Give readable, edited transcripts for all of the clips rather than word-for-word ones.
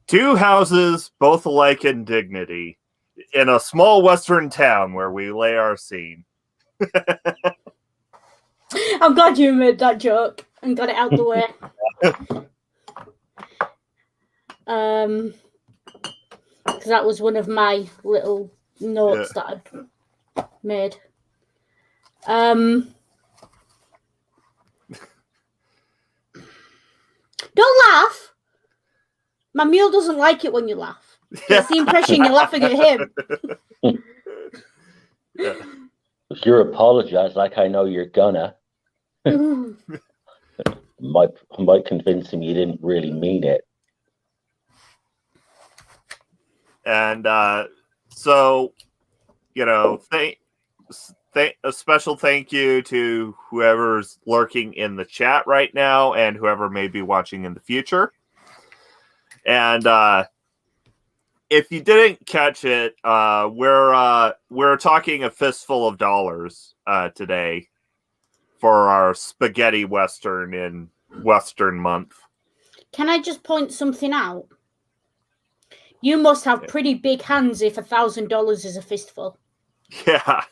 Two houses, both alike in dignity, in a small western town where we lay our scene. I'm glad you made that joke and got it out the way. Because that was one of my little notes that I'd made. Don't laugh. My mule doesn't like it when you laugh. It's the impression you're laughing at him. If you apologize like I know you're gonna, might convince him you didn't really mean it. And so, a special thank you to whoever's lurking in the chat right now and whoever may be watching in the future. And if you didn't catch it, we're talking A Fistful of Dollars today for our spaghetti western in Western Month. Can I just point something out? You must have pretty big hands if $1,000 is a fistful. Yeah.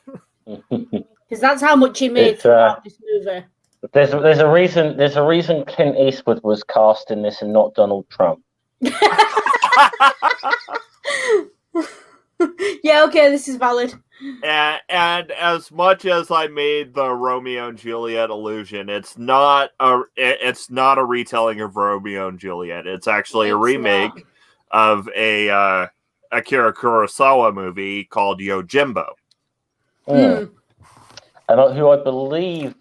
Because that's how much he made throughout this movie. There's a reason Clint Eastwood was cast in this and not Donald Trump. Yeah, okay, this is valid. And as much as I made the Romeo and Juliet illusion, it's not a retelling of Romeo and Juliet. It's actually a remake of a Akira Kurosawa movie called Yojimbo. And who I believe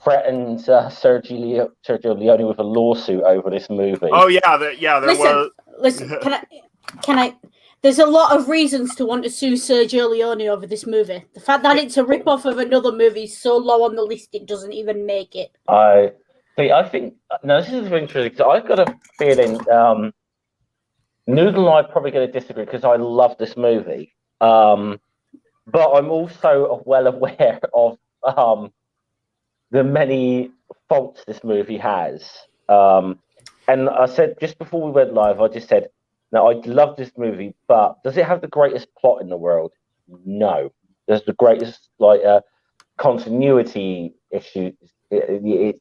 threatened Sergio Leone with a lawsuit over this movie. Oh yeah, there was. Listen, can I? There's a lot of reasons to want to sue Sergio Leone over this movie. The fact that it's a rip-off of another movie is so low on the list it doesn't even make it. I think this is interesting. So I've got a feeling Noodle and I are probably going to disagree because I love this movie. But I'm also well aware of the many faults this movie has. And I said, just before we went live, I just said, now, I love this movie, but does it have the greatest plot in the world? No. Does the greatest continuity issue?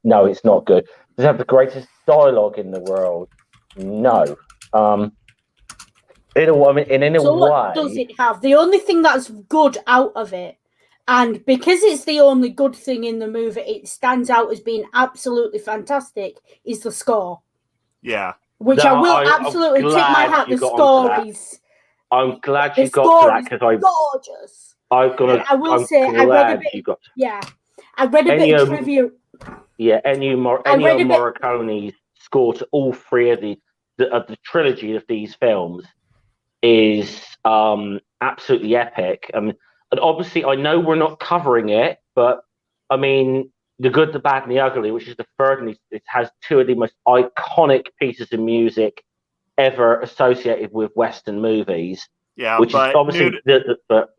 No, it's not good. Does it have the greatest dialogue in the world? No. In a way. What does it have? The only thing that's good out of it, and because it's the only good thing in the movie, it stands out as being absolutely fantastic, is the score. Yeah. Which I will absolutely tip my hat. The score is. I'm glad you got to that because gorgeous. I read a bit of trivia. Yeah, Ennio Morricone's score to all three of the trilogy of these films is absolutely epic. And obviously, I know we're not covering it, but I mean, The Good, the Bad, and the Ugly, which is the third, and it has two of the most iconic pieces of music ever associated with Western movies. Yeah, which is obviously, But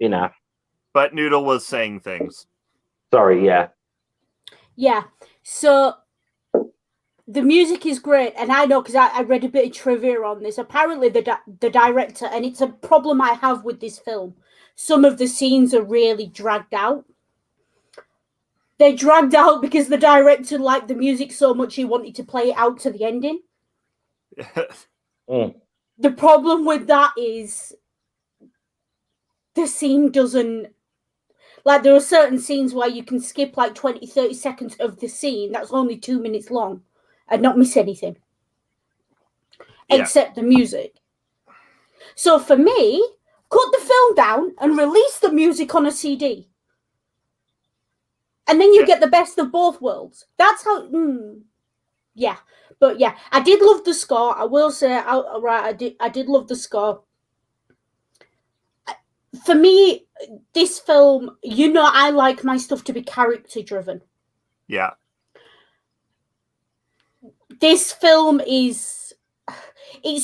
Noodle was saying things. Sorry, yeah. Yeah, so the music is great, and I know because I read a bit of trivia on this. Apparently, the director, and it's a problem I have with this film, some of the scenes are really dragged out. They're dragged out because the director liked the music so much he wanted to play it out to the ending. The problem with that is the scene doesn't... Like, there are certain scenes where you can skip like 20, 30 seconds of the scene that's only 2 minutes long and not miss anything. Except the music. So for me, cut the film down and release the music on a CD. And then you get the best of both worlds. That's how... Yeah. But yeah, I did love the score. I will say outright, I did love the score. For me, this film, I like my stuff to be character-driven. Yeah. This film it's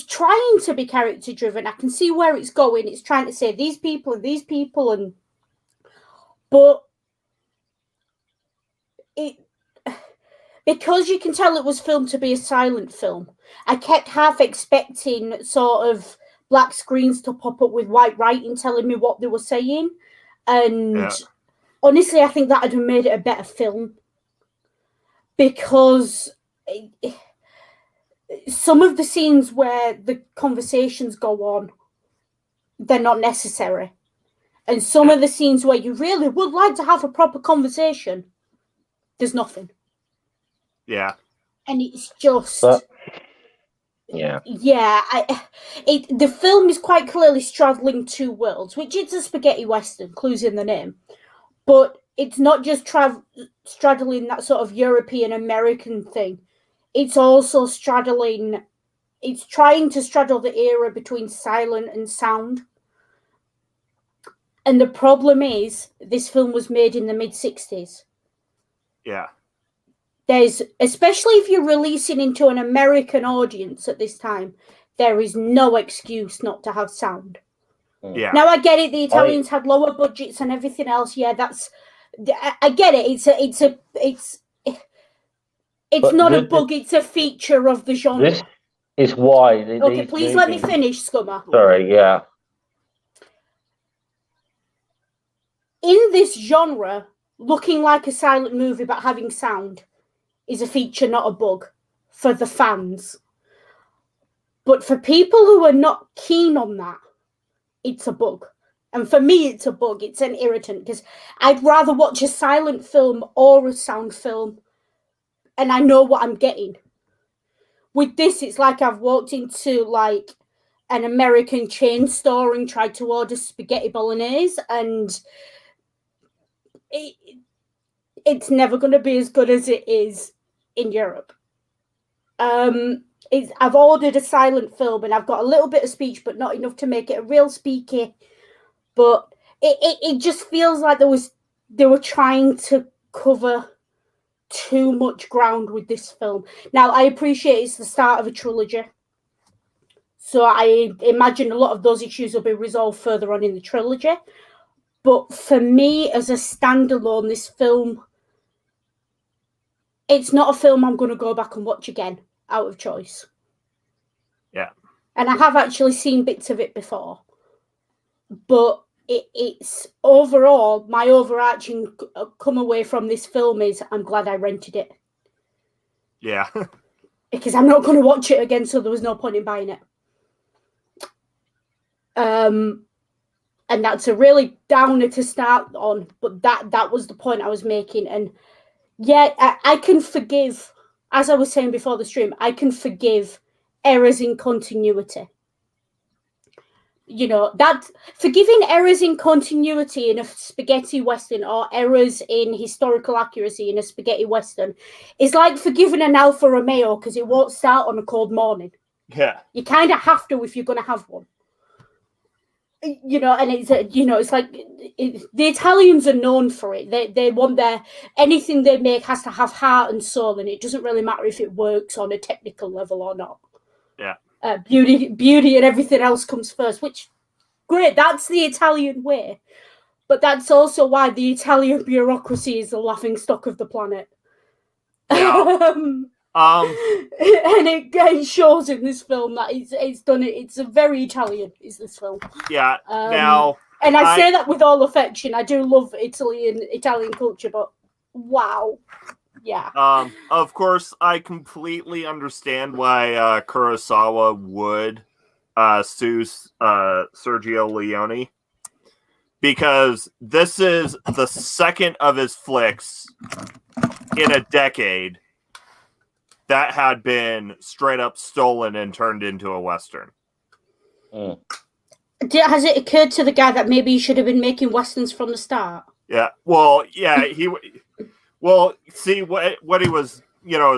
trying to be character-driven. I can see where it's going. It's trying to say these people, but because you can tell it was filmed to be a silent film, I kept half expecting sort of black screens to pop up with white writing telling me what they were saying. And honestly, I think that would have made it a better film. Because some of the scenes where the conversations go on, they're not necessary. And some of the scenes where you really would like to have a proper conversation, there's nothing. Yeah. And it's just... Yeah. The film is quite clearly straddling two worlds, which it's a spaghetti western, clues in the name. But it's not just straddling that sort of European American thing. It's also straddling... It's trying to straddle the era between silent and sound. And the problem is, this film was made in the mid-60s. Yeah. There's, especially if you're releasing into an American audience at this time, there is no excuse not to have sound. Yeah. Now I get it. The Italians had lower budgets and everything else. Yeah, I get it. It's not a bug. It's a feature of the genre. This is why. Okay, please let me finish, Scummer. Sorry. Yeah. In this genre, looking like a silent movie but having sound is a feature, not a bug, for the fans. But for people who are not keen on that, it's a bug. And for me, it's a bug. It's an irritant, because I'd rather watch a silent film or a sound film, and I know what I'm getting. With this, it's like I've walked into, like, an American chain store and tried to order spaghetti bolognese, and it's never going to be as good as it is in Europe. I've ordered a silent film and I've got a little bit of speech, but not enough to make it a real speaky. But it just feels like they were trying to cover too much ground with this film. Now, I appreciate it's the start of a trilogy, so I imagine a lot of those issues will be resolved further on in the trilogy. But for me, as a standalone, this film, it's not a film I'm going to go back and watch again out of choice. Yeah. And I have actually seen bits of it before. But it's overall, my overarching come away from this film is I'm glad I rented it. Yeah. Because I'm not going to watch it again, so there was no point in buying it. And that's a really downer to start on, but that was the point I was making. And yeah, I can forgive, as I was saying before the stream, I can forgive errors in continuity. You know, that forgiving errors in continuity in a spaghetti western or errors in historical accuracy in a spaghetti western is like forgiving an Alfa Romeo because it won't start on a cold morning. Yeah. You kind of have to if you're going to have one. You know, and it's like the Italians are known for it. They want anything they make has to have heart and soul, and it doesn't really matter if it works on a technical level or not. Yeah. Beauty and everything else comes first, which great. That's the Italian way, but that's also why the Italian bureaucracy is the laughing stock of the planet. Yeah. And it shows in this film that it's done it. It's a very Italian. Is this film? Yeah. Now, and I say that with all affection. I do love Italy and Italian culture, but wow, yeah. Of course, I completely understand why Kurosawa would sue Sergio Leone, because this is the second of his flicks in a decade that had been straight up stolen and turned into a Western. Has it occurred to the guy that maybe he should have been making Westerns from the start? Yeah. Well, yeah, see what he was,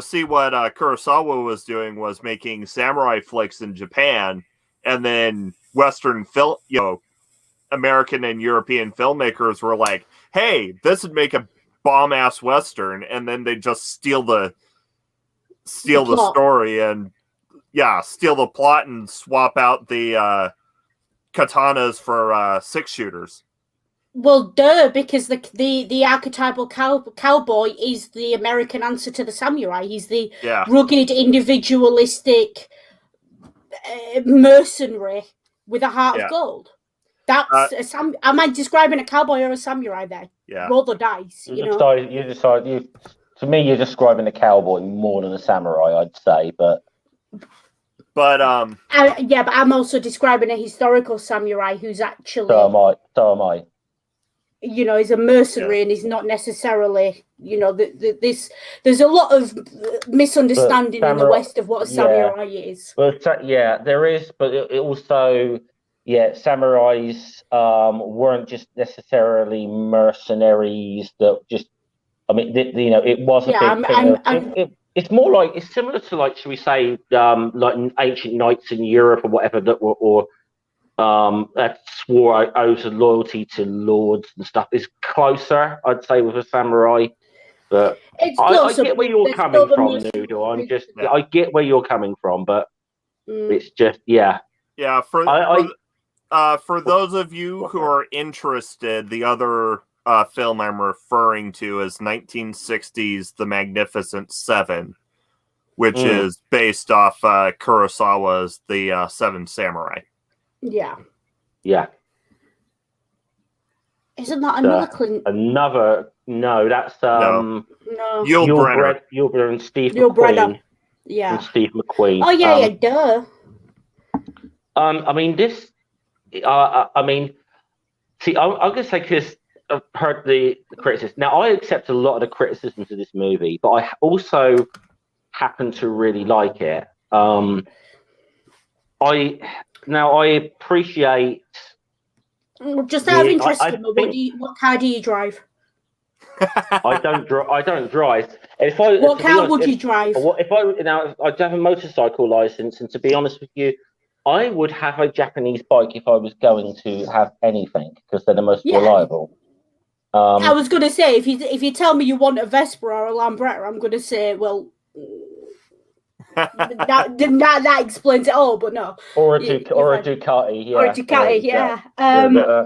see what Kurosawa was doing was making samurai flicks in Japan, and then Western film, American and European filmmakers were like, hey, this would make a bomb ass Western, and then they just steal the story and steal the plot and swap out the katanas for 6-shooters. Well, duh, because the archetypal cowboy is the American answer to the samurai. He's the rugged, individualistic mercenary with a heart of gold. That's am I describing a cowboy or a samurai there? Yeah. Roll the dice. To me, you're describing a cowboy more than a samurai, I'd say, but but I'm also describing a historical samurai who's actually so am I. You know, he's a mercenary and he's not necessarily, you know, there's a lot of misunderstanding in the West of what a samurai is. But there is, but it also, samurais weren't just necessarily mercenaries that just, I mean, it was a big thing. It's more like, it's similar to, like, should we say, like ancient knights in Europe or whatever that were, that swore oaths of loyalty to lords and stuff. Is closer, I'd say, with a samurai. But I get where you're coming from, Noodle. I get where you're coming from, but it's just for those of you who are interested, the other film I'm referring to is 1960's The Magnificent Seven, which is based off Kurosawa's The Seven Samurai. Yeah. Yeah. Isn't that another Clint? No, that's no. Yul Brynner and Steve McQueen. Yeah. And Steve McQueen. Oh yeah, duh. I mean this. I mean, see, I'm gonna say, because I've heard the criticism. Now, I accept a lot of the criticisms of this movie, but I also happen to really like it. I appreciate. Just out of interest, what car do you drive? I don't drive. What car would you drive? I'd have a motorcycle license, and to be honest with you, I would have a Japanese bike if I was going to have anything, because they're the most reliable. I was going to say, if you tell me you want a Vespa or a Lambretta, I'm going to say, well. that explains it all, but no. Or a Ducati, yeah. Or a Ducati, yeah.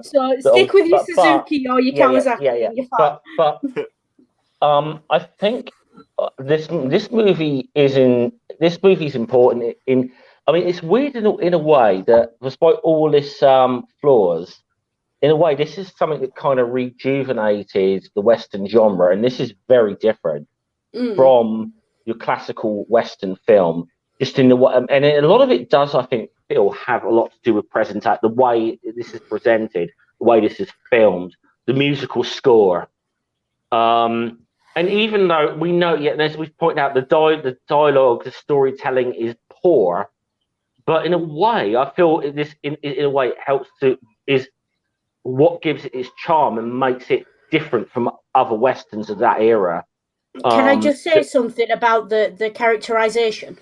So stick with your Suzuki or your Kawasaki. Yeah. But I think this movie is important in. I mean, it's weird in a way that, despite all this flaws, in a way, this is something that kind of rejuvenated the Western genre, and this is very different from your classical Western film, just in the way, and a lot of it does, I think, have a lot to do with the way this is presented, the way this is filmed, the musical score, and even though we know, as we've pointed out, the dialogue, the storytelling is poor, but in a way, I feel this in a way it helps is what gives it its charm and makes it different from other Westerns of that era. Can I just say something about the characterization?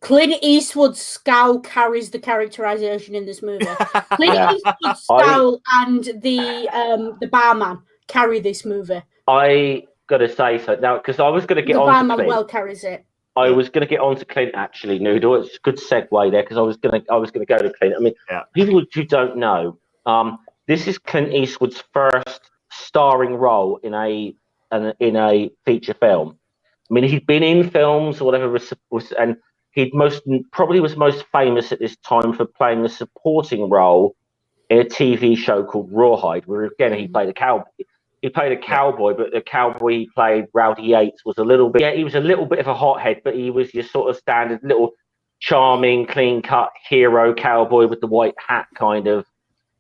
Clint Eastwood's scowl carries the characterization in this movie. Clint Eastwood's scowl and the barman carry this movie. I gotta say so now, because I was gonna get on. The barman well carries it. I was going to get on to Clint, actually, Noodle. It's a good segue there, because I was going to go to Clint. I mean, people who don't know, this is Clint Eastwood's first starring role in a feature film. I mean, he'd been in films or whatever, and he probably was most famous at this time for playing a supporting role in a TV show called Rawhide, where again he played a cowboy. He played a cowboy, but the cowboy he played, Rowdy Yates, was a little bit. Yeah, he was a little bit of a hothead, but he was your sort of standard little charming, clean-cut hero cowboy with the white hat kind of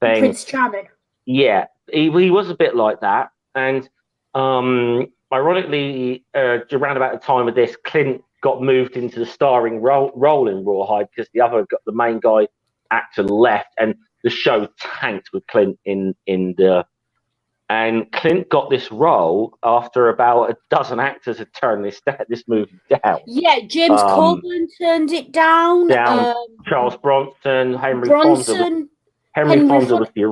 thing. Prince Charming. Yeah, he was a bit like that. And ironically, around about the time of this, Clint got moved into the starring role in Rawhide, because the main guy actor left, and the show tanked with Clint in the. And Clint got this role after about a dozen actors had turned this movie down. Yeah, James Coburn turned it down. Charles Bronson, Henry Fonda. Henry Fonda was there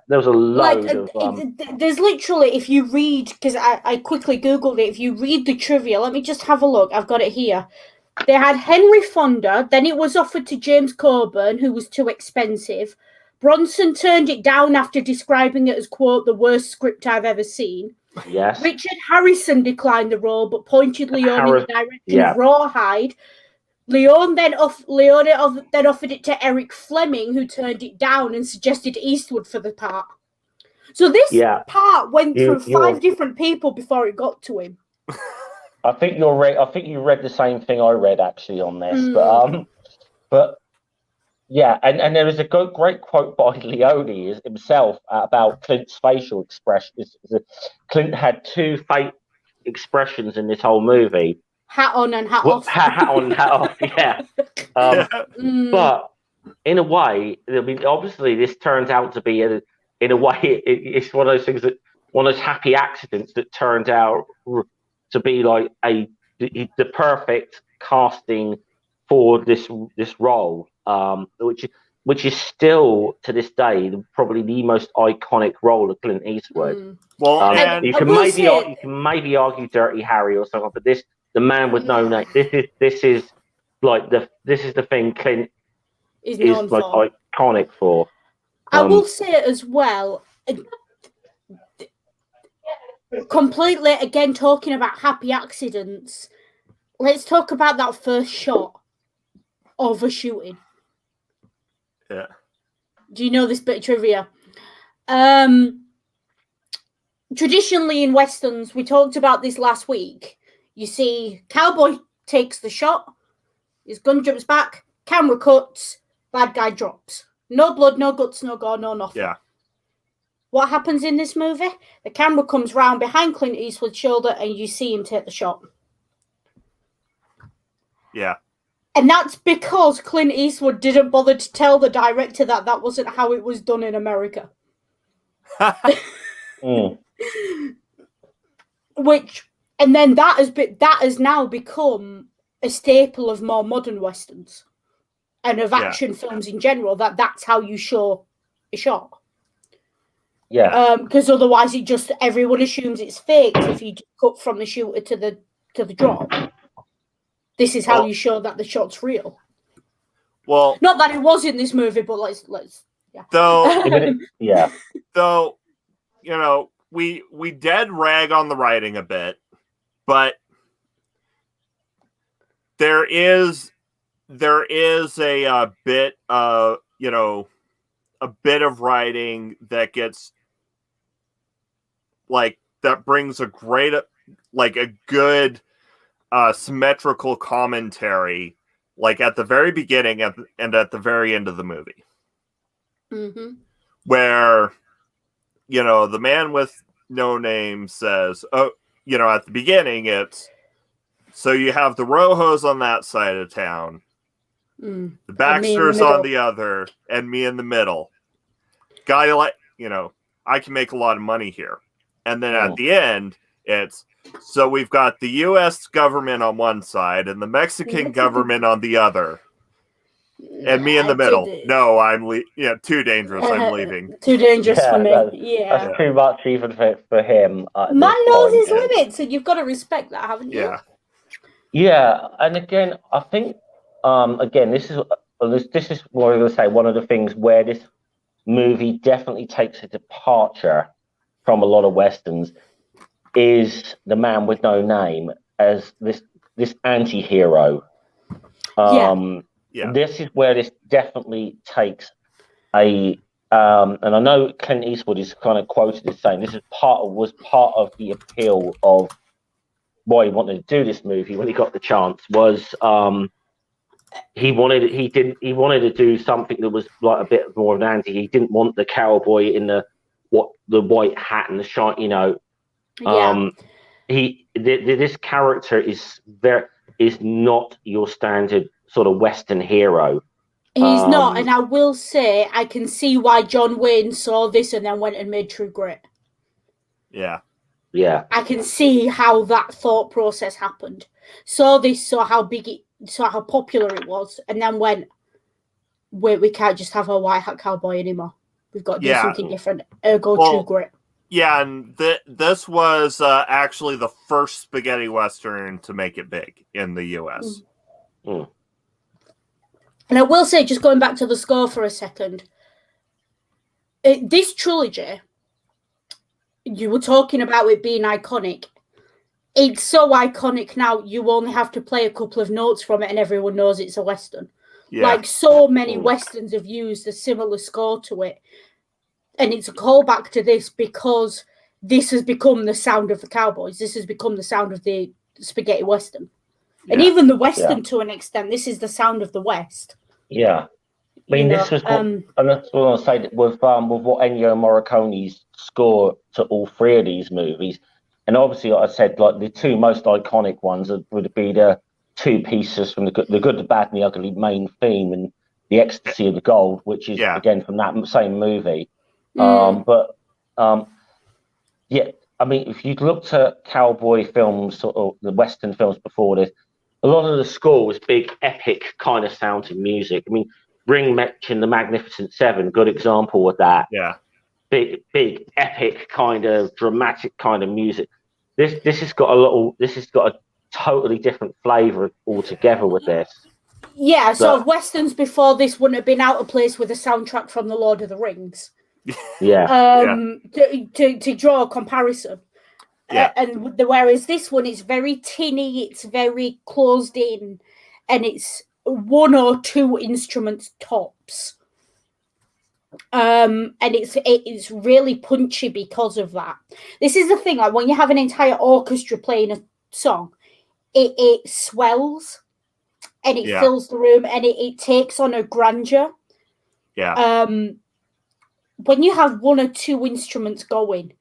was a load of. There's literally, if you read, because I quickly Googled it, if you read the trivia, let me just have a look. I've got it here. They had Henry Fonda, then it was offered to James Coburn, who was too expensive. Bronson turned it down after describing it as, quote, the worst script I've ever seen. Yes. Richard Harrison declined the role, but pointed Leone in the direction of Rawhide. Leone then offered it to Eric Fleming, who turned it down and suggested Eastwood for the part. So this part went through 5 different people before it got to him. I think you're right. I think you read the same thing I read actually on this, but yeah, and there is a great quote by Leone himself about Clint's facial expression. Clint had 2 fake expressions in this whole movie: hat on and hat off. Hat on, hat off. Yeah. But in a way, I mean, obviously, this turns out to be in a way, it's one of those things one of those happy accidents that turned out to be like the perfect casting for this role, which is still to this day probably the most iconic role of Clint Eastwood. Well, you can maybe argue Dirty Harry or something, but the Man with No Name. This is the thing Clint is like iconic for. I will say as well, completely again talking about happy accidents. Let's talk about that first shot of a shooting. Yeah. Do you know this bit of trivia? Traditionally in westerns, we talked about this last week. You see, cowboy takes the shot, his gun jumps back, camera cuts, bad guy drops. No blood, no guts, no gore, no nothing. Yeah. What happens in this movie? The camera comes round behind Clint Eastwood's shoulder and you see him take the shot. Yeah. And that's because Clint Eastwood didn't bother to tell the director that wasn't how it was done in America. And then that has now become a staple of more modern westerns and of action films in general. That's how you show a shot. Yeah. Because otherwise, everyone assumes it's faked if you cut from the shooter to the drop. This is how you show that the shot's real. Well, not that it was in this movie, but let's Though, you know, we dead rag on the writing a bit, but there is a bit of a bit of writing that gets that brings a good symmetrical commentary, at the very beginning and at the very end of the movie. Mm-hmm. Where, the Man with No Name says, at the beginning, it's, so you have the Rojos on that side of town, the Baxters on the other, and me in the middle. Guy, I can make a lot of money here. And then at the end, it's, so we've got the U.S. government on one side and the Mexican government on the other. And me in the middle. No, I'm too dangerous. I'm leaving. Too dangerous for me. That's too much even for him. Man knows his limits, and you've got to respect that, haven't you? Yeah. Yeah, and again, I think this is what I was going to say. One of the things where this movie definitely takes a departure from a lot of westerns is The Man with No Name as this anti-hero. This is where this definitely takes and I know Clint Eastwood is kind of quoted as saying this was part of the appeal of why he wanted to do this movie when he got the chance, was he wanted to do something that was like a bit more of an anti. He didn't want the cowboy in the white hat and the shine, this character is not your standard sort of Western hero. He's not, and I will say I can see why John Wayne saw this and then went and made True Grit. Yeah. Yeah. I can see how that thought process happened. Saw how popular it was, and then went, wait, we can't just have a white hat cowboy anymore. We've got to do something different. True Grit. Yeah, and this was actually the first spaghetti western to make it big in the U.S. Mm. And I will say, just going back to the score for a second, this trilogy, you were talking about it being iconic. It's so iconic now, you only have to play a couple of notes from it and everyone knows it's a Western. Yeah. Like, so many Westerns have used a similar score to it. And it's a callback to this because this has become the sound of the cowboys. This has become the sound of the spaghetti Western. Yeah. And even the Western, to an extent, this is the sound of the West. Yeah. I mean, this was what, and that's what I was saying with what Ennio Morricone's score to all three of these movies. And obviously, like I said, like the two most iconic ones would be the two pieces from the Good, the Bad, and the Ugly main theme, and the Ecstasy of the Gold, which is again from that same movie. Yeah, I mean, if you looked at cowboy films or the Western films before this, a lot of the score was big, epic kind of sounding music. I mean, Ring mentioned the Magnificent Seven, good example of that. Yeah, big, epic kind of dramatic kind of music. This has got a totally different flavour altogether with this. Yeah, so Westerns before this wouldn't have been out of place with a soundtrack from The Lord of the Rings. Yeah. To draw a comparison. Yeah. Whereas this one is very tinny, it's very closed in, and it's one or two instruments tops. And it's really punchy because of that. This is the thing, like when you have an entire orchestra playing a song, it swells and it fills the room and it takes on a grandeur. Yeah. When you have one or two instruments going,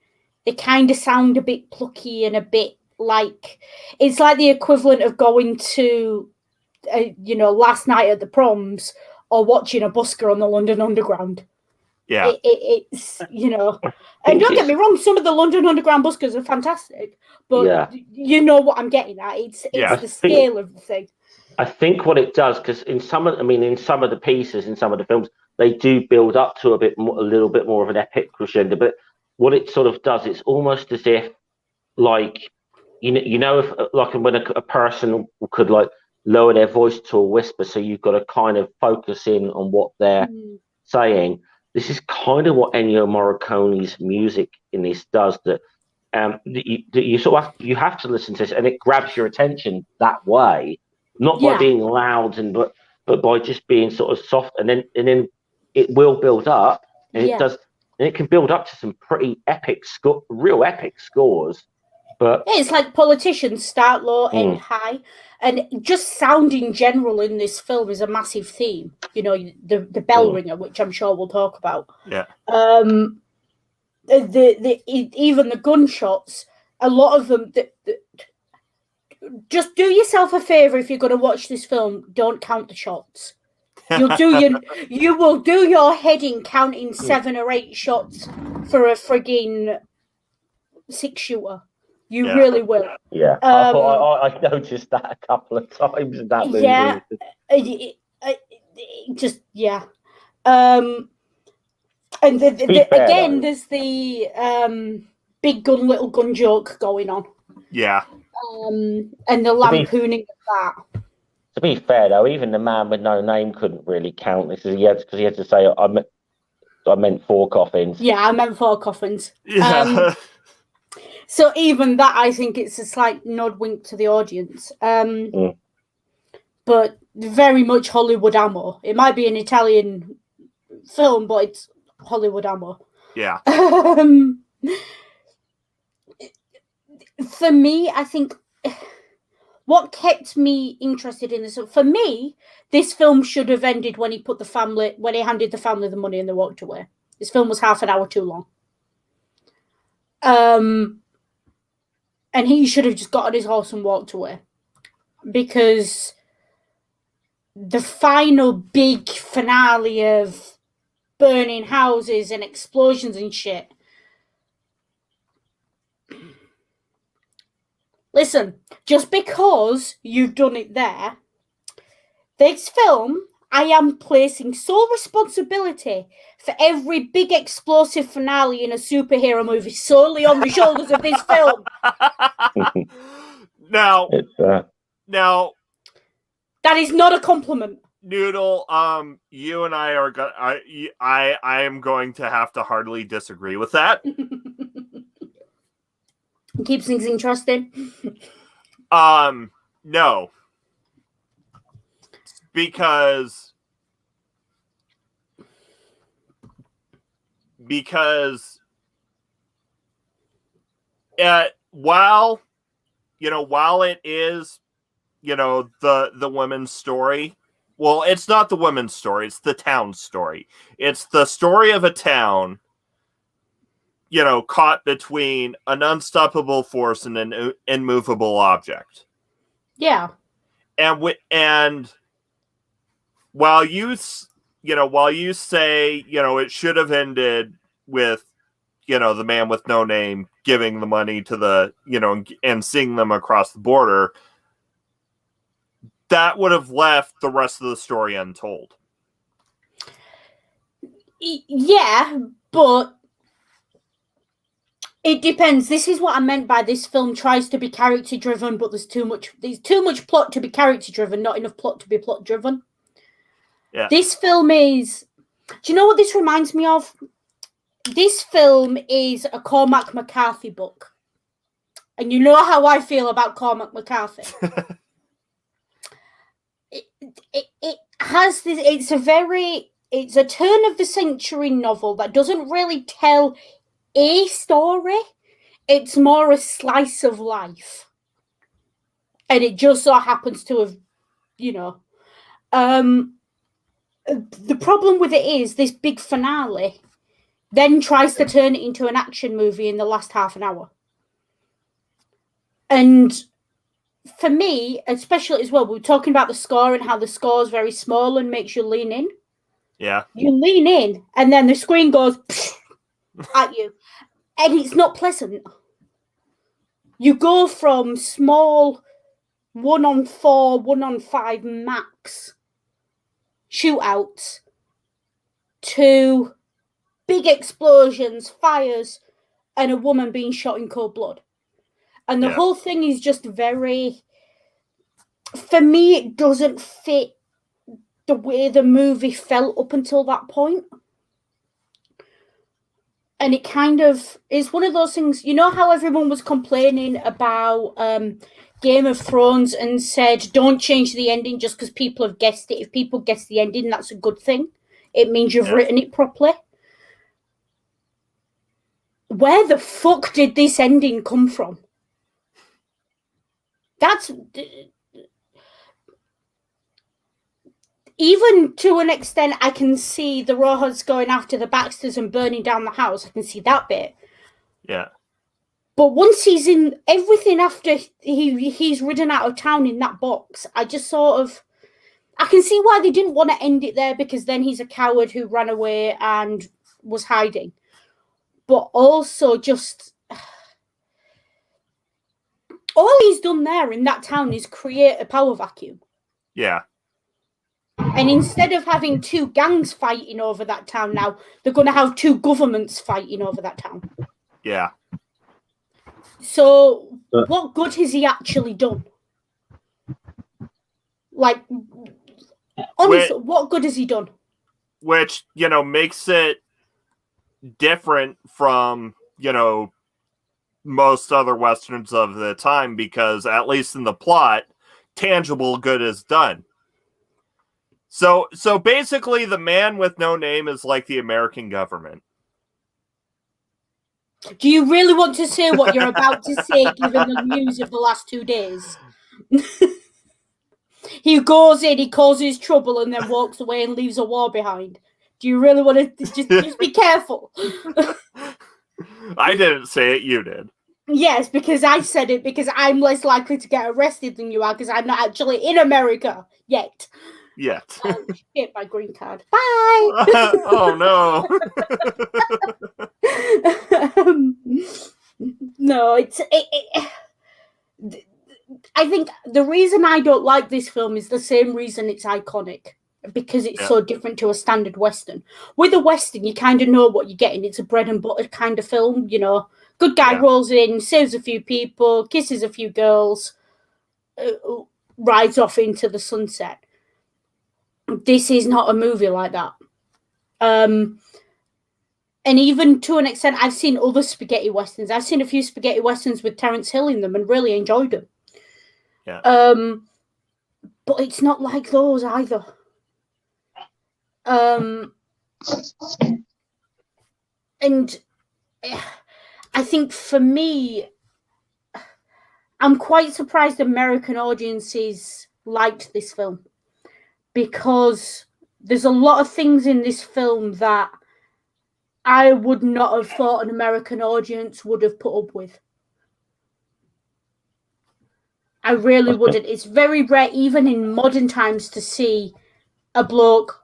they kind of sound a bit plucky and a bit like it's like the equivalent of going to last night at the proms or watching a busker on the London Underground. Yeah. It's and don't get me wrong, some of the London Underground buskers are fantastic, but you know what I'm getting at. It's the scale of the thing. I think what it does, because in some of the pieces, in some of the films, they do build up to a little bit more of an epic crescendo. But what it sort of does, it's almost as if, like, if like when a person could like lower their voice to a whisper, so you've got to kind of focus in on what they're saying. This is kind of what Ennio Morricone's music in this does. That you sort of have to listen to this, and it grabs your attention that way, not by being loud but by just being sort of soft, and then it will build up, and it does, and it can build up to some pretty epic real epic scores. But it's like Politicians start low, end high, and just sound in general in this film is a massive theme. The bell ringer, which I'm sure we'll talk about. Yeah. Even the gunshots, a lot of them. Just do yourself a favor if you're going to watch this film. Don't count the shots. You will do your heading counting 7 or 8 shots for a frigging 6-shooter. You really will. Yeah, I noticed that a couple of times in that movie. Yeah, and again, there's the big gun, little gun joke going on. Yeah. And the lampooning of that. To be fair, though, even the man with no name couldn't really count this because he had to say, I meant 4 coffins. Yeah, I meant 4 coffins. Yeah. So even that, I think it's a slight nod wink to the audience. But very much Hollywood ammo. It might be an Italian film, but it's Hollywood ammo. Yeah. For me, I think what kept me interested in this, for me, this film should have ended when he handed the family the money and they walked away. This film was half an hour too long. And he should have just got on his horse and walked away. Because the final big finale of burning houses and explosions and shit. Listen, just because you've done it there, this film, I am placing sole responsibility for every big explosive finale in a superhero movie solely on the shoulders of this film. Now, that is not a compliment. Noodle, you and I are I am going to have to hardly disagree with that. Keeps things interesting. No. Because while it is, the women's story, well, it's not the women's story, it's the town's story. It's the story of a town, caught between an unstoppable force and an immovable object. Yeah. And while you say, it should have ended with, the man with no name giving the money to the, and seeing them across the border, that would have left the rest of the story untold. Yeah, but it depends. This is what I meant by this film tries to be character driven, but there's too much plot to be character driven, not enough plot to be plot driven. Yeah. This film is... Do you know what this reminds me of? This film is a Cormac McCarthy book. And you know how I feel about Cormac McCarthy. It has this... It's a turn of the century novel that doesn't really tell a story. It's more a slice of life. And it just so happens to have, the problem with it is this big finale then tries to turn it into an action movie in the last half an hour. And for me, especially as well, we were talking about the score and how the score is very small and makes you lean in. Yeah. You lean in and then the screen goes at you. And it's not pleasant. You go from small 1-on-4, 1-on-5 max shootouts to big explosions, fires, and a woman being shot in cold blood. And the whole thing is just very... For me, it doesn't fit the way the movie felt up until that point. And it kind of is one of those things, how everyone was complaining about Game of Thrones and said, don't change the ending just because people have guessed it. If people guess the ending, that's a good thing. It means you've written it properly. Where the fuck did this ending come from? That's... Even to an extent, I can see the Rojas going after the Baxters and burning down the house. I can see that bit. Yeah. But once he's in everything after he's ridden out of town in that box, I just sort of... I can see why they didn't want to end it there, because then he's a coward who ran away and was hiding. But also just... All he's done there in that town is create a power vacuum. Yeah. And instead of having two gangs fighting over that town now, they're going to have two governments fighting over that town. Yeah. So, what good has he actually done? Like, honestly, what good has he done? Which, makes it different from, most other Westerns of the time, because at least in the plot, tangible good is done. So basically, the man with no name is like the American government. Do you really want to say what you're about to say, given the news of the last 2 days? He goes in, he causes trouble, and then walks away and leaves a war behind. Do you really want to just be careful? I didn't say it, you did. Yes, because I said it, because I'm less likely to get arrested than you are, because I'm not actually in America yet. Yet. Get my green card. Bye. Oh no. No, I think the reason I don't like this film is the same reason it's iconic, because it's so different to a standard Western. With a Western, you kind of know what you're getting. It's a bread and butter kind of film, Good guy rolls in, saves a few people, kisses a few girls, rides off into the sunset. this is not a movie like that. And even to an extent, I've seen other spaghetti westerns. I've seen a few spaghetti westerns with Terence Hill in them and really enjoyed them. Yeah. But it's not like those either. And I think for me, I'm quite surprised American audiences liked this film, because there's a lot of things in this film that I would not have thought an American audience would have put up with. I really wouldn't. It's very rare, even in modern times, to see a bloke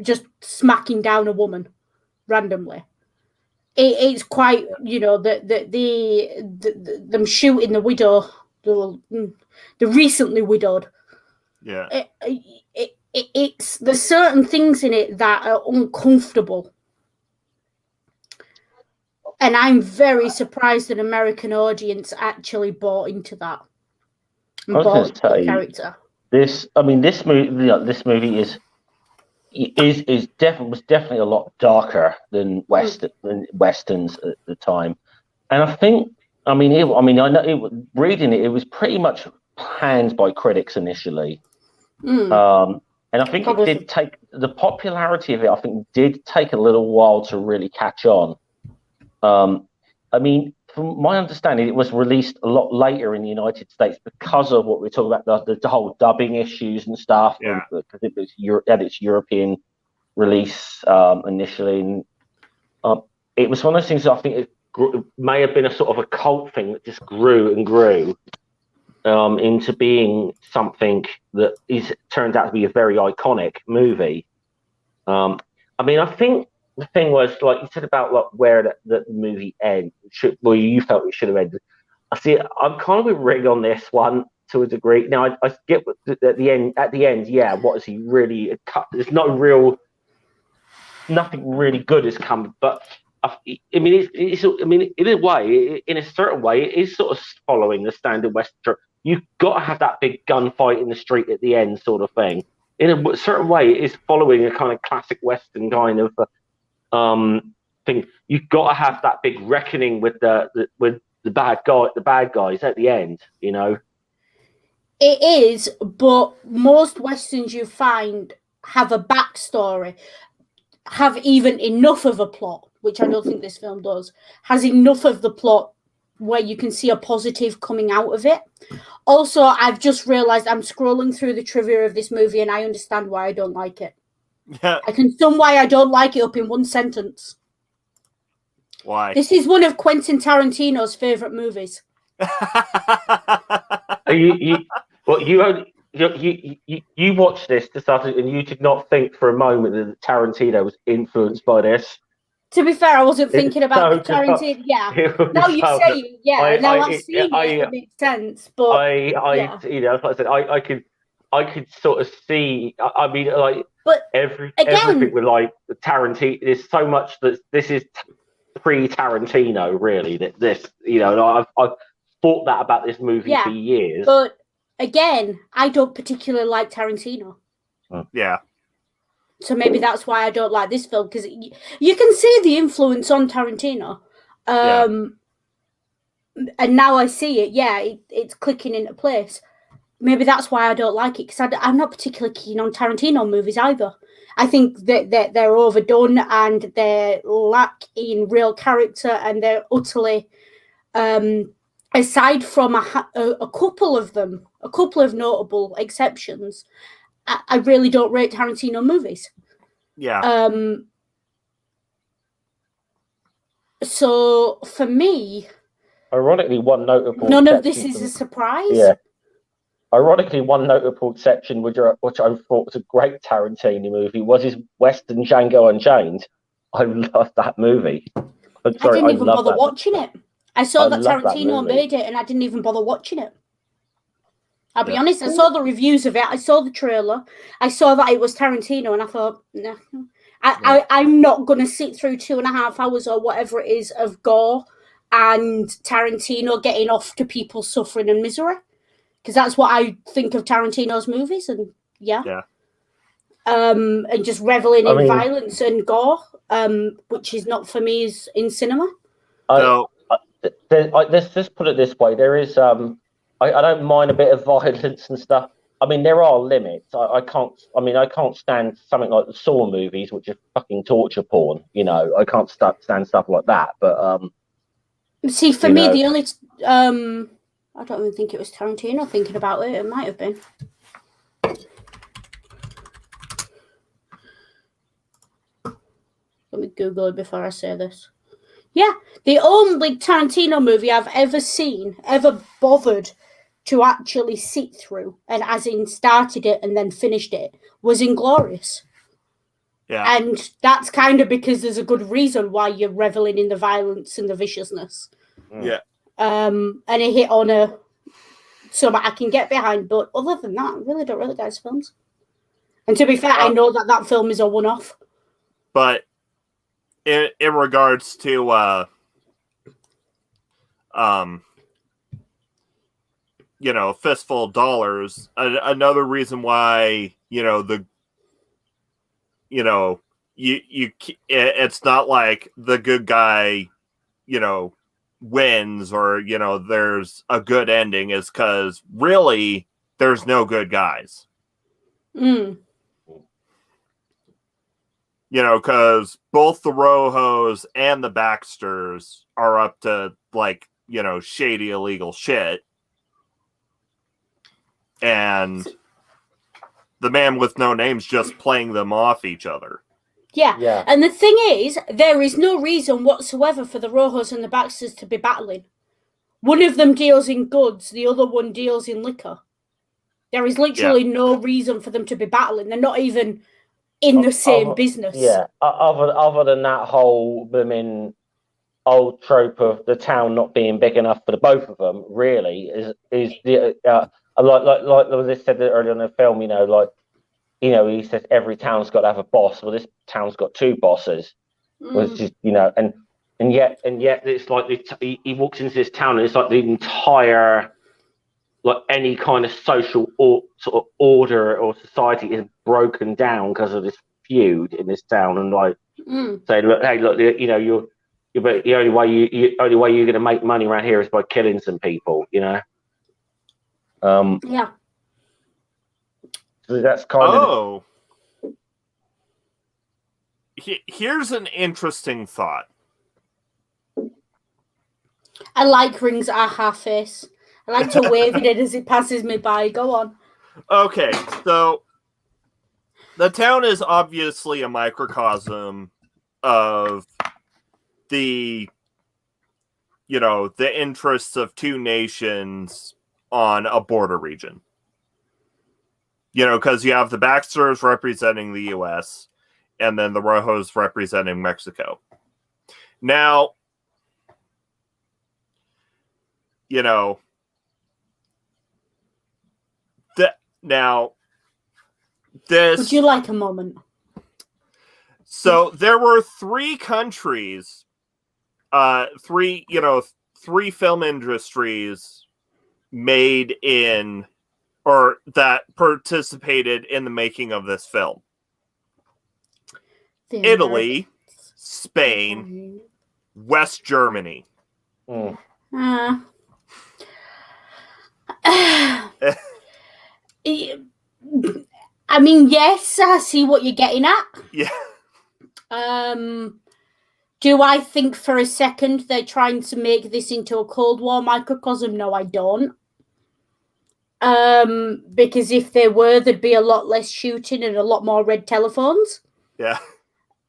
just smacking down a woman randomly. It's quite, them shooting the widow, the recently widowed. Yeah. There's certain things in it that are uncomfortable. And I'm very surprised an American audience actually bought into that. And bought into the character. This movie was definitely a lot darker than westerns at the time. And I think, reading it was pretty much panned by critics initially. And I think it did take, the popularity of it, I think, did take a little while to really catch on. From my understanding, it was released a lot later in the United States because of what we're talking about, the whole dubbing issues and stuff. Yeah. Because it was its European release initially. And, it was one of those things that I think it may have been a sort of a cult thing that just grew and grew into being something that turned out to be a very iconic movie. I think the thing was, like you said about where the movie ends, where you felt it should have ended. I'm kind of with Rig on this one to a degree. Now I get at the end, yeah. What is he really? There's nothing really good has come. But in a certain way, it is sort of following the standard Western. You've got to have that big gunfight in the street at the end, sort of thing. In a certain way, it is following a kind of classic Western kind of thing. You've got to have that big reckoning with the bad guys at the end. It is, but most westerns you find have a backstory, have even enough of a plot, which I don't think this film does. Has enough of the plot where you can see a positive coming out of it. Also, I've just realized I'm scrolling through the trivia of this movie and I understand why I don't like it. Yeah. I can sum why I don't like it up in one sentence. Why? This is one of Quentin Tarantino's favorite movies. You watched this afternoon and you did not think for a moment that Tarantino was influenced by this. To be fair, I wasn't thinking about Tarantino. Yeah. Now you say it. Yeah. Now I've seen it. It makes sense. But like I said, I could sort of see. But everything with like Tarantino. There's so much that this is pre-Tarantino, really. I've thought that about this movie for years. But again, I don't particularly like Tarantino. Yeah. So maybe that's why I don't like this film, because you can see the influence on Tarantino. And now I see it. Yeah, it's clicking into place. Maybe that's why I don't like it, because I'm not particularly keen on Tarantino movies either. I think that they're overdone and they lack in real character, and they're utterly, aside from a couple of them, a couple of notable exceptions, I really don't rate Tarantino movies. Yeah. So for me, ironically, one notable none of this is a surprise. Yeah. Ironically, one notable exception, which I thought was a great Tarantino movie, was his Western Django Unchained. I loved that movie. I didn't even bother watching it. I saw that Tarantino made it, and I didn't even bother watching it. I'll be honest, I saw the reviews of it, I saw the trailer, I saw that it was Tarantino, and I thought, no. I'm not going to sit through 2.5 hours or whatever it is of gore and Tarantino getting off to people suffering and misery. Because that's what I think of Tarantino's movies, and yeah. and just reveling in violence and gore, which is not for me is in cinema. Let's just put it this way: there is I don't mind a bit of violence and stuff. I mean, there are limits. I can't stand something like the Saw movies, which are fucking torture porn. You know, I can't stand stuff like that. But see, for me, the only I don't even think it was Tarantino. Thinking about it, it might have been. Let me Google it before I say this. Yeah, the only Tarantino movie I've ever seen, ever bothered to actually sit through, and as in started it and then finished it, was Inglourious. Yeah. And that's kind of because there's a good reason why you're reveling in the violence and the viciousness. Yeah. And it hit on a something I can get behind, but other than that, I really don't really guys films. And to be fair, I know that film is a one-off. But in regards to Fistful of Dollars, another reason why it's not like the good guy wins or there's a good ending is because really there's no good guys. Because both the Rojos and the Baxters are up to shady illegal shit. And the man with no name's just playing them off each other. Yeah. And the thing is, there is no reason whatsoever for the Rojos and the Baxters to be battling. One of them deals in goods, the other one deals in liquor. There is literally no reason for them to be battling. They're not even in the same business. Yeah. Other than that whole old trope of the town not being big enough for the both of them, really is the like they said earlier in the film. He says every town's got to have a boss. Well, this town's got two bosses, which is and yet it's like he walks into this town and it's like the entire any kind of social sort of order or society is broken down because of this feud in this town, and say, look, you're but the only way you're going to make money around here is by killing some people, Yeah. So that's kind of. Here's an interesting thought. I like rings at a half face. I like to wave it as it passes me by. Go on. Okay, so the town is obviously a microcosm of the interests of two nations on a border region. Because you have the Baxters representing the U.S. and then the Rojos representing Mexico. Now, this. Would you like a moment? So there were three countries, three film industries made in or that participated in the making of this film. Italy, Spain, West Germany. I mean, yes, I see what you're getting at. Yeah. Do I think for a second they're trying to make this into a Cold War microcosm? No, I don't. Because if they were, there'd be a lot less shooting and a lot more red telephones. Yeah.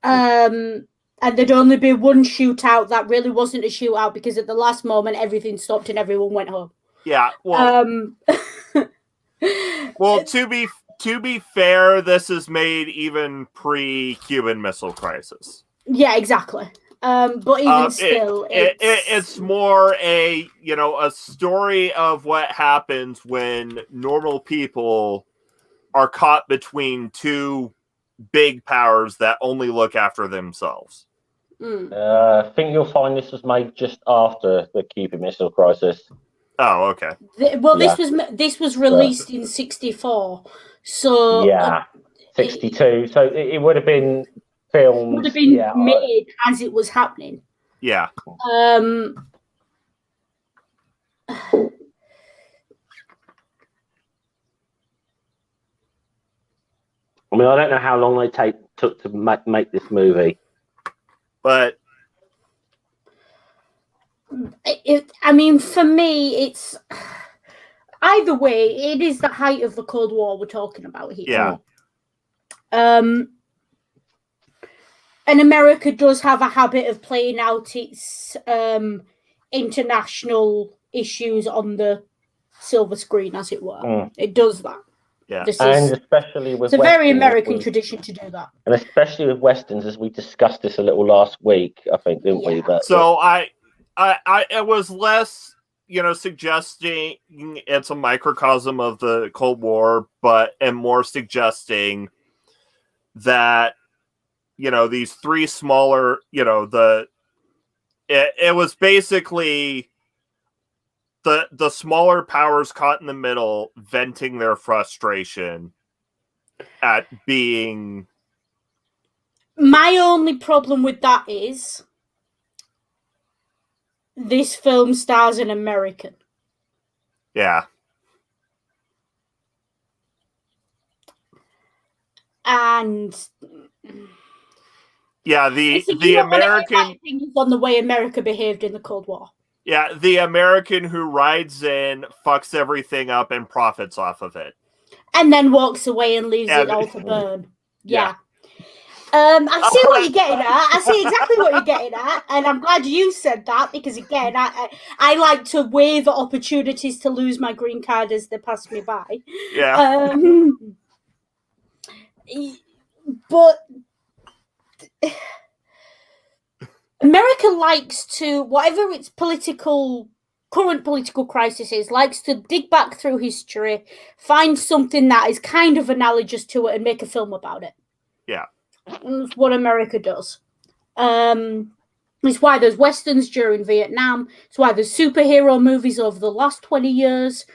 And there'd only be one shootout that really wasn't a shootout because at the last moment everything stopped and everyone went home. Yeah. Well. Well, to be fair, this is made even pre-Cuban Missile Crisis. Yeah, exactly. But even still, it's more a story of what happens when normal people are caught between two big powers that only look after themselves. I think you'll find this was made just after the Cuban Missile Crisis. Oh, okay. This was released in '64, so yeah. 62. So it would have been filmed. Would have been made as it was happening. Yeah. I mean, I don't know how long they took to make this movie, but I mean, for me, it's either way. It is the height of the Cold War we're talking about here. Yeah. And America does have a habit of playing out its international issues on the silver screen, as it were. It does that. Yeah. And especially with it's a very American tradition to do that. And especially with Westerns, as we discussed this a little last week, I think, didn't we? But so I it was less, suggesting it's a microcosm of the Cold War, and more suggesting that, these three smaller, it was basically the smaller powers caught in the middle venting their frustration at being. My only problem with that is this film stars an American. Yeah. And yeah, the American is on the way America behaved in the Cold War. Yeah, the American who rides in, fucks everything up, and profits off of it. And then walks away and leaves it all to burn. Yeah. I see what you're getting at. I see exactly what you're getting at. And I'm glad you said that because, again, I like to weigh the opportunities to lose my green card as they pass me by. Yeah. But America likes to, whatever its current political crisis is, likes to dig back through history, find something that is kind of analogous to it and make a film about it. Yeah. That's what America does. It's why there's Westerns during Vietnam. It's why there's superhero movies over the last 20 years.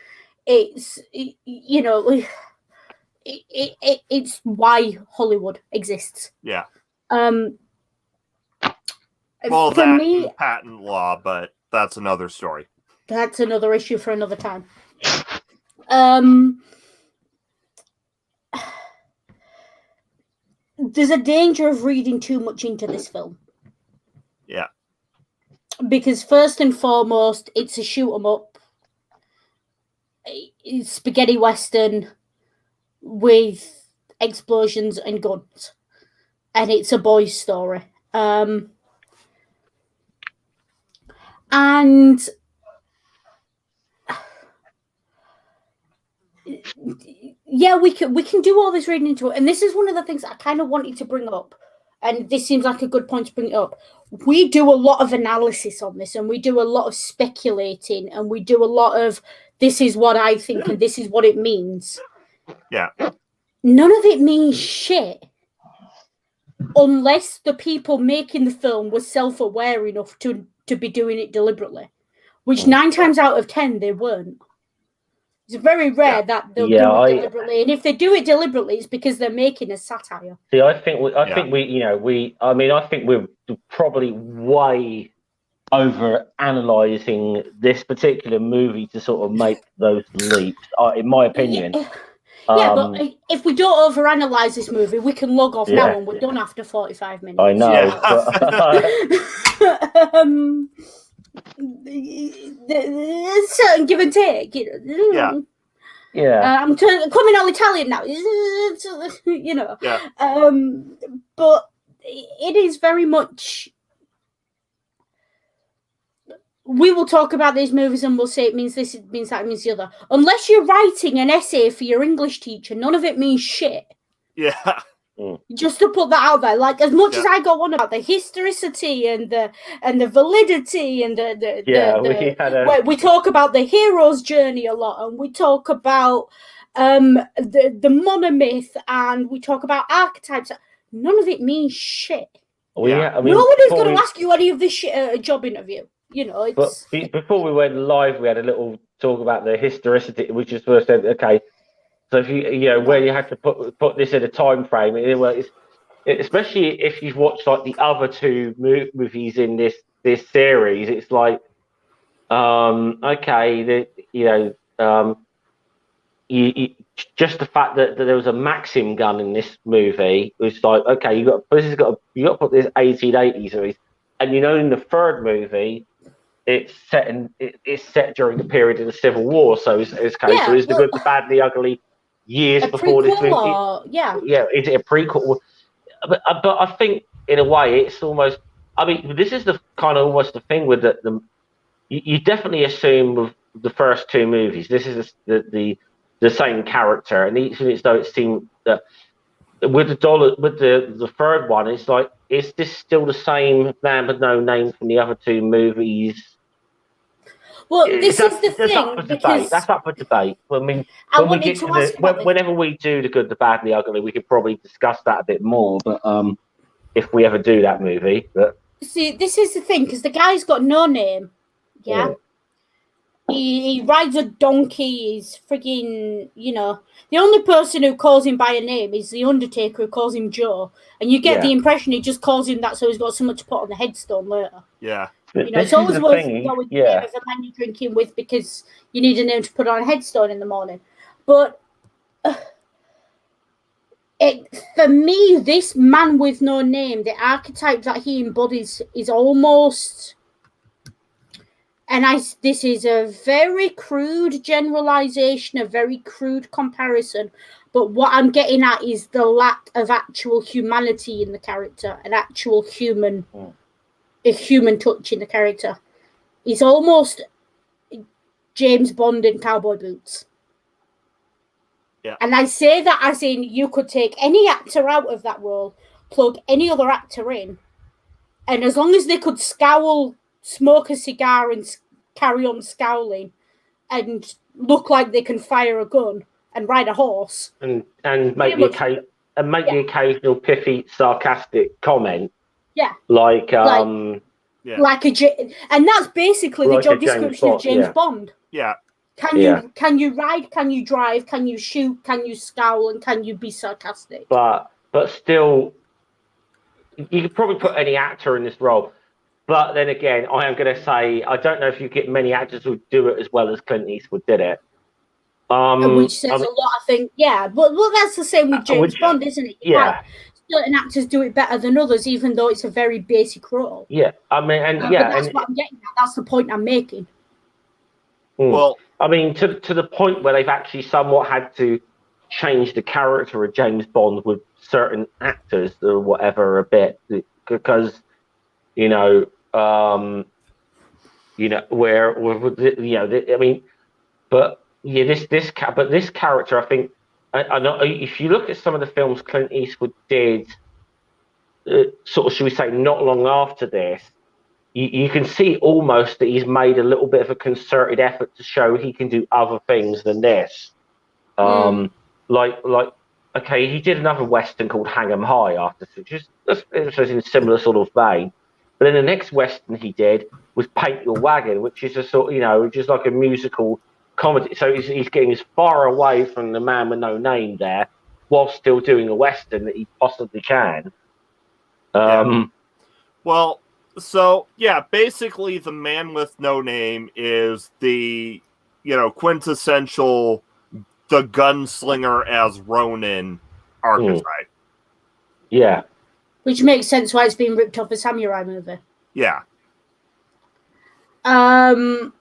It's why Hollywood exists. Yeah. Well, for me, patent law, but that's another story. That's another issue for another time. There's a danger of reading too much into this film. Yeah. Because first and foremost, it's a shoot 'em up. It's spaghetti western with explosions and guns. And it's a boy's story. And yeah, we can do all this reading into it. And this is one of the things I kind of wanted to bring up. And this seems like a good point to bring it up. We do a lot of analysis on this, and we do a lot of speculating, and we do a lot of this is what I think and this is what it means. Yeah. None of it means shit. Unless the people making the film were self-aware enough to be doing it deliberately, which 9 times out of 10 they weren't. It's very rare that they'll do it deliberately, and if they do it deliberately, it's because they're making a satire. See, I think we're probably way over analysing this particular movie to sort of make those leaps, in my opinion. Yeah, but if we don't overanalyze this movie, we can log off now and we're done after 45 minutes. I know. There's certain give and take. Yeah. I'm coming all Italian now. Yeah. But it is very much. We will talk about these movies and we'll say it means this, it means that, it means the other. Unless you're writing an essay for your English teacher, none of it means shit. Yeah. Just to put that out there, like as much as I go on about the historicity and the validity and we talk about the hero's journey a lot, and we talk about the monomyth, and we talk about archetypes. None of it means shit. Nobody's going to ask you any of this shit at a job interview. It's... But before we went live, we had a little talk about the historicity, which is first said, okay, So if where you had to put this in a time frame, especially if you've watched like the other two movies in this series, it's like, okay, you just the fact that there was a Maxim gun in this movie was like, okay, you got to put this 1880s movies, and in the third movie, it's set during the period of the Civil War, so it's okay. So is the good, the bad, and the ugly years before this movie? Is it a prequel? But I think in a way it's almost. I mean, this is the kind of almost the thing with you definitely assume with the first two movies, this is the same character, and even though it seemed that with the third one, it's like, is this still the same man with no name from the other two movies? Well, this is the thing, because that's up for debate. I mean, when we get to whenever we do the good, the bad, and the ugly, we could probably discuss that a bit more. But if we ever do that movie, see, this is the thing, because the guy's got no name. Yeah. He rides a donkey. He's frigging, the only person who calls him by a name is the Undertaker, who calls him Joe. And you get the impression he just calls him that so he's got something to put on the headstone later. Yeah. It's always worth going with the name of the man you're drinking with, because you need a name to put on a headstone in the morning. But for me, this man with no name, the archetype that he embodies is almost... And this is a very crude generalization, a very crude comparison. But what I'm getting at is the lack of actual humanity in the character, an actual human, a human touch in the character. He's almost James Bond in cowboy boots. Yeah. And I say that as in, you could take any actor out of that role, plug any other actor in, and as long as they could scowl, smoke a cigar, and carry on scowling, and look like they can fire a gun and ride a horse, and make the occasional pithy, sarcastic comment, like and that's basically the job description of James Bond. Yeah. Can you ride? Can you drive? Can you shoot? Can you scowl? And can you be sarcastic? But still, you could probably put any actor in this role. But then again, I am going to say, I don't know if you get many actors who do it as well as Clint Eastwood did it. Which says a lot, I think. Yeah, but that's the same with James Bond, isn't it? Certain actors do it better than others, even though it's a very basic role. Yeah, I mean, but that's what I'm getting at. That's the point I'm making. Well, I mean, to the point where they've actually somewhat had to change the character of James Bond with certain actors or whatever a bit, because this character, I think, I know if you look at some of the films Clint Eastwood did, sort of, should we say, not long after this, you can see almost that he's made a little bit of a concerted effort to show he can do other things than this. Like, okay, he did another Western called Hang 'em High after, which is in a similar sort of vein. But then the next Western he did was Paint Your Wagon, which is a sort of, which is like a musical comedy. So he's getting as far away from the man with no name there, while still doing a Western that he possibly can. Well, so basically the man with no name is the, quintessential, the gunslinger as Ronin archetype. Yeah. Which makes sense why it's been ripped off a samurai movie. Yeah.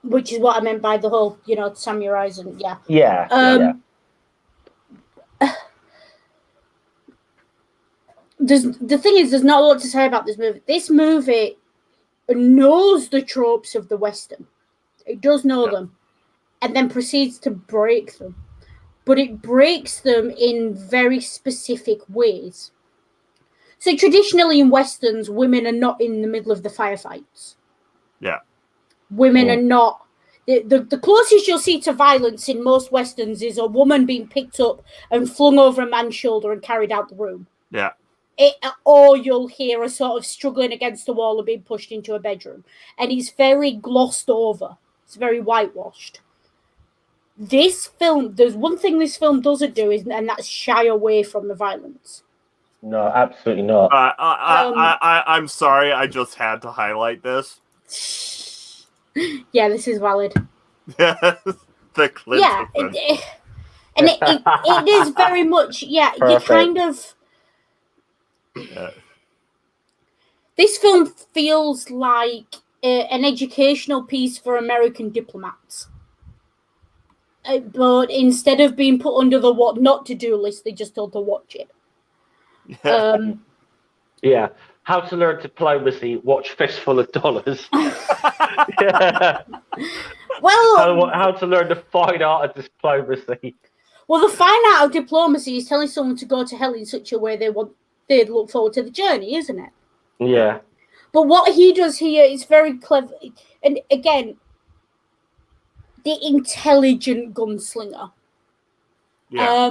Which is what I meant by the whole, samurais and The thing is, there's not a lot to say about this movie. This movie knows the tropes of the Western. It does know them, and then proceeds to break them. But it breaks them in very specific ways. So traditionally in Westerns, women are not in the middle of the firefights. Yeah. Women are not... The closest you'll see to violence in most Westerns is a woman being picked up and flung over a man's shoulder and carried out the room. Yeah. Or you'll hear a sort of struggling against a wall and being pushed into a bedroom. And it's very glossed over. It's very whitewashed. this film, there's one thing this film doesn't do, and that's shy away from the violence. No, absolutely not. I'm sorry, I just had to highlight this. Yeah, this is valid. The Clint it is very much, Perfect. you kind of... Yeah. This film feels like an educational piece for American diplomats. But instead of being put under the what not to do list, they just told to watch it. Yeah. How to learn diplomacy, watch Fistful of Dollars. Yeah. Well, how to learn the fine art of diplomacy. Well, the fine art of diplomacy is telling someone to go to hell in such a way they'd look forward to the journey, isn't it? Yeah. But what he does here is very clever. And again, the intelligent gunslinger. Yeah.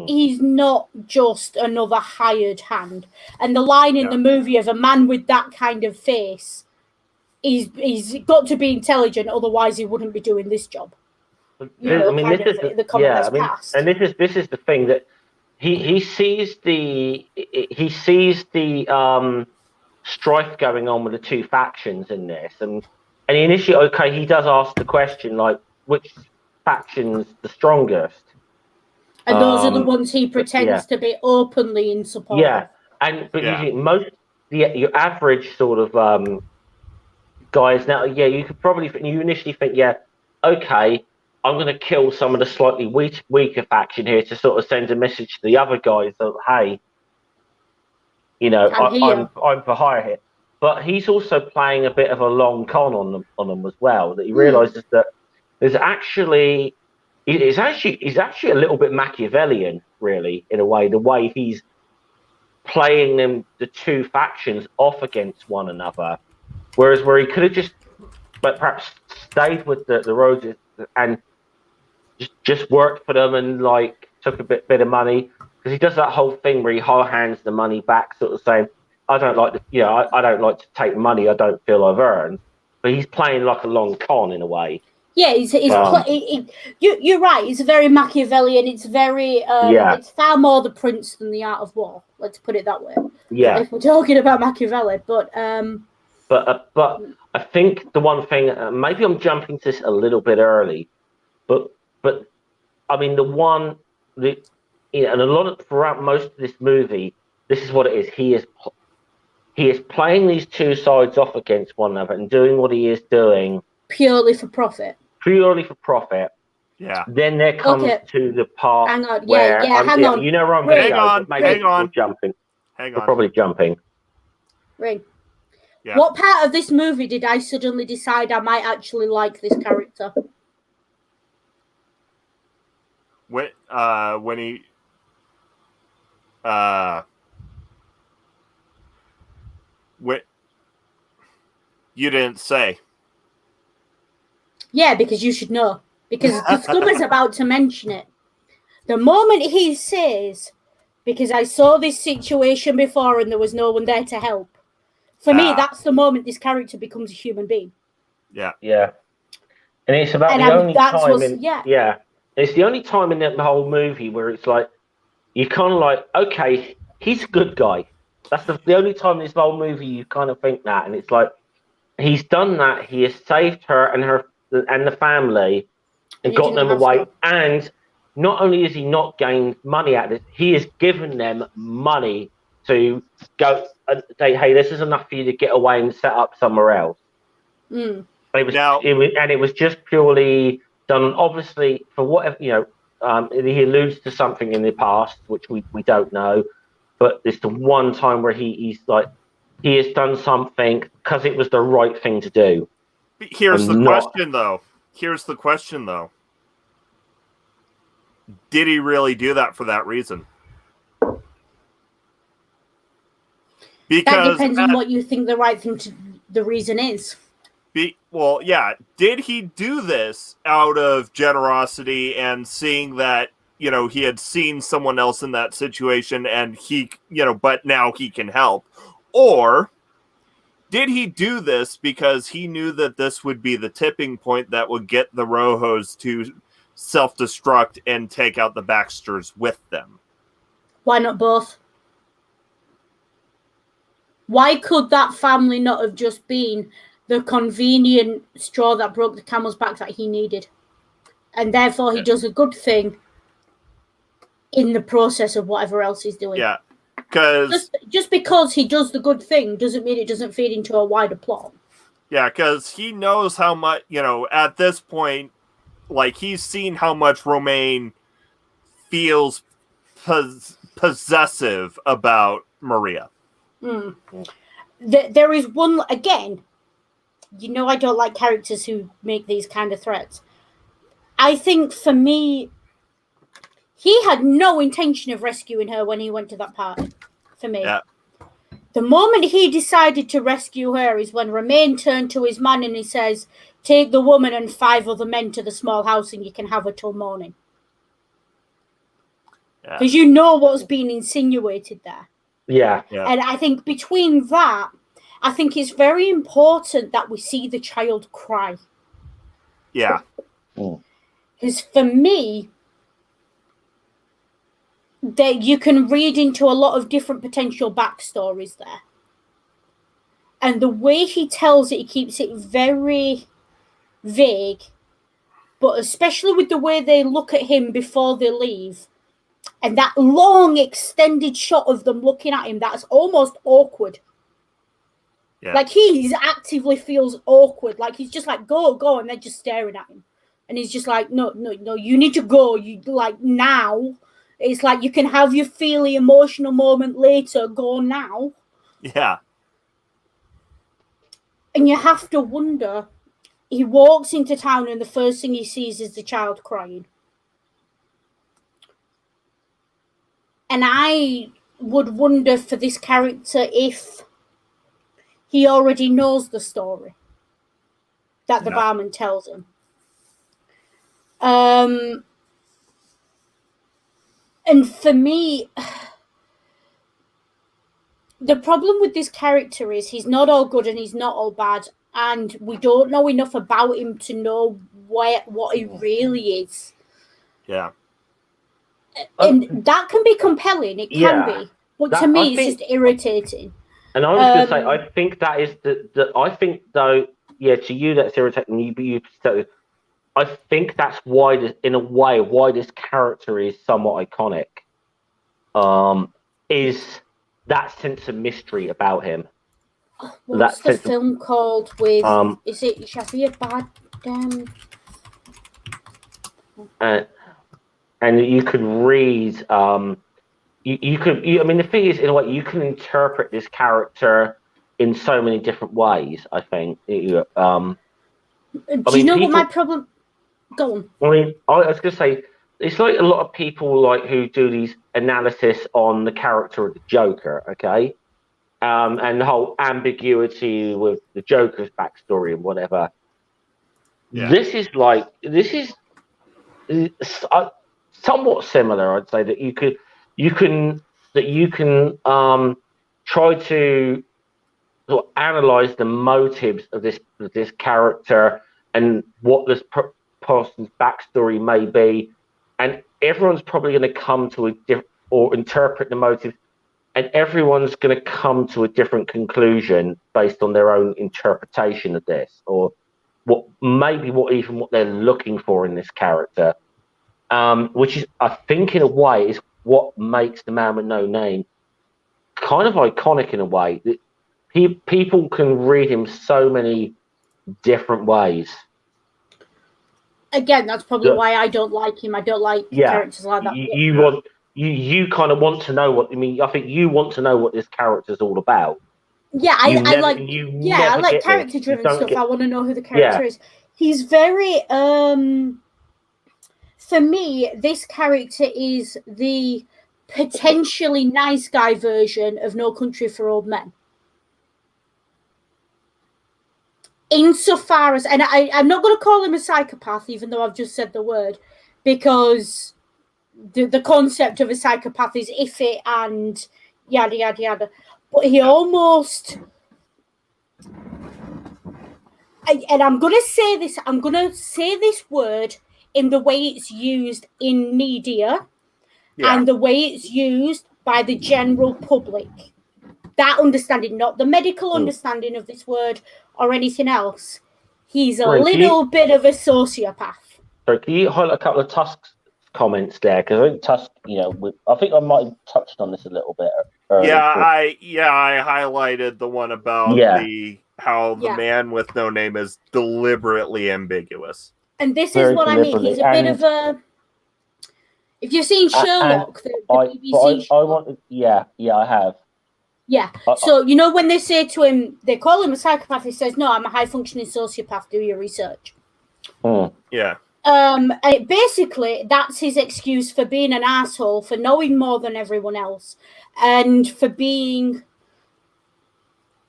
He's not just another hired hand. And the line in the movie of a man with that kind of face, he's got to be intelligent, otherwise he wouldn't be doing this job. Passed. And this is the thing that he sees the strife going on with the two factions in this, and initially, he does ask the question like, which faction's the strongest? And those are the ones he pretends to be openly in support. Yeah, your average sort of guys now. Yeah, you initially think, I'm going to kill some of the slightly weaker faction here to sort of send a message to the other guys that, hey, I'm for hire here. But he's also playing a bit of a long con on them as well. That he realizes that he's actually a little bit Machiavellian, really, in a way. The way he's playing the two factions off against one another, where he could have just, but perhaps stayed with the Roses and just worked for them and like took a bit of money, because he does that whole thing where he hands the money back, sort of saying, I don't like to take money I don't feel I've earned. But he's playing like a long con in a way. Yeah, you're right. It's very Machiavellian. It's very it's far more The Prince than The Art of War. Let's put it that way. Yeah, if we're talking about Machiavelli, but I think the one thing, maybe I'm jumping to this a little bit early, but I mean and a lot of throughout most of this movie, this is what it is. He is playing these two sides off against one another and doing what he is doing purely for profit. Yeah. Then there comes to the part where hang on. You know where I'm going to go. Hang on. We're jumping. Hang on. We're probably jumping. Ring. Yeah. What part of this movie did I suddenly decide I might actually like this character? When he you didn't say. Yeah, because you should know. Because the scum is about to mention it. The moment he says, because I saw this situation before and there was no one there to help. For me, that's the moment this character becomes a human being. Yeah. Yeah. And it's about the only time it's the only time in the whole movie where it's like, you kind of like, okay, he's a good guy. That's the only time in this whole movie you kind of think that. And it's like, he's done that. He has saved her and the family and got them away. And not only has he not gained money out of it, he has given them money to go and say, hey, this is enough for you to get away and set up somewhere else. It was just purely done, obviously, for whatever, he alludes to something in the past, which we don't know, but it's the one time where he has done something because it was the right thing to do. Here's the question, though. Did he really do that for that reason? Because that depends on what you think the reason is. Did he do this out of generosity and seeing that, he had seen someone else in that situation and he, but now he can help? Or did he do this because he knew that this would be the tipping point that would get the Rojos to self-destruct and take out the Baxters with them. Why not both? Why could that family not have just been the convenient straw that broke the camel's back that he needed? And therefore he does a good thing in the process of whatever else he's doing. Yeah, because... Just because he does the good thing doesn't mean it doesn't feed into a wider plot. Yeah, because he knows how much, at this point, like, he's seen how much Romaine feels possessive about Maria. Mm. There is one, again, I don't like characters who make these kind of threats. I think for me, he had no intention of rescuing her when he went to that party, for me. Yeah. The moment he decided to rescue her is when Romaine turned to his man and he says, take the woman and 5 other men to the small house and you can have her till morning. Because you know what's being insinuated there. Yeah. And I think between that, I think it's very important that we see the child cry. Yeah. Because for me, that you can read into a lot of different potential backstories there. And the way he tells it, he keeps it very vague. But especially with the way they look at him before they leave, and that long extended shot of them looking at him, that's almost awkward. Yeah. Like he actively feels awkward. Like he's just like, go, and they're just staring at him. And he's just like, no, you need to go. You like now. It's like you can have your feely emotional moment later. Go now. Yeah. And you have to wonder. He walks into town and the first thing he sees is the child crying. And I would wonder for this character if he already knows the story that the barman tells him. And for me, the problem with this character is he's not all good and he's not all bad. And we don't know enough about him to know what he really is. Yeah. And that can be compelling. It can be. But to me, it's just irritating. And I was going to say, I think that is I think, though, to you that's irritating. You I think that's why, in a way, why this character is somewhat iconic. Is that sense of mystery about him. What's the film called with, is it Javier Bardem? And you could read, the thing is, in a way, you can interpret this character in so many different ways, I think. Do you know what my problem... Go on. I was going to say, it's like a lot of people who do these analysis on the character of the Joker, okay? And the whole ambiguity with the Joker's backstory and whatever. Yeah. This is somewhat similar, I'd say, that you can try to sort of analyze the motives of this character and what this person's backstory may be, and everyone's probably going to come to or interpret the motives, and everyone's going to come to a different conclusion based on their own interpretation of this, or what they're looking for in this character. Which is, I think, in a way, is what makes the Man with No Name kind of iconic in a way. That people can read him so many different ways. Again, that's probably why I don't like him. I don't like characters like that. You kind of want to know what I mean. I think you want to know what this character's all about. Yeah, I like character-driven stuff. I want to know who the character is. He's very. For me, this character is the potentially nice guy version of No Country for Old Men. Insofar as, and I'm not going to call him a psychopath, even though I've just said the word, because the concept of a psychopath is iffy and yada, yada, yada. But he almost... And I'm going to say this word in the way it's used in media and the way it's used by the general public. That understanding, not the medical understanding of this word or anything else. He's a little bit of a sociopath. So can you highlight a couple of Tusk's comments there? Because I think Tusk, I think I might have touched on this a little bit earlier. I highlighted the one about how the man with no name is deliberately ambiguous. And this is what I mean. He's a bit of a... If you've seen Sherlock, the BBC Sherlock. I have. Yeah. So, when they say to him, they call him a psychopath, he says, no, I'm a high-functioning sociopath, do your research. Yeah. And basically, that's his excuse for being an asshole, for knowing more than everyone else, and for being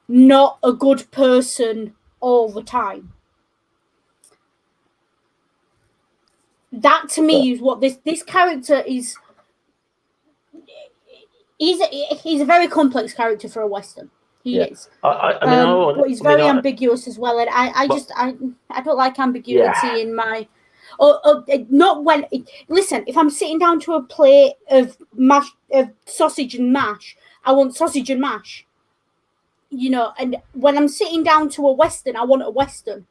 not a good person all the time. That, to me, is what this character is... He's a very complex character for a Western. He is. But he's very ambiguous as well. And I don't like ambiguity in my... not when... Listen, if I'm sitting down to a plate of sausage and mash, I want sausage and mash. And when I'm sitting down to a Western, I want a Western.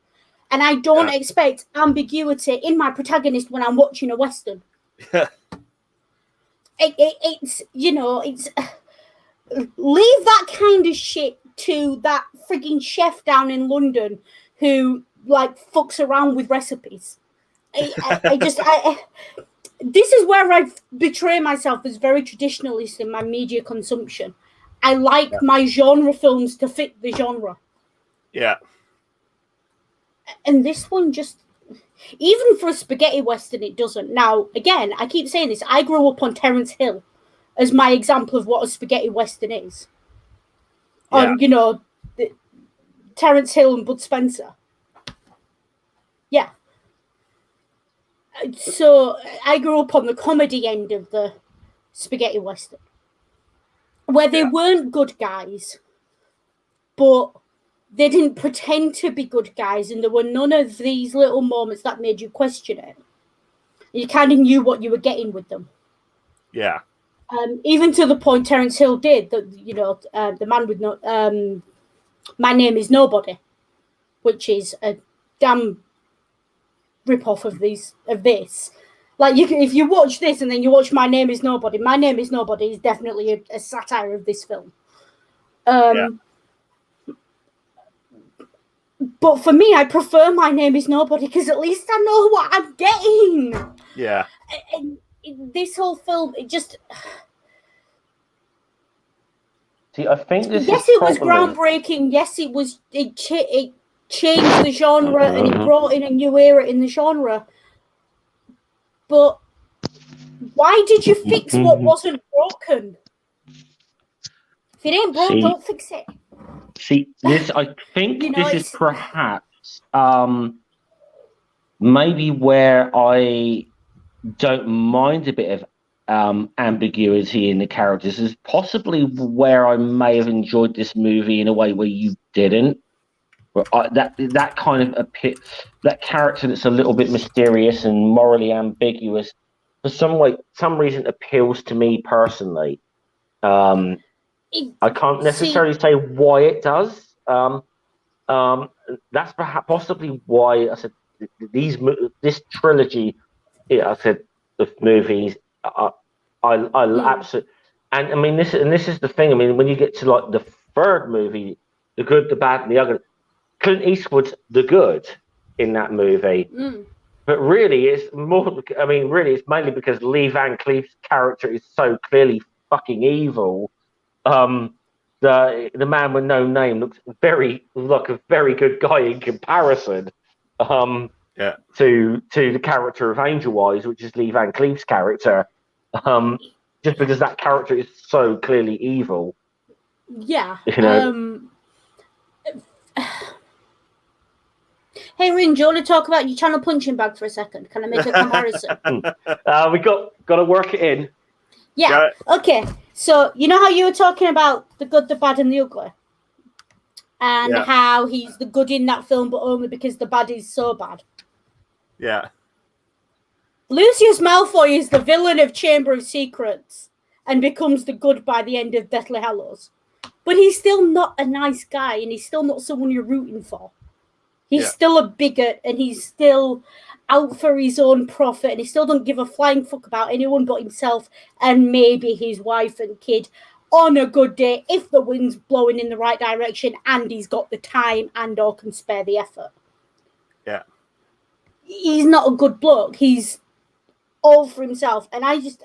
And I don't expect ambiguity in my protagonist when I'm watching a Western. It's leave that kind of shit to that frigging chef down in London who fucks around with recipes. This is where I betray myself as very traditionalist in my media consumption. I like my genre films to fit the genre. Yeah. And this one just, even for a spaghetti western, it doesn't. Now, again, I keep saying this. I grew up on Terence Hill as my example of what a spaghetti western is. On, Terence Hill and Bud Spencer. Yeah. So I grew up on the comedy end of the spaghetti western, where they weren't good guys, but they didn't pretend to be good guys, and there were none of these little moments that made you question it. You kind of knew what you were getting with them. Yeah. Even to the point Terence Hill did, that the man with no... My Name is Nobody, which is a damn rip-off of this. If you watch this and then you watch My Name is Nobody is definitely a satire of this film. But for me, I prefer My Name is Nobody because at least I know what I'm getting. Yeah. And this whole film, it just... See, I think this yes, it was groundbreaking. Yes, it was. It changed the genre and it brought in a new era in the genre. But why did you fix what wasn't broken? If it ain't broke, don't fix it. See, this I think this is perhaps maybe where I don't mind a bit of ambiguity in the characters. Is possibly where I may have enjoyed this movie in a way where you didn't. That kind of that character that's a little bit mysterious and morally ambiguous for some reason appeals to me personally. I can't necessarily say why it does. That's perhaps possibly why I said this trilogy. I said the movies. I absolutely, and I mean this is the thing. I mean, when you get to the third movie, The Good, the Bad, and the Ugly, Clint Eastwood's the good in that movie. But really, it's more. I mean, really, it's mainly because Lee Van Cleef's character is so clearly fucking evil. The man with no name looks like a very good guy in comparison. To the character of Angel Eyes, which is Lee Van Cleef's character. Just because that character is so clearly evil. Yeah. Hey, Rin, do you want to talk about your channel punching bag for a second? Can I make a comparison? We got to work it in. Yeah. Okay. So you know how you were talking about the good, the bad, and the ugly, and how he's the good in that film, but only because the bad is so bad. Yeah. Lucius Malfoy is the villain of Chamber of Secrets and becomes the good by the end of Deathly Hallows. But he's still not a nice guy, and he's still not someone you're rooting for. He's still a bigot, and he's still out for his own profit, and he still don't give a flying fuck about anyone but himself and maybe his wife and kid on a good day if the wind's blowing in the right direction and he's got the time and or can spare the effort. Yeah. He's not a good bloke. He's all for himself. And I just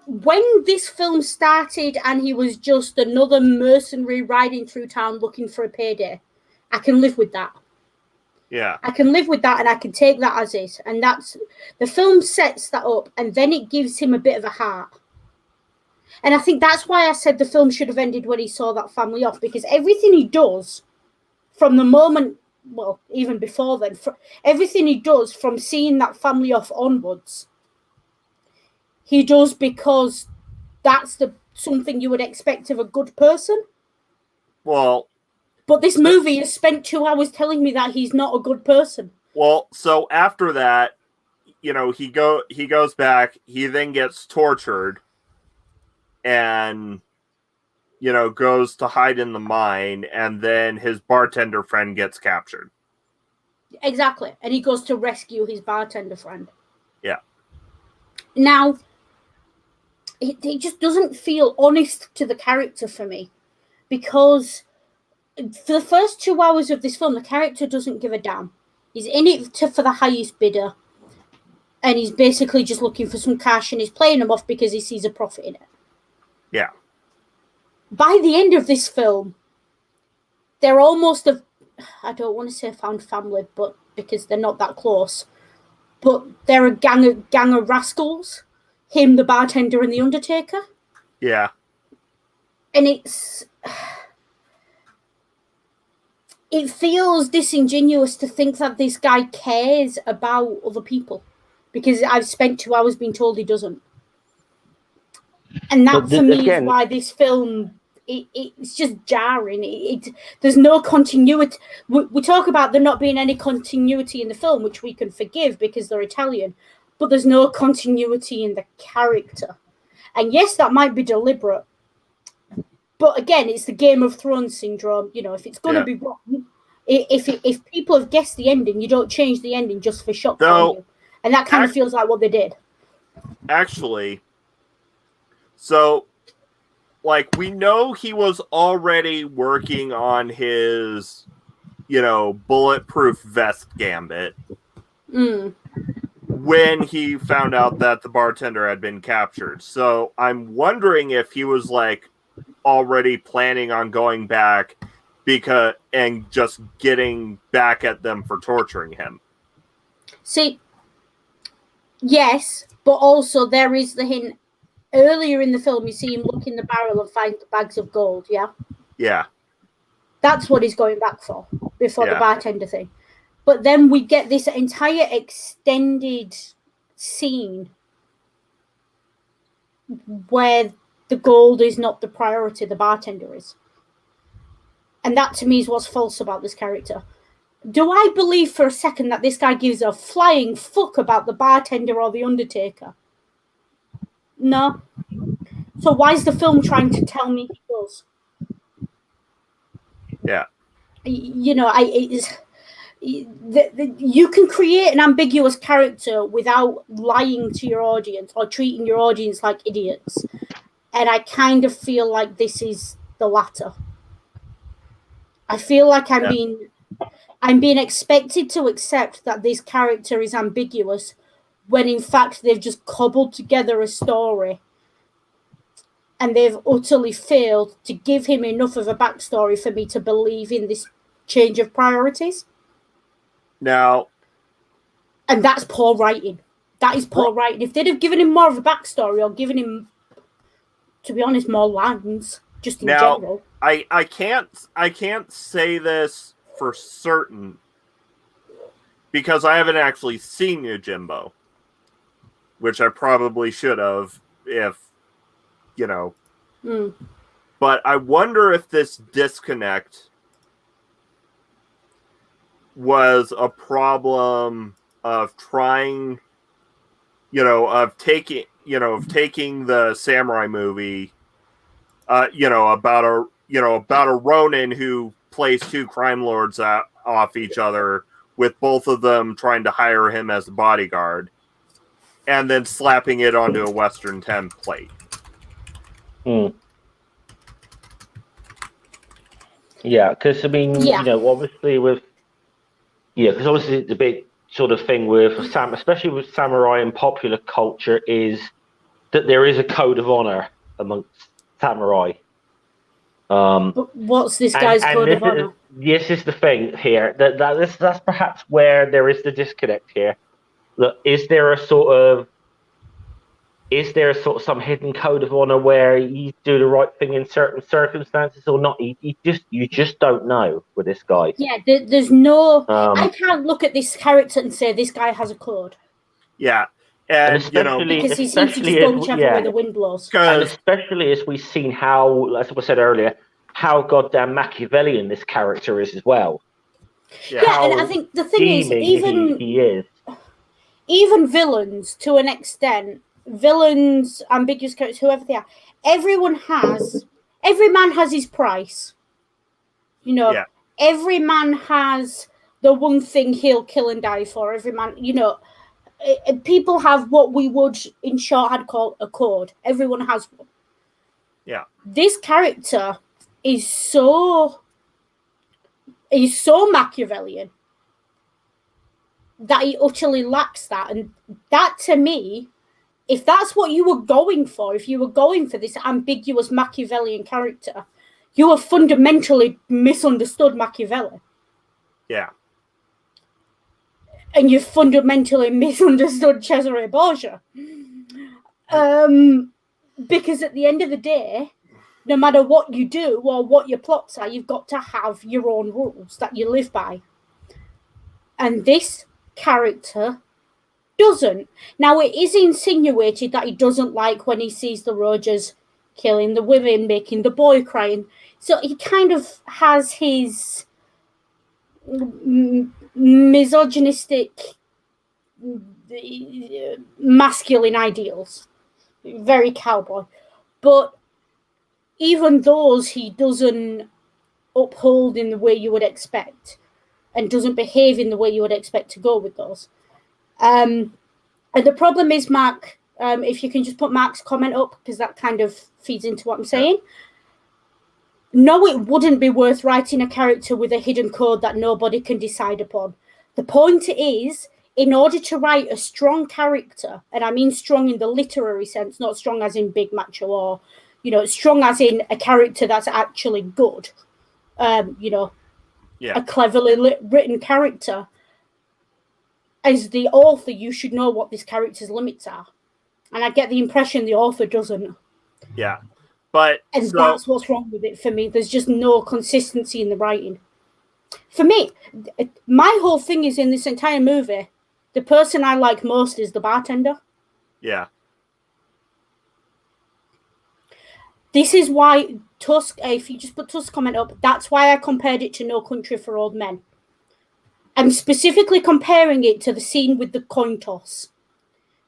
when this film started and he was just another mercenary riding through town looking for a payday, I can live with that. Yeah. I can live with that, and I can take that as is. And that's the film sets that up, and then it gives him a bit of a heart. And I think that's why I said the film should have ended when he saw that family off, because everything he does from the moment, well, even before then, everything he does from seeing that family off onwards, he does because that's something you would expect of a good person. Well, but this movie has spent 2 hours telling me that he's not a good person. Well, so after that, you know, he goes back, he then gets tortured and, you know, goes to hide in the mine, and then his bartender friend gets captured. Exactly. And he goes to rescue his bartender friend. Yeah. Now, it just doesn't feel honest to the character for me, because for the first 2 hours of this film, the character doesn't give a damn. He's in it for the highest bidder, and he's basically just looking for some cash, and he's playing them off because he sees a profit in it. Yeah. By the end of this film, they're almost I don't want to say found family, but because they're not that close, but they're a gang of rascals. Him, the bartender, and the undertaker. Yeah. And it feels disingenuous to think that this guy cares about other people, because I've spent 2 hours being told he doesn't. And that, for me, is why this film, it's just jarring. There's no continuity. We talk about there not being any continuity in the film, which we can forgive because they're Italian, but there's no continuity in the character. And yes, that might be deliberate. But again, it's the Game of Thrones syndrome. You know, if it's going to be wrong, if people have guessed the ending, you don't change the ending just for shock value. And that kind of feels like what they did. Actually, so, like, we know he was already working on his, you know, bulletproof vest gambit when he found out that the bartender had been captured. So I'm wondering if he was, like, already planning on going back and just getting back at them for torturing him. See, yes, but also there is the hint. Earlier in the film, you see him look in the barrel and find the bags of gold, yeah? Yeah. That's what he's going back for, before the bartender thing. But then we get this entire extended scene where the gold is not the priority, the bartender is. And that, to me, is what's false about this character. Do I believe for a second that this guy gives a flying fuck about the bartender or the undertaker? No. So why is the film trying to tell me he does? Yeah. You know, you can create an ambiguous character without lying to your audience or treating your audience like idiots. And I kind of feel like this is the latter. I feel like I'm being expected to accept that this character is ambiguous, when in fact they've just cobbled together a story and they've utterly failed to give him enough of a backstory for me to believe in this change of priorities. Now, and that's poor writing. That is poor writing. If they'd have given him more of a backstory, or given him, to be honest, more lines, just in general. I can't say this for certain because I haven't actually seen Yojimbo, which I probably should have if, you know. But I wonder if this disconnect was a problem of trying, of taking the samurai movie, about a Ronin who plays two crime lords off each other, with both of them trying to hire him as a bodyguard, and then slapping it onto a Western template. Yeah, because obviously because obviously the big sort of thing with especially with samurai and popular culture is that there is a code of honor amongst samurai. But what's this guy's code of honor? This is the thing here. That's perhaps where there is the disconnect here. Look, is there a sort of some hidden code of honor where you do the right thing in certain circumstances or not? You just don't know with this guy. Yeah, there's no. I can't look at this character and say this guy has a code. Yeah, and because he seems to just go whichever way the wind blows. And especially as we've seen how, as I said earlier, how goddamn Machiavellian this character is as well. Yeah, and I think the thing is, even villains to an extent, villains, ambiguous characters, whoever they are, every man has his price. Every man has the one thing he'll kill and die for. Every man, people have what we would in shorthand call a code. Everyone has one. Yeah. This character is so Machiavellian that he utterly lacks that. And that, to me, if that's what you were going for, if you were going for this ambiguous Machiavellian character, you have fundamentally misunderstood Machiavelli. Yeah. And you've fundamentally misunderstood Cesare Borgia. Because at the end of the day, no matter what you do or what your plots are, you've got to have your own rules that you live by. And this character doesn't. Now, it is insinuated that he doesn't like when he sees the Rogers killing the women, making the boy crying. So he kind of has his misogynistic, masculine ideals. Very cowboy. But even those he doesn't uphold in the way you would expect, and doesn't behave in the way you would expect to go with those. And the problem is, Mark, if you can just put Mark's comment up, because that kind of feeds into what I'm saying. No, it wouldn't be worth writing a character with a hidden code that nobody can decide upon. The point is, in order to write a strong character, and I mean strong in the literary sense, not strong as in big macho or, strong as in a character that's actually good, a cleverly written character, as the author, you should know what this character's limits are. And I get the impression the author doesn't. Yeah. That's what's wrong with it for me. There's just no consistency in the writing. For me, my whole thing is in this entire movie, the person I like most is the bartender. Yeah. This is why Tusk, if you just put Tusk comment up, that's why I compared it to No Country for Old Men. I'm specifically comparing it to the scene with the coin toss.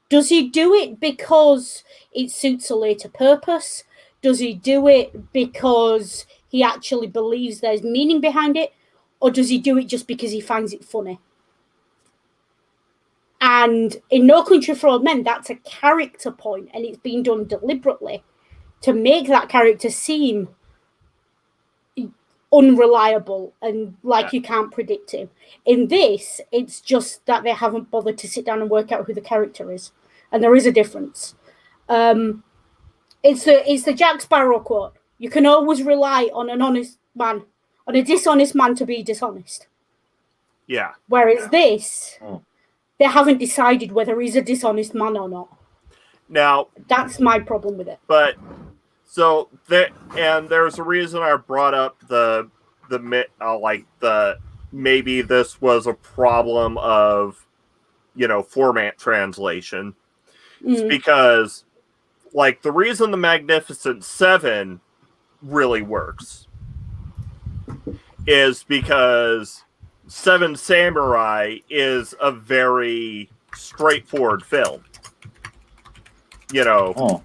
Does he do it because it suits a later purpose? Does he do it because he actually believes there's meaning behind it? Or does he do it just because he finds it funny? And in No Country for Old Men, that's a character point, and it's been done deliberately to make that character seem unreliable and like you can't predict him. In this, it's just that they haven't bothered to sit down and work out who the character is. And there is a difference. It's the Jack Sparrow quote. You can always rely on an honest man, on a dishonest man to be dishonest. Yeah. Whereas this, they haven't decided whether he's a dishonest man or not. Now, that's my problem with it. But there's a reason I brought up the maybe this was a problem of format translation. It's because the reason the Magnificent Seven really works is because Seven Samurai is a very straightforward film. You know,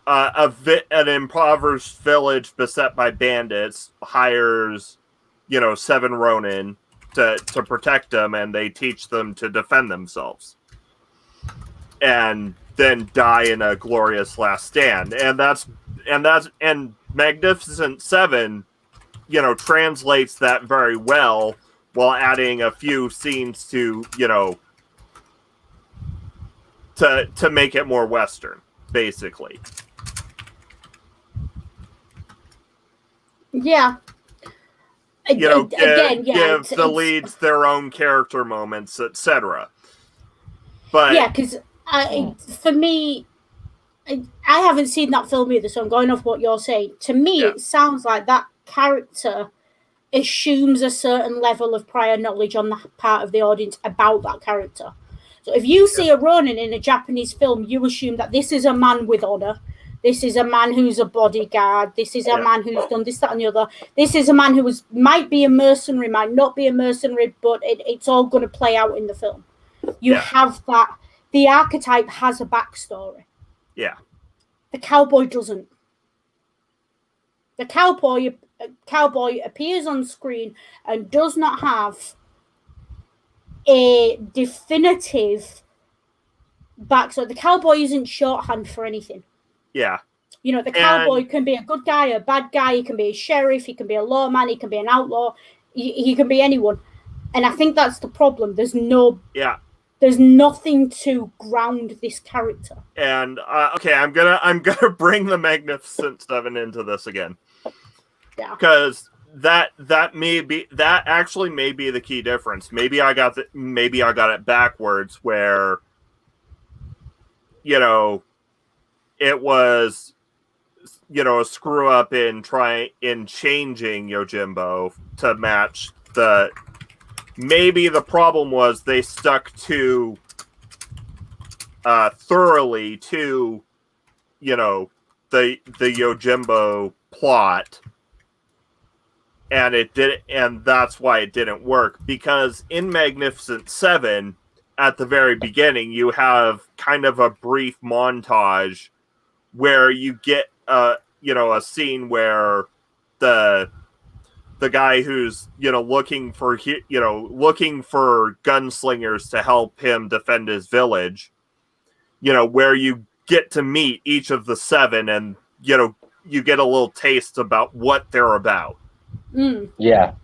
an impoverished village beset by bandits hires, seven Ronin to protect them, and they teach them to defend themselves, and then die in a glorious last stand. And Magnificent Seven, translates that very well, while adding a few scenes to to make it more Western, basically. Yeah. Give the leads their own character moments, etc. But yeah, because for me, I haven't seen that film either, so I'm going off what you're saying. To me, it sounds like that character assumes a certain level of prior knowledge on the part of the audience about that character. So if you see a Ronin in a Japanese film, you assume that this is a man with honor. This is a man who's a bodyguard. This is a man who's done this, that, and the other. This is a man who might be a mercenary, might not be a mercenary, but it's all going to play out in the film. You have that. The archetype has a backstory. Yeah. The cowboy doesn't. The cowboy appears on screen and does not have a definitive backstory. The cowboy isn't shorthand for anything. Yeah. The cowboy can be a good guy, a bad guy. He can be a sheriff. He can be a lawman. He can be an outlaw. He can be anyone. And I think that's the problem. There's nothing to ground this character. And okay, I'm gonna bring the Magnificent Seven into this again. Yeah. Because that actually may be the key difference. Maybe I got it backwards, where it was a screw up in changing Yojimbo to match the. Maybe the problem was they stuck to thoroughly to the Yojimbo plot, and that's why it didn't work. Because in Magnificent Seven, at the very beginning, you have kind of a brief montage where you get a scene where the guy who's looking for gunslingers to help him defend his village, where you get to meet each of the seven, and you get a little taste about what they're about. Yeah.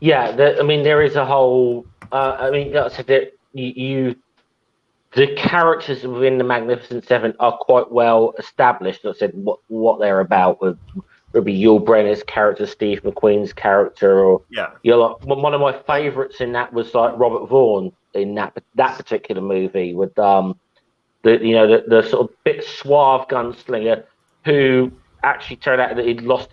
There is a whole. That's that the characters within the Magnificent Seven are quite well established. I said what they're about would be Yul Brynner's character, Steve McQueen's character, or one of my favourites in that was like Robert Vaughn in that particular movie with the sort of bit suave gunslinger who actually turned out that he'd lost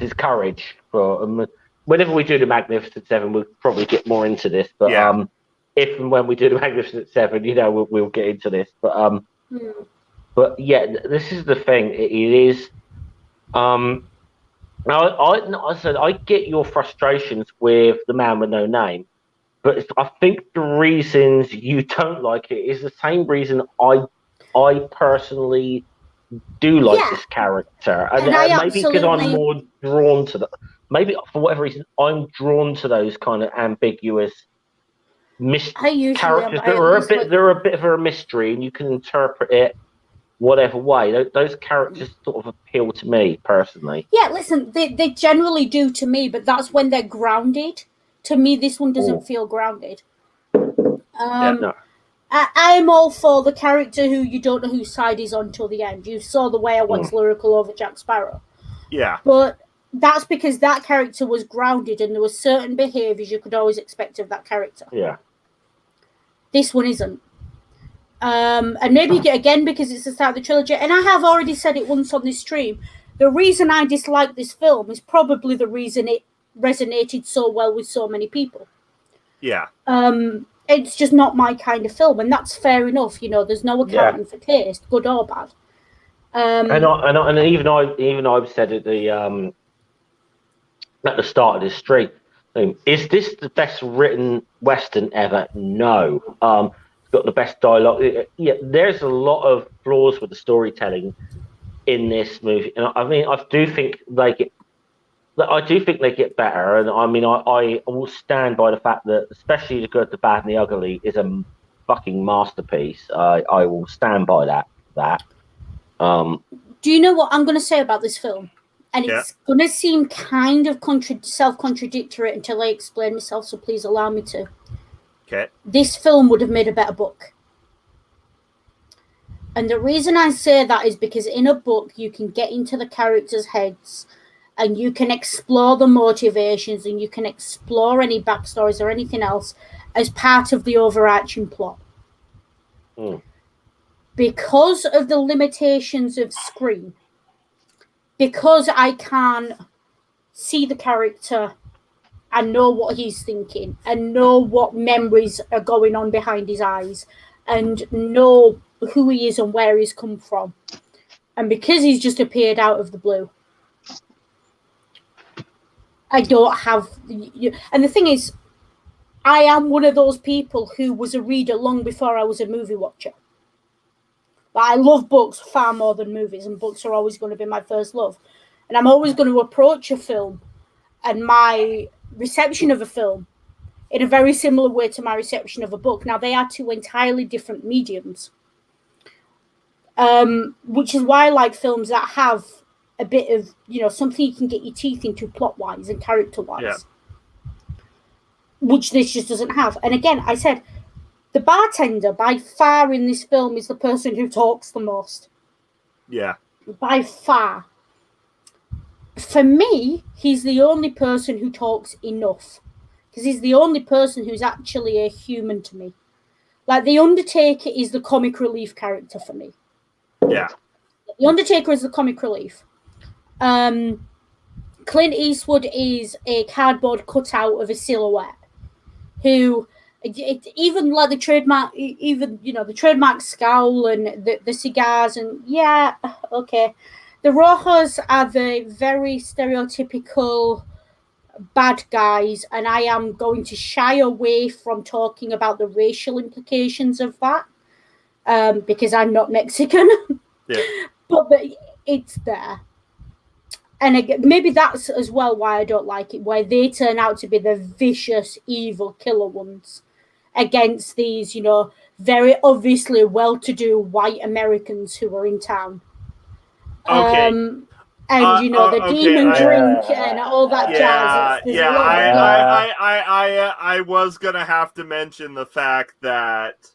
his courage. Whenever we do the Magnificent Seven, we'll probably get more into this, but if and when we do the Magnificent Seven, we'll get into this, but But yeah, this is the thing. It is. I said I get your frustrations with The Man with No Name, but I think the reasons you don't like it is the same reason I personally do like this character, and maybe because I'm more drawn to maybe for whatever reason I'm drawn to those kind of ambiguous characters that are they're a bit of a mystery, and you can interpret it whatever way. Those characters sort of appeal to me personally. Yeah, listen, they generally do to me, but that's when they're grounded. To me, this one doesn't feel grounded. No. I'm all for the character who you don't know whose side he's on till the end. You saw the way I was lyrical over Jack Sparrow. Yeah. But that's because that character was grounded and there were certain behaviours you could always expect of that character. Yeah. This one isn't. And maybe, again, because it's the start of the trilogy, and I have already said it once on this stream, the reason I dislike this film is probably the reason it resonated so well with so many people. Yeah. It's just not my kind of film, and that's fair enough. There's no accounting for taste, good or bad. And even I've said at the start of this stream, is this the best written Western ever? No. It's got the best dialogue. Yeah, there's a lot of flaws with the storytelling in this movie, and I mean, I do think they get better. And I mean, I will stand by the fact that, especially The Good, the Bad, and the Ugly is a fucking masterpiece. I will stand by that. Do you know what I'm going to say about this film? And it's going to seem kind of self-contradictory until I explain myself, so please allow me to. Okay. This film would have made a better book. And the reason I say that is because in a book, you can get into the characters' heads and you can explore the motivations and you can explore any backstories or anything else as part of the overarching plot. Because of the limitations of screen, because I can see the character and know what he's thinking and know what memories are going on behind his eyes and know who he is and where he's come from, and because he's just appeared out of the blue, I don't have... And the thing is, I am one of those people who was a reader long before I was a movie watcher. But I love books far more than movies, and books are always going to be my first love. And I'm always going to approach a film and my reception of a film in a very similar way to my reception of a book. Now, they are two entirely different mediums, which is why I like films that have a bit of, something you can get your teeth into plot-wise and character-wise, which this just doesn't have. And again, I said, the bartender, by far in this film, is the person who talks the most. Yeah. By far. For me, he's the only person who talks enough. Because he's the only person who's actually a human to me. Like, The Undertaker is the comic relief character for me. Yeah. The Undertaker is the comic relief. Clint Eastwood is a cardboard cutout of a silhouette who... even like the trademark, the trademark scowl and the cigars, and okay. The Rojos are the very stereotypical bad guys, and I am going to shy away from talking about the racial implications of that because I'm not Mexican. Yeah. But it's there. And again, maybe that's as well why I don't like it, where they turn out to be the vicious, evil killer ones against these, very obviously well-to-do white Americans who are in town. Okay. The demon drink and all that jazz. I was gonna have to mention the fact that,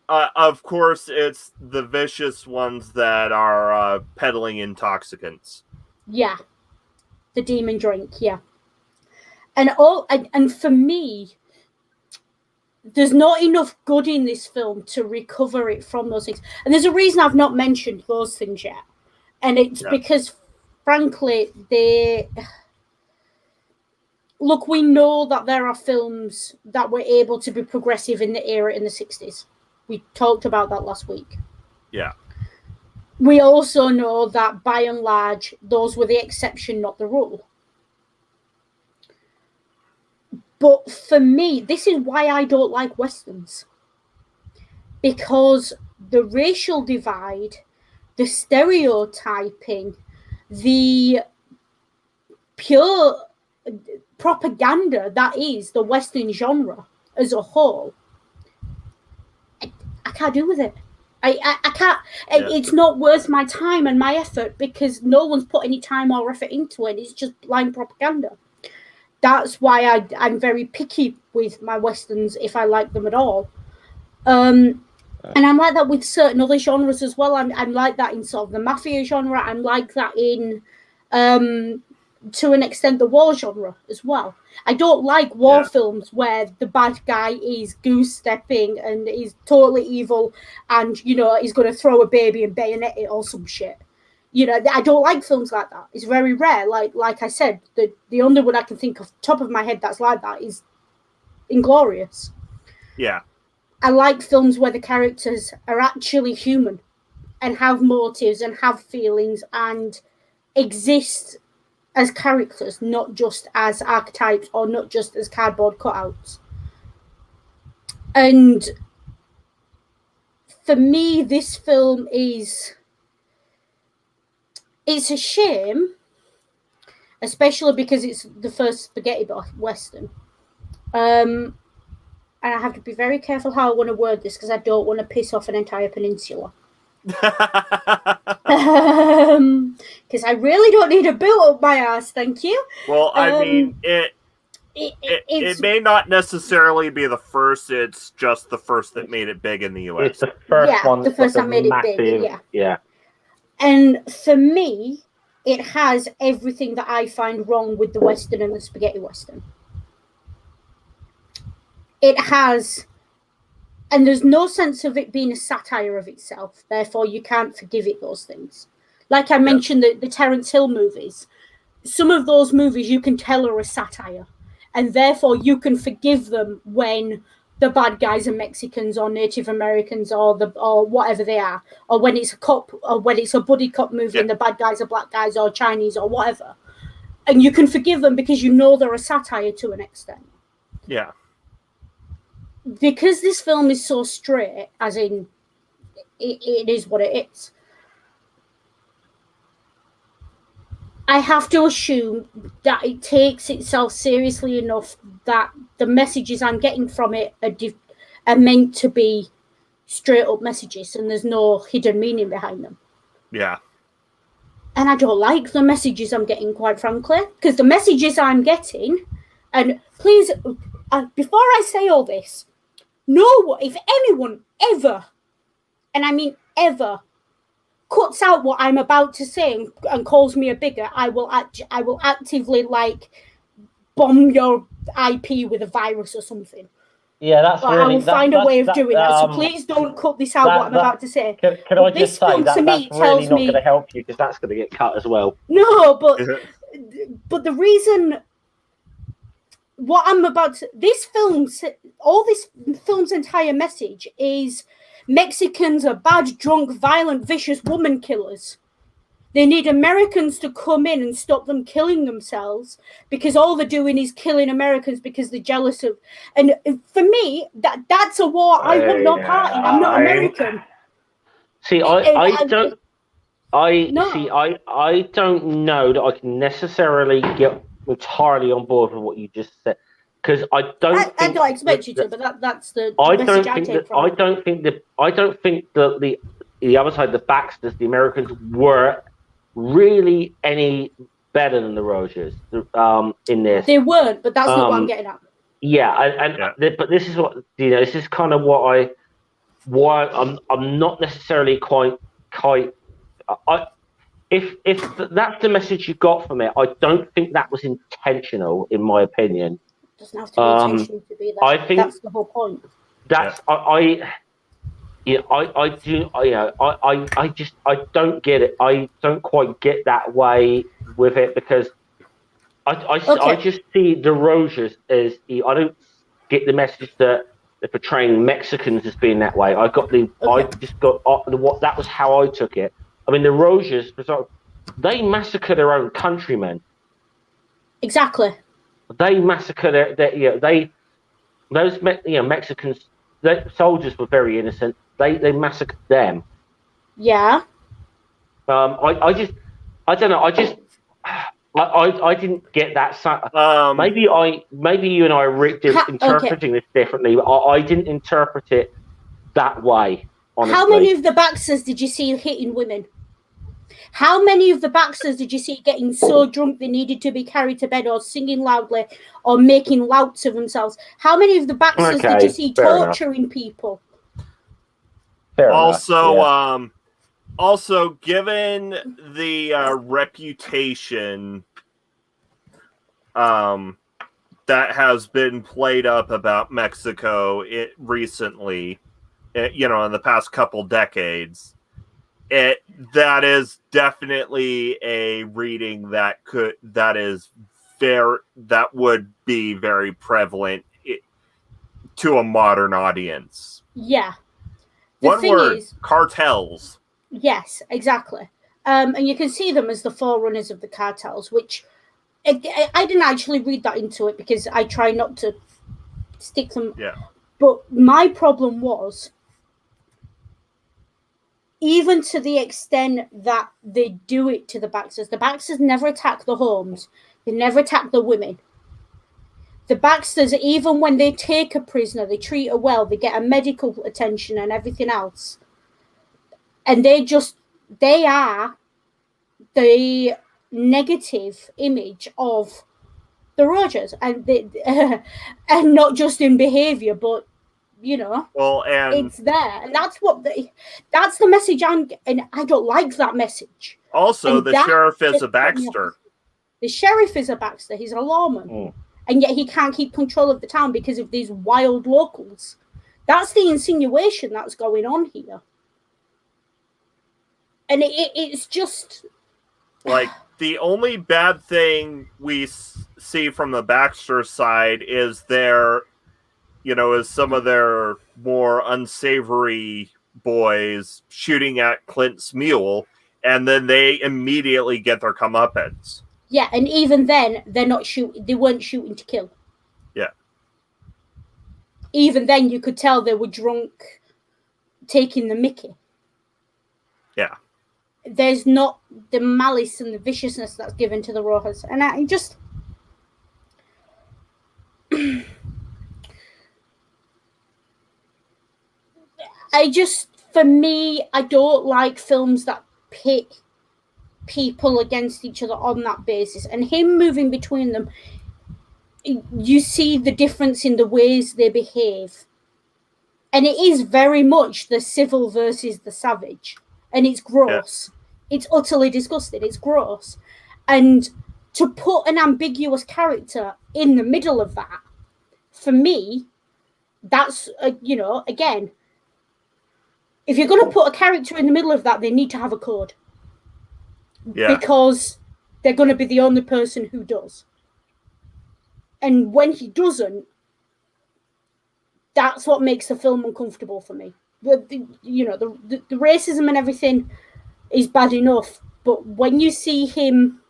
of course, it's the vicious ones that are peddling intoxicants. Yeah, the demon drink. Yeah, and for me, there's not enough good in this film to recover it from those things. And there's a reason I've not mentioned those things yet. And it's because, frankly, look, we know that there are films that were able to be progressive in the era in the 60s. We talked about that last week. Yeah. We also know that, by and large, those were the exception, not the rule. But for me, this is why I don't like Westerns. Because the racial divide, the stereotyping, the pure propaganda that is the Western genre as a whole, I can't do with it. I can't. It's not worth my time and my effort because no one's put any time or effort into it. It's just blind propaganda. That's why I'm very picky with my Westerns, if I like them at all. And I'm like that with certain other genres as well. I'm like that in sort of the mafia genre. I'm like that in, to an extent, the war genre as well. I don't like war films where the bad guy is goose-stepping and is totally evil and, he's going to throw a baby and bayonet it or some shit. I don't like films like that. It's very rare. Like I said, the only one I can think of top of my head that's like that is Inglourious. Yeah. I like films where the characters are actually human and have motives and have feelings and exist as characters, not just as archetypes or not just as cardboard cutouts. And for me, this film it's a shame, especially because it's the first spaghetti western. And I have to be very careful how I want to word this because I don't want to piss off an entire peninsula. Because I really don't need a boot up my ass, thank you. Well, I mean, it may not necessarily be the first. It's just the first that made it big in the US. It's the first one. The first that made it big. Yeah. And for me, it has everything that I find wrong with the Western and the spaghetti Western. It has, and there's no sense of it being a satire of itself. Therefore, you can't forgive it those things. Like I mentioned, the Terence Hill movies. Some of those movies you can tell are a satire, and therefore you can forgive them when the bad guys are Mexicans or Native Americans or whatever they are, or when it's a cop or when it's a buddy cop movie and the bad guys are black guys or Chinese or whatever, and you can forgive them because you know they're a satire to an extent. Yeah. Because this film is so straight, as in it is what it is, I have to assume that it takes itself seriously enough that the messages I'm getting from it are meant to be straight up messages and there's no hidden meaning behind them. Yeah. And I don't like the messages I'm getting, quite frankly, because the messages I'm getting, and please, before I say all this, if anyone ever, and I mean ever, cuts out what I'm about to say and calls me a bigot, I will actively bomb your IP with a virus or something. Yeah, that's really. I will find a way of doing that. So please don't cut this out. What I'm about to say. Can I just say that's really not going to help you because that's going to get cut as well. No, but the reason. What I'm about to, this film's entire message is Mexicans are bad, drunk, violent, vicious woman killers. They need Americans to come in and stop them killing themselves because all they're doing is killing Americans because they're jealous of. And for me, that's a war I want no part in. I'm not American. See, I don't know that I can necessarily get entirely on board with what you just said because I don't expect you to, but that's the message I take from it. I don't think that the other side, the Baxters, the Americans were really any better than the Rogers in this. They weren't, but that's not what I'm getting at. Yeah, but this is what this is kind of why I'm not necessarily quite. If that's the message you got from it, I don't think that was intentional, in my opinion. It doesn't have to be intentional to be that. I think that's the whole point. I don't get it. I don't quite get that way with it because I just see the Rogers as I don't get the message that they're portraying Mexicans as being that way. That was how I took it. I mean, the Rogers, they massacre their own countrymen. Exactly. They massacre those Mexicans. The soldiers were very innocent. They massacred them. Yeah. I don't know. I didn't get that. Maybe you and I are interpreting this differently, but I didn't interpret it that way. Honestly. How many of the Baxters did you see hitting women? How many of the Baxters did you see getting so drunk they needed to be carried to bed or singing loudly or making louts of themselves? How many of the Baxters did you see torturing people? Also, given the reputation that has been played up about Mexico recently, in the past couple decades, that is definitely a reading that would be very prevalent to a modern audience. Yeah. One word: cartels. Yes, exactly. And you can see them as the forerunners of the cartels, which I didn't actually read that into it because I try not to stick them. Yeah. But my problem was, even to the extent that they do it to the Baxters never attack the homes. They never attack the women. The Baxters, even when they take a prisoner, they treat her well. They get a medical attention and everything else. And they are the negative image of the Rogers, and and not just in behavior, but Well, and it's there, and that's the message and I don't like that message. Also, and the sheriff is a Baxter. The sheriff is a Baxter. He's a lawman, and yet he can't keep control of the town because of these wild locals. That's the insinuation that's going on here, and it's just like the only bad thing we see from the Baxter side is is some of their more unsavory boys shooting at Clint's mule, and then they immediately get their comeuppance. Yeah, and even then, they're not shooting. They weren't shooting to kill. Yeah. Even then, you could tell they were drunk, taking the mickey. Yeah. There's not the malice and the viciousness that's given to the Rojas. And I just... for me, I don't like films that pit people against each other on that basis. And him moving between them, you see the difference in the ways they behave. And it is very much the civil versus the savage. And it's gross. Yeah. It's utterly disgusting. It's gross. And to put an ambiguous character in the middle of that, for me, that's, again, if you're going to put a character in the middle of that, they need to have a code. Yeah. Because they're going to be the only person who does. And when he doesn't, that's what makes the film uncomfortable for me. The racism and everything is bad enough, but when you see him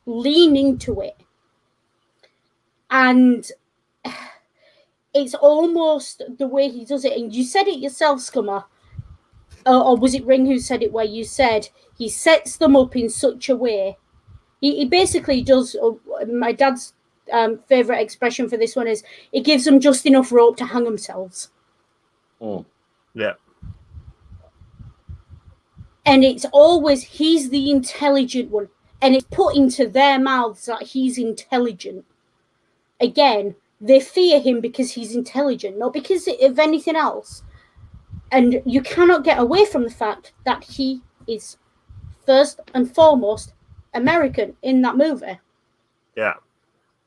lean into it, and it's almost the way he does it, and you said it yourself, Scummer, or was it Ring who said it, where you said he sets them up in such a way. He basically does, my dad's favourite expression for this one is, it gives them just enough rope to hang themselves. Oh. Yeah. And it's always, he's the intelligent one. And it's put into their mouths that he's intelligent. Again, they fear him because he's intelligent, not because of anything else. And you cannot get away from the fact that he is first and foremost American in that movie. Yeah.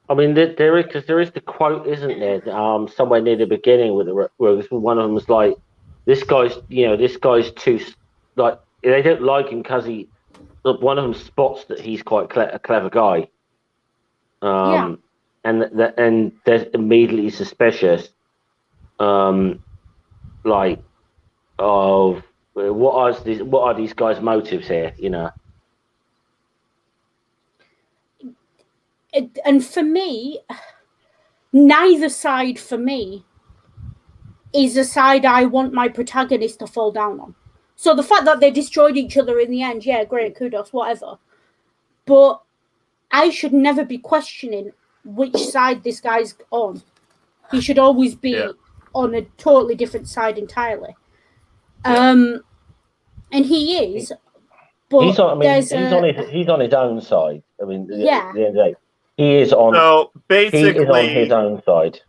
I mean, there is the quote, isn't there? Somewhere near the beginning where one of them was like, "This guy's too like." They don't like him because one of them spots that he's quite a clever guy. And they're immediately suspicious, like, of what are these guys' motives here? And for me, neither side for me is a side I want my protagonist to fall down on. So the fact that they destroyed each other in the end, yeah, great, kudos, whatever. But I should never be questioning which side this guy's on. He should always be on a totally different side entirely. And he is. But he's on his own side. I mean, at the end of the day, he is on his own side.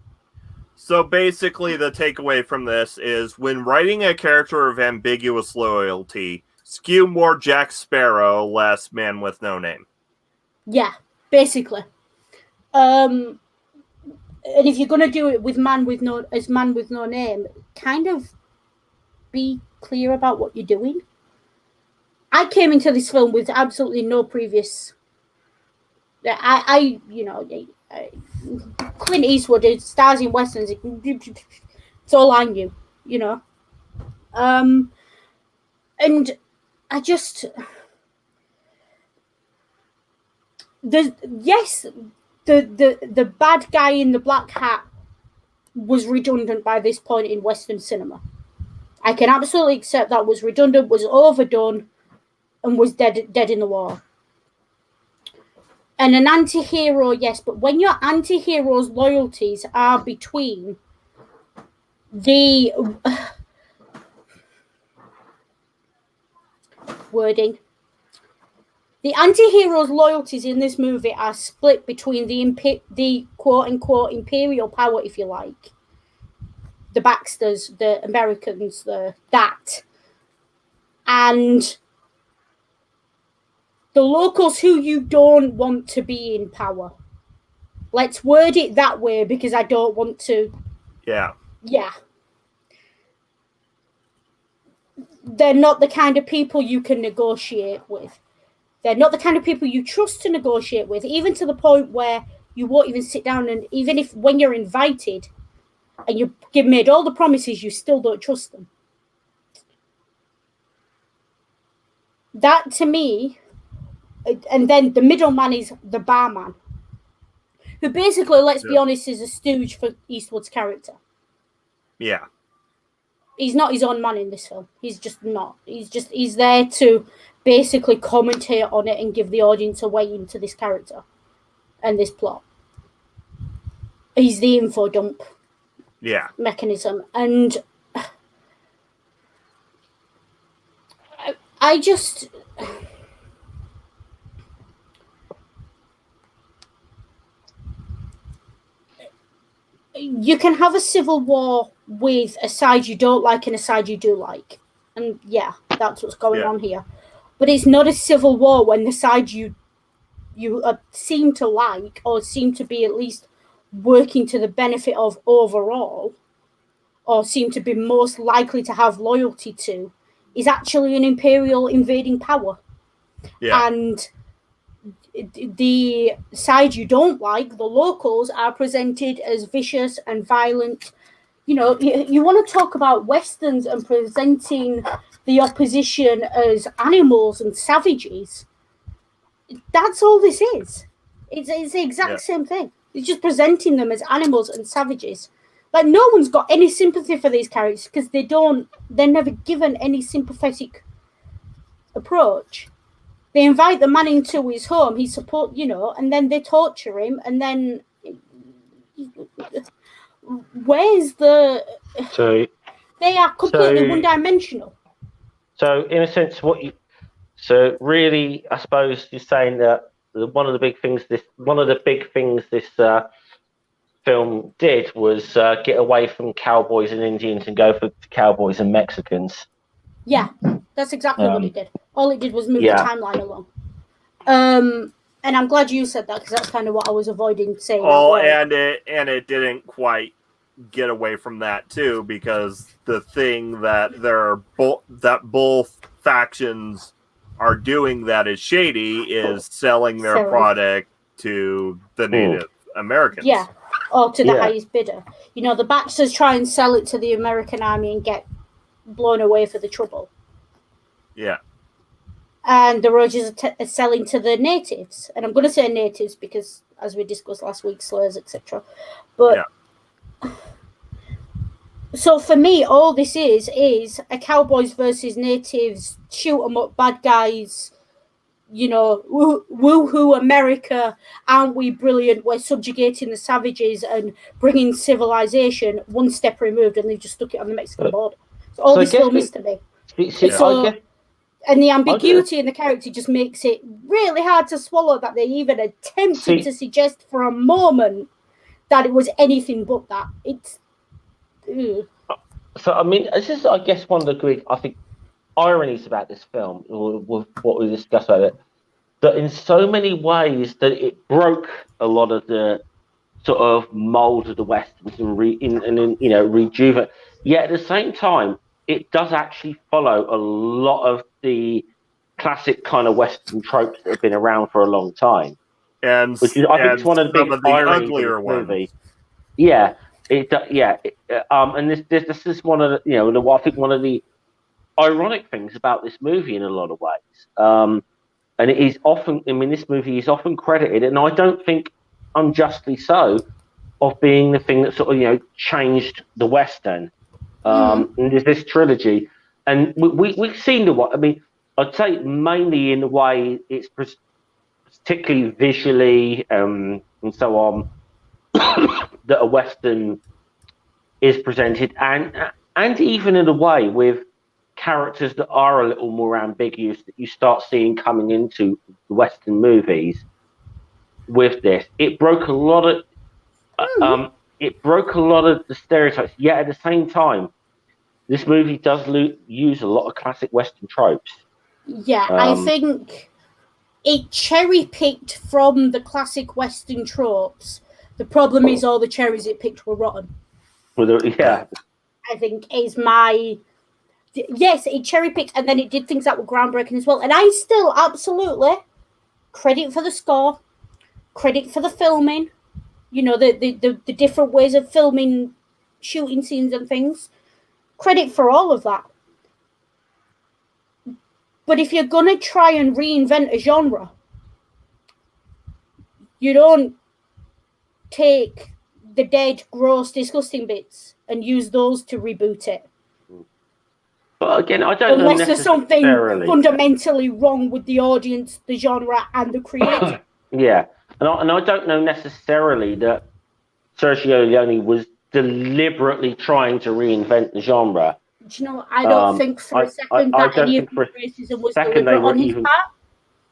So basically, the takeaway from this is when writing a character of ambiguous loyalty, skew more Jack Sparrow, less Man with No Name. Yeah, basically. And if you're going to do it with Man with No Name, kind of be clear about what you're doing. I came into this film with absolutely no previous. Clint Eastwood stars in westerns. It's all I knew, And I just, the bad guy in the black hat was redundant by this point in Western cinema. I can absolutely accept that was redundant, was overdone, and was dead in the water. And an anti-hero, yes, but when your anti-hero's loyalties are between the wording, the anti-hero's loyalties in this movie are split between the quote-unquote imperial power, if you like, the Baxters, the Americans, and the locals who you don't want to be in power. Let's word it that way because I don't want to. Yeah. They're not the kind of people you can negotiate with. They're not the kind of people you trust to negotiate with, even to the point where you won't even sit down, and even if when you're invited and you've made all the promises, you still don't trust them. That to me, and then the middleman is the barman, who basically, let's be honest, is a stooge for Eastwood's character. Yeah. He's not his own man in this film. He's just not. He's there to basically commentate on it and give the audience a way into this character and this plot. He's the info dump mechanism. And I just... You can have a civil war with a side you don't like and a side you do like. And yeah, that's what's going on here. But it's not a civil war when the side you seem to like or seem to be at least working to the benefit of overall, or seem to be most likely to have loyalty to, is actually an imperial invading power. Yeah. And the side you don't like, the locals, are presented as vicious and violent. You know, you want to talk about Westerns and presenting the opposition as animals and savages. That's all this is. It's the exact same thing. It's just presenting them as animals and savages. Like, no one's got any sympathy for these characters because they're never given any sympathetic approach. They invite the man into his home, he support, and then they torture him, and then where's the... So they are completely one-dimensional. So, in a sense, so really, I suppose you're saying that one of the big things this film did was get away from cowboys and Indians and go for cowboys and Mexicans. Yeah, that's exactly what it did. All it did was move the timeline along. And I'm glad you said that because that's kind of what I was avoiding saying. Oh, and it didn't quite get away from that too, because the thing that that both factions are doing that is shady is selling their product to the Native Americans. Yeah, or to the highest bidder. The Baxters try and sell it to the American army and get blown away for the trouble. Yeah. And the Rogers are selling to the natives. And I'm going to say natives because, as we discussed last week, slurs, etc. But so for me, all this is a cowboys versus natives, shoot 'em up, bad guys, woo-hoo America, aren't we brilliant? We're subjugating the savages and bringing civilization one step removed, and they've just stuck it on the Mexican border. So all this film is to me. And the ambiguity in the character just makes it really hard to swallow that they even attempted to suggest for a moment that it was anything but that. It's... So, I mean, this is, I guess, one of the great, I think, ironies about this film, with what we discussed about it, that in so many ways that it broke a lot of the sort of mold of the Westerns and rejuvenate. Yet at the same time, it does actually follow a lot of the classic kind of Western tropes that have been around for a long time. And which is, I think, it's one of the big ironies of the movie. Yeah. And this is one of the, I think one of the ironic things about this movie in a lot of ways. And it is often, I mean, this movie is often credited, and I don't think unjustly so, of being the thing that sort of, changed the Western. And there's this trilogy, and we've seen I mean, I'd say mainly in the way it's particularly visually and so on that a Western is presented, and even in a way with characters that are a little more ambiguous that you start seeing coming into the Western movies. With this, it broke a lot of the stereotypes. Yet at the same time, this movie does use a lot of classic Western tropes. Yeah, I think it cherry picked from the classic Western tropes. The problem is all the cherries it picked were rotten. Yeah, I think is my. Yes, it cherry picked, and then it did things that were groundbreaking as well. And I still absolutely credit for the score, credit for the filming. The different ways of filming, shooting scenes and things. Credit for all of that. But if you're gonna try and reinvent a genre, you don't take the dead, gross, disgusting bits and use those to reboot it. But again, I don't know unless there's something fundamentally wrong with the audience, the genre, and the creator. Yeah, and I don't know necessarily that Sergio Leone was deliberately trying to reinvent the genre. Do you know what? I don't think for a second that any of the racism was deliberate on his part.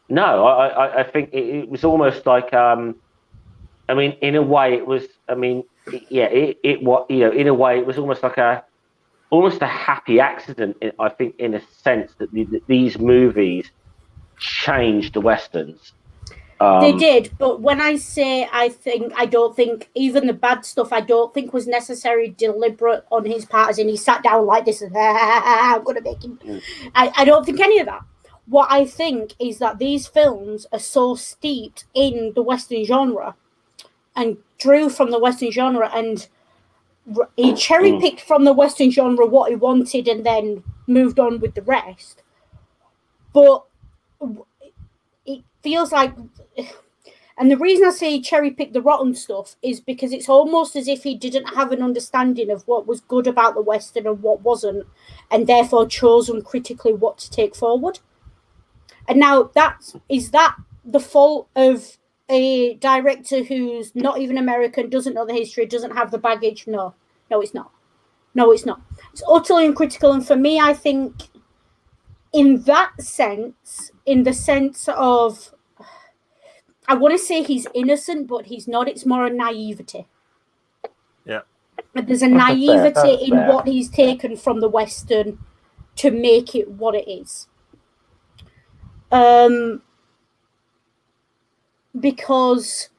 No, I think it was almost like, I mean, in a way it was, I mean, yeah, in a way it was almost like almost a happy accident, I think, in a sense that these movies changed the Westerns. They did, but when I say I don't think even the bad stuff, I don't think was necessarily deliberate on his part, as in he sat down like this and I'm going to make him. I don't think any of that. What I think is that these films are so steeped in the Western genre and drew from the Western genre, and he cherry-picked from the Western genre what he wanted and then moved on with the rest. But it feels like, and the reason I say cherry-pick the rotten stuff is because it's almost as if he didn't have an understanding of what was good about the Western and what wasn't, and therefore chose uncritically what to take forward. And now is that the fault of a director who's not even American, doesn't know the history, doesn't have the baggage? No, it's not. It's utterly uncritical. And for me, I think in that sense, in the sense of, I want to say he's innocent, but he's not. It's more a naivety. Yeah. But there's a naivety in what he's taken from the Western to make it what it is. Because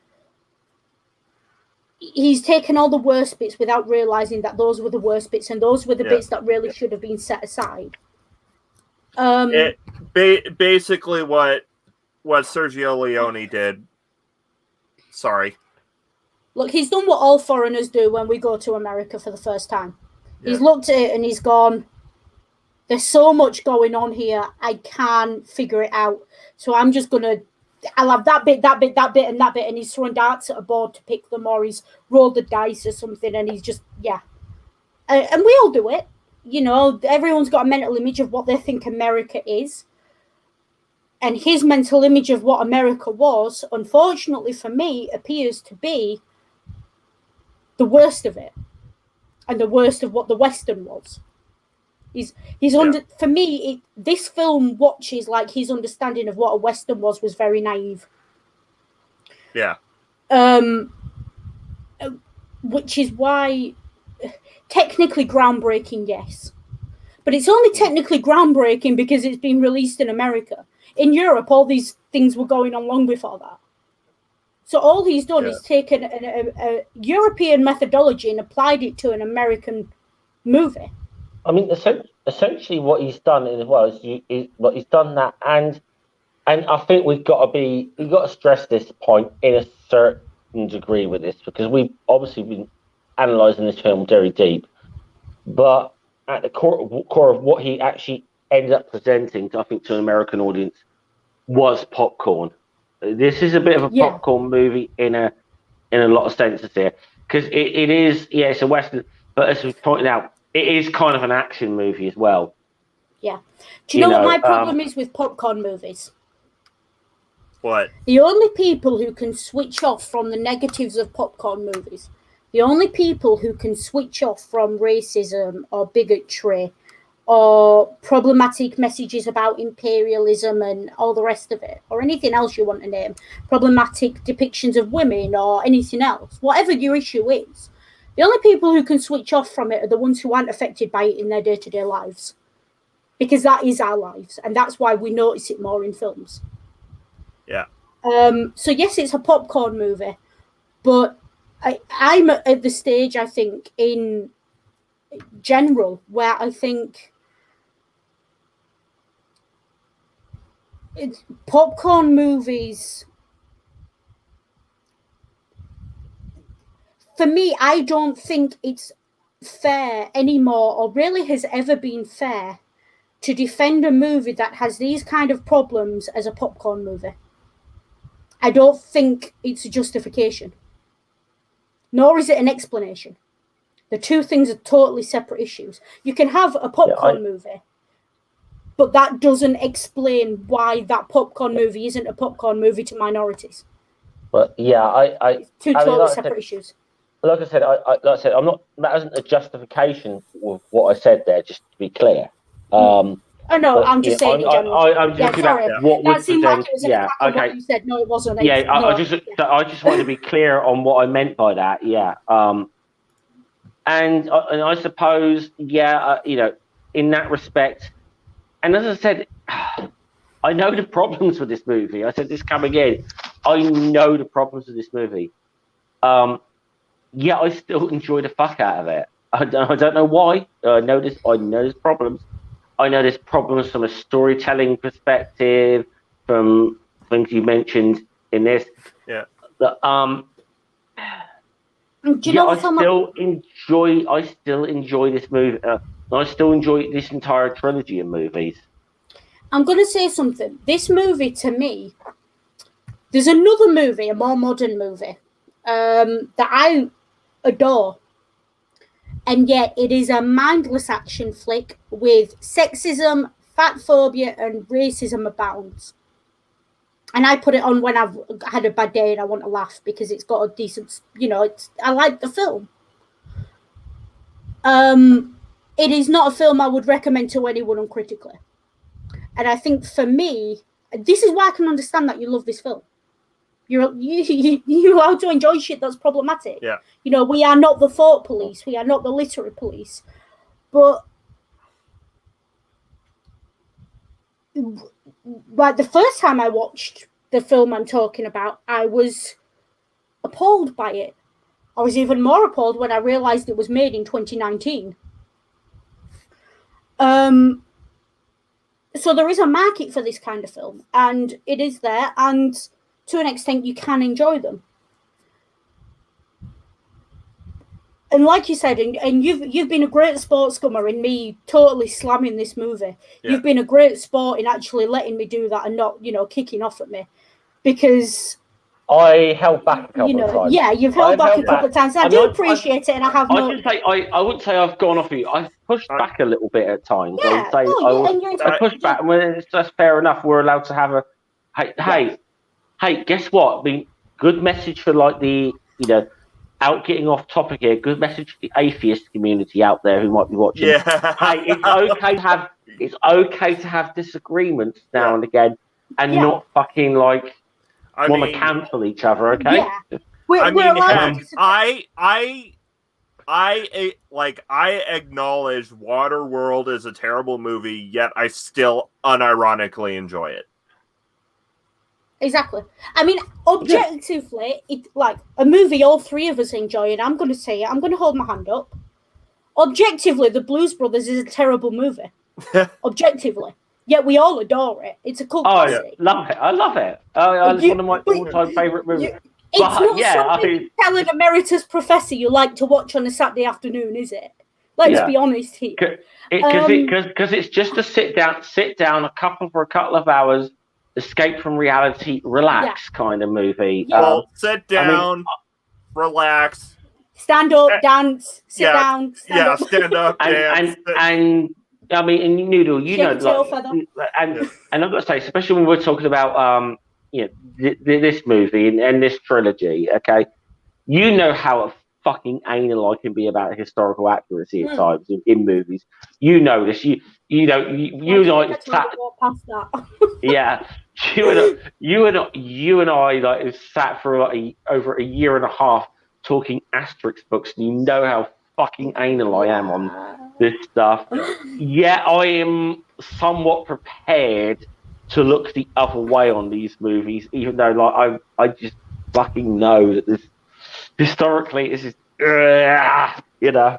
he's taken all the worst bits without realizing that those were the worst bits, and those were the bits that really should have been set aside. Basically, what Sergio Leone did. Sorry. Look, he's done what all foreigners do when we go to America for the first time. Yeah. He's looked at it and he's gone, there's so much going on here, I can't figure it out. So I'm just going to, I'll have that bit, and he's throwing darts at a board to pick them, or he's rolled the dice or something, and he's just, and we all do it. Everyone's got a mental image of what they think America is. And his mental image of what America was, unfortunately for me, appears to be the worst of it, and the worst of what the Western was. For me, this film watches like his understanding of what a Western was very naive. Yeah. Which is why technically groundbreaking, yes. But it's only technically groundbreaking because it's been released in America. In Europe, all these things were going on long before that. So all he's done is taken a European methodology and applied it to an American movie. I mean, essentially, what he's done is he's done that, and I think we've got to stress this point in a certain degree with this, because we've obviously been analysing this film very deep, but at the core of what he actually ended up presenting, I think, to an American audience was popcorn. This is a bit of a popcorn movie in a lot of senses here, because it is, it's a Western, but as we pointed out, it is kind of an action movie as well. Yeah. Do you know what my problem is with popcorn movies? What? The only people who can switch off from the negatives of popcorn movies, the only people who can switch off from racism or bigotry or problematic messages about imperialism and all the rest of it, or anything else you want to name, problematic depictions of women or anything else, whatever your issue is, the only people who can switch off from it are the ones who aren't affected by it in their day-to-day lives. Because that is our lives, and that's why we notice it more in films. Yeah. So yes, it's a popcorn movie, but I'm at the stage, I think, in general, where I think popcorn movies, for me, I don't think it's fair anymore, or really has ever been fair, to defend a movie that has these kind of problems as a popcorn movie. I don't think it's a justification, nor is it an explanation. The two things are totally separate issues. You can have a popcorn movie, but that doesn't explain why that popcorn movie isn't a popcorn movie to minorities. But it's two totally separate issues. Like I said, I'm not. That isn't a justification of what I said there. Just to be clear. Oh no, I'm just saying in general. I'm just sorry. What that seemed like it was an attack on what you said. No, it wasn't. I just wanted to be clear on what I meant by that. Yeah. And I suppose, in that respect, and as I said, I know the problems with this movie. I said this coming in. I know the problems with this movie. I still enjoy the fuck out of it. I don't know why. I know there's problems. I know there's problems from a storytelling perspective, from things you mentioned in this. Yeah. But, I still enjoy this movie. I still enjoy this entire trilogy of movies. I'm going to say something. This movie, to me, there's another movie, a more modern movie, that I adore. And yet it is a mindless action flick with sexism, fat phobia, and racism abounds. And I put it on when I've had a bad day and I want to laugh because it's got a decent, I like the film. It is not a film I would recommend to anyone uncritically. And I think for me, this is why I can understand that you love this film. You have to enjoy shit that's problematic. Yeah. We are not the thought police. We are not the literary police. But like the first time I watched the film I'm talking about, I was appalled by it. I was even more appalled when I realized it was made in 2019. So there is a market for this kind of film, and it is there, and to an extent you can enjoy them. And like you said, and you've been a great sport scummer in me totally slamming this movie. Yeah. You've been a great sport in actually letting me do that and not, kicking off at me, because I held back a couple of times. Yeah, you've held back a couple of times. I do appreciate it, and I have. I wouldn't say I've gone off you. I've pushed back a little bit at times. Yeah, I pushed back, and that's fair enough. We're allowed to have a. Hey, guess what? I mean, good message for like the out getting off topic here. Good message for the atheist community out there who might be watching. Yeah. Hey, it's okay to have disagreements now and again, and not fucking want to cancel each other. Okay. Yeah. I acknowledge Waterworld is a terrible movie, yet I still unironically enjoy it. Exactly. I mean, objectively, it's like a movie all three of us enjoy, and I'm going to say it. I'm going to hold my hand up. Objectively, The Blues Brothers is a terrible movie. Objectively. Yet we all adore it. It's a cult classic. Love it. I love it. It's one of my all-time favourite movies. It's not something to tell an emeritus professor you like to watch on a Saturday afternoon, is it? Let's be honest here. Because it's just to sit down for a couple of hours, escape from reality, relax kind of movie. Yeah. Well, sit down, relax, stand up, dance, sit down, stand up, stand up, dance, and I mean, and Noodle, you shake know, a tail feather. and I've got to say, especially when we're talking about this movie and this trilogy, okay, you know how fucking anal I can be about historical accuracy at times in movies. You know this. You and I sat. Past that. Yeah, you and I like sat for like over a year and a half talking Asterix books, and you know how fucking anal I am on this stuff. Yeah, I am somewhat prepared to look the other way on these movies, even though like I just fucking know that this historically this is you know.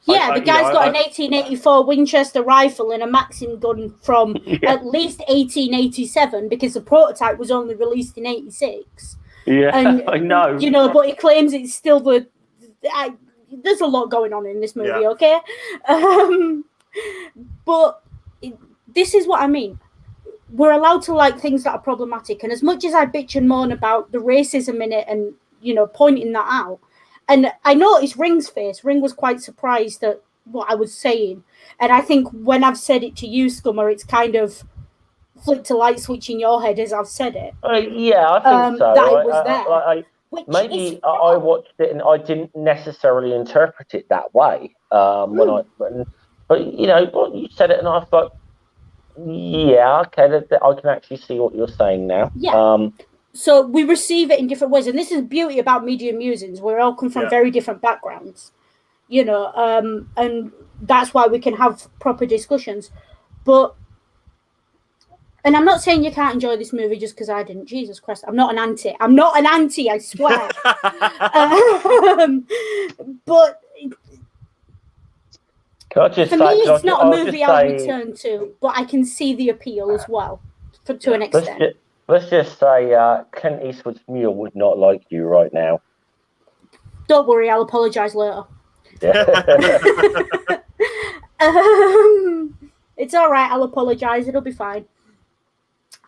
Yeah, the guy's got an 1884 Winchester rifle and a Maxim gun from at least 1887 because the prototype was only released in 86. Yeah, and, I know. You know, but he claims it's still there's a lot going on in this movie, okay? But this is what I mean. We're allowed to like things that are problematic. And as much as I bitch and moan about the racism in it and, you know, pointing that out, and I noticed Ring's face. Ring was quite surprised at what I was saying. And I think when I've said it to you, Scummer, it's kind of flicked a light switch in your head as I've said it. Yeah, I think so. That it was there. Maybe I watched it and I didn't necessarily interpret it that way. But you know, you said it and I thought, yeah, okay, I can actually see what you're saying now. Yeah. So we receive it in different ways, and this is the beauty about Media Musings. We all come from very different backgrounds, you know, and that's why we can have proper discussions. But, and I'm not saying you can't enjoy this movie just because I didn't. Jesus Christ, I'm not an anti, I swear. But for me, it's not a movie I'll return to, but I can see the appeal as well, to an extent. Let's just say Clint Eastwood's mule would not like you right now. Don't worry, I'll apologise later. Yeah. It's all right, I'll apologise, it'll be fine.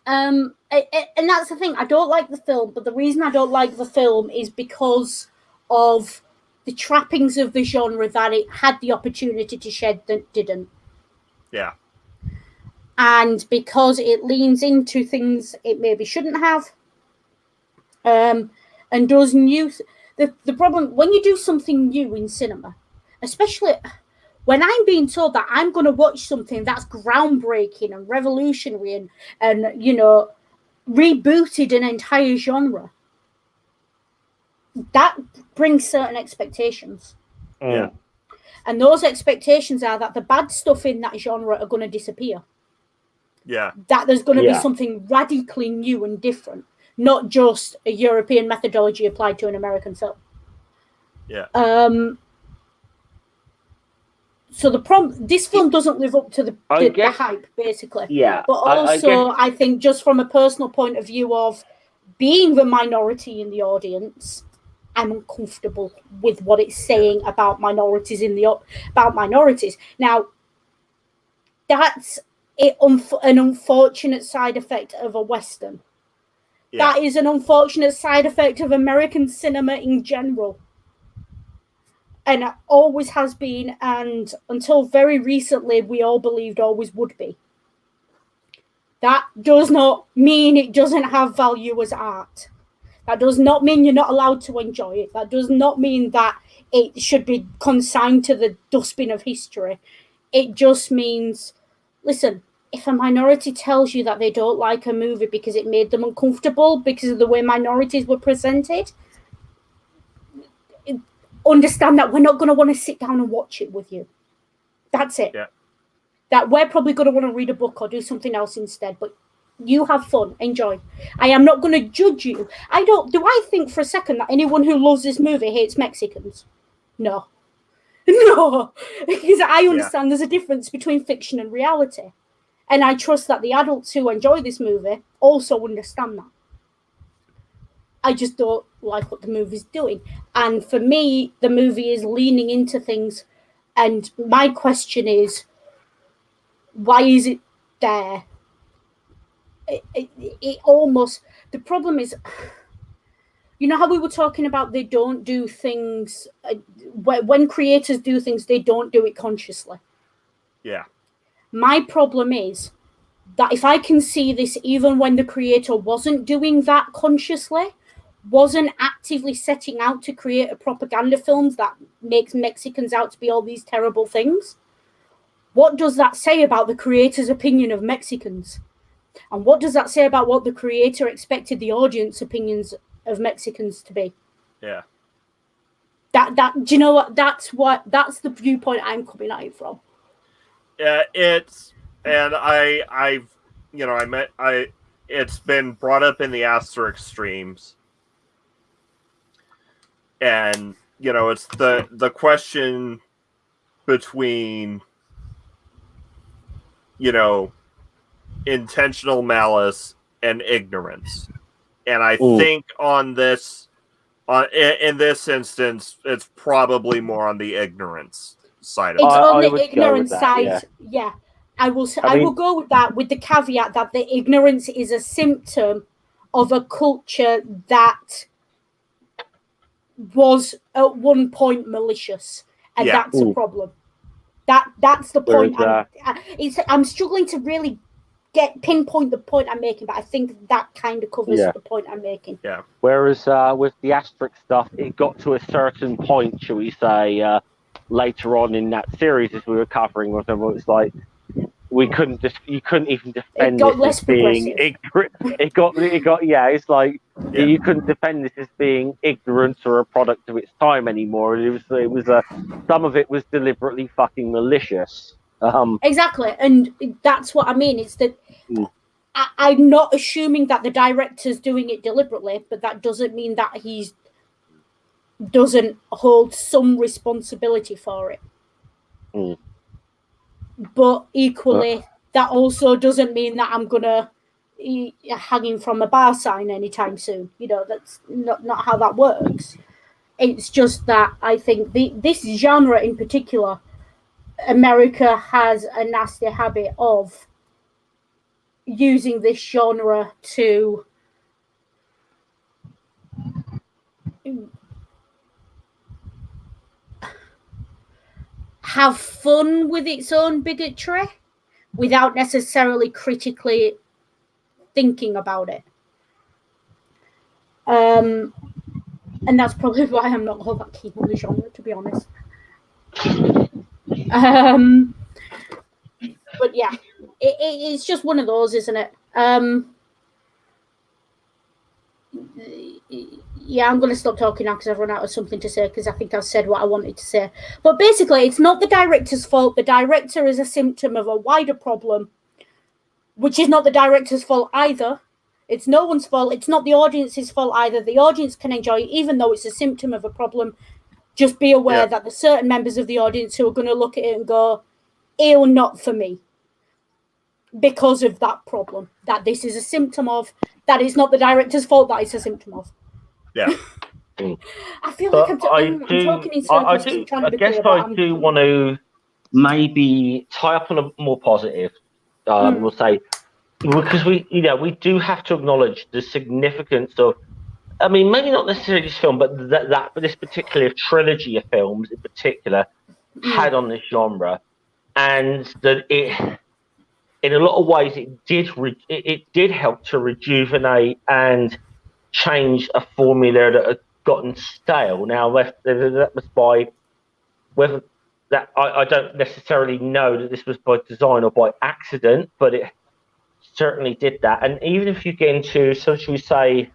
And that's the thing, I don't like the film, but the reason I don't like the film is because of the trappings of the genre that it had the opportunity to shed that didn't. Yeah. And because it leans into things it maybe shouldn't have, and does new. The problem when you do something new in cinema, especially when I'm being told that I'm going to watch something that's groundbreaking and revolutionary and you know rebooted an entire genre, that brings certain expectations. Yeah. And those expectations are that the bad stuff in that genre are going to disappear. Yeah. That there's going to be something radically new and different, not just a European methodology applied to an American film. Yeah. So this film doesn't live up to the hype, basically. Yeah. But also, I think just from a personal point of view of being the minority in the audience, I'm uncomfortable with what it's saying about minorities about minorities. Now, that's an unfortunate side effect of a Western. Yeah. That is an unfortunate side effect of American cinema in general. And it always has been, and until very recently, we all believed always would be. That does not mean it doesn't have value as art. That does not mean you're not allowed to enjoy it. That does not mean that it should be consigned to the dustbin of history. It just means, listen, if a minority tells you that they don't like a movie because it made them uncomfortable because of the way minorities were presented, understand that we're not going to want to sit down and watch it with you. That's it. Yeah. That we're probably going to want to read a book or do something else instead, but you have fun, enjoy. I am not going to judge you. Do I think for a second that anyone who loves this movie hates Mexicans? No. No. Because I understand there's a difference between fiction and reality. And I trust that the adults who enjoy this movie also understand that. I just don't like what the movie's doing. And for me, the movie is leaning into things And my question is, why is it there? It almost, the problem is, you know how we were talking about they don't do things, when creators do things, they don't do it consciously. Yeah. My problem is that if I can see this even when the creator wasn't doing that consciously, wasn't actively setting out to create a propaganda films that makes Mexicans out to be all these terrible things, what does that say about the creator's opinion of Mexicans? And what does that say about what the creator expected the audience opinions of Mexicans to be? Yeah. That do you know what? That's the viewpoint I'm coming at it from. Yeah, it's, and it's been brought up in the asterisk streams, and it's the question between intentional malice and ignorance, and I think in this instance, it's probably more on the ignorance side of it. It's on the ignorance side, yeah. I will go with that, with the caveat that the ignorance is a symptom of a culture that was at one point malicious, and that's a problem. That's the point. I'm struggling to really pinpoint the point I'm making, but I think that kind of covers the point I'm making. Yeah. Whereas with the asterisk stuff, it got to a certain point, shall we say, later on in that series as we were covering with them, it was like you couldn't even defend this as being ignorant. It got it's like you couldn't defend this as being ignorant or a product of its time anymore. It was some of it was deliberately fucking malicious. Exactly, and that's what I mean. It's that I'm not assuming that the director's doing it deliberately, but that doesn't mean that he doesn't hold some responsibility for it. But equally, that also doesn't mean that I'm gonna hang him from a bar sign anytime soon. That's not how that works. It's just that I think this genre in particular, America has a nasty habit of using this genre to have fun with its own bigotry without necessarily critically thinking about it. And that's probably why I'm not all that keen on the genre, to be honest. But yeah, it's just one of those, isn't it? Yeah, I'm going to stop talking now because I've run out of something to say, because I think I've said what I wanted to say. But basically, it's not the director's fault. The director is a symptom of a wider problem, which is not the director's fault either. It's no one's fault. It's not the audience's fault either. The audience can enjoy it, even though it's a symptom of a problem. Just be aware that there's certain members of the audience who are going to look at it and go, ew, not for me. Because of that problem. That this is a symptom of. That it's not the director's fault, that it's a symptom of. Yeah. I feel like I'm talking in circles. I do want to maybe tie up on a more positive. We'll say, because we do have to acknowledge the significance of, I mean, maybe not necessarily this film, but this particular trilogy of films in particular had on this genre, and that it, in a lot of ways, it did help to rejuvenate and change a formula that had gotten stale. Now, that was by whether that I don't necessarily know that this was by design or by accident, but it certainly did that. And even if you get into, so should we say,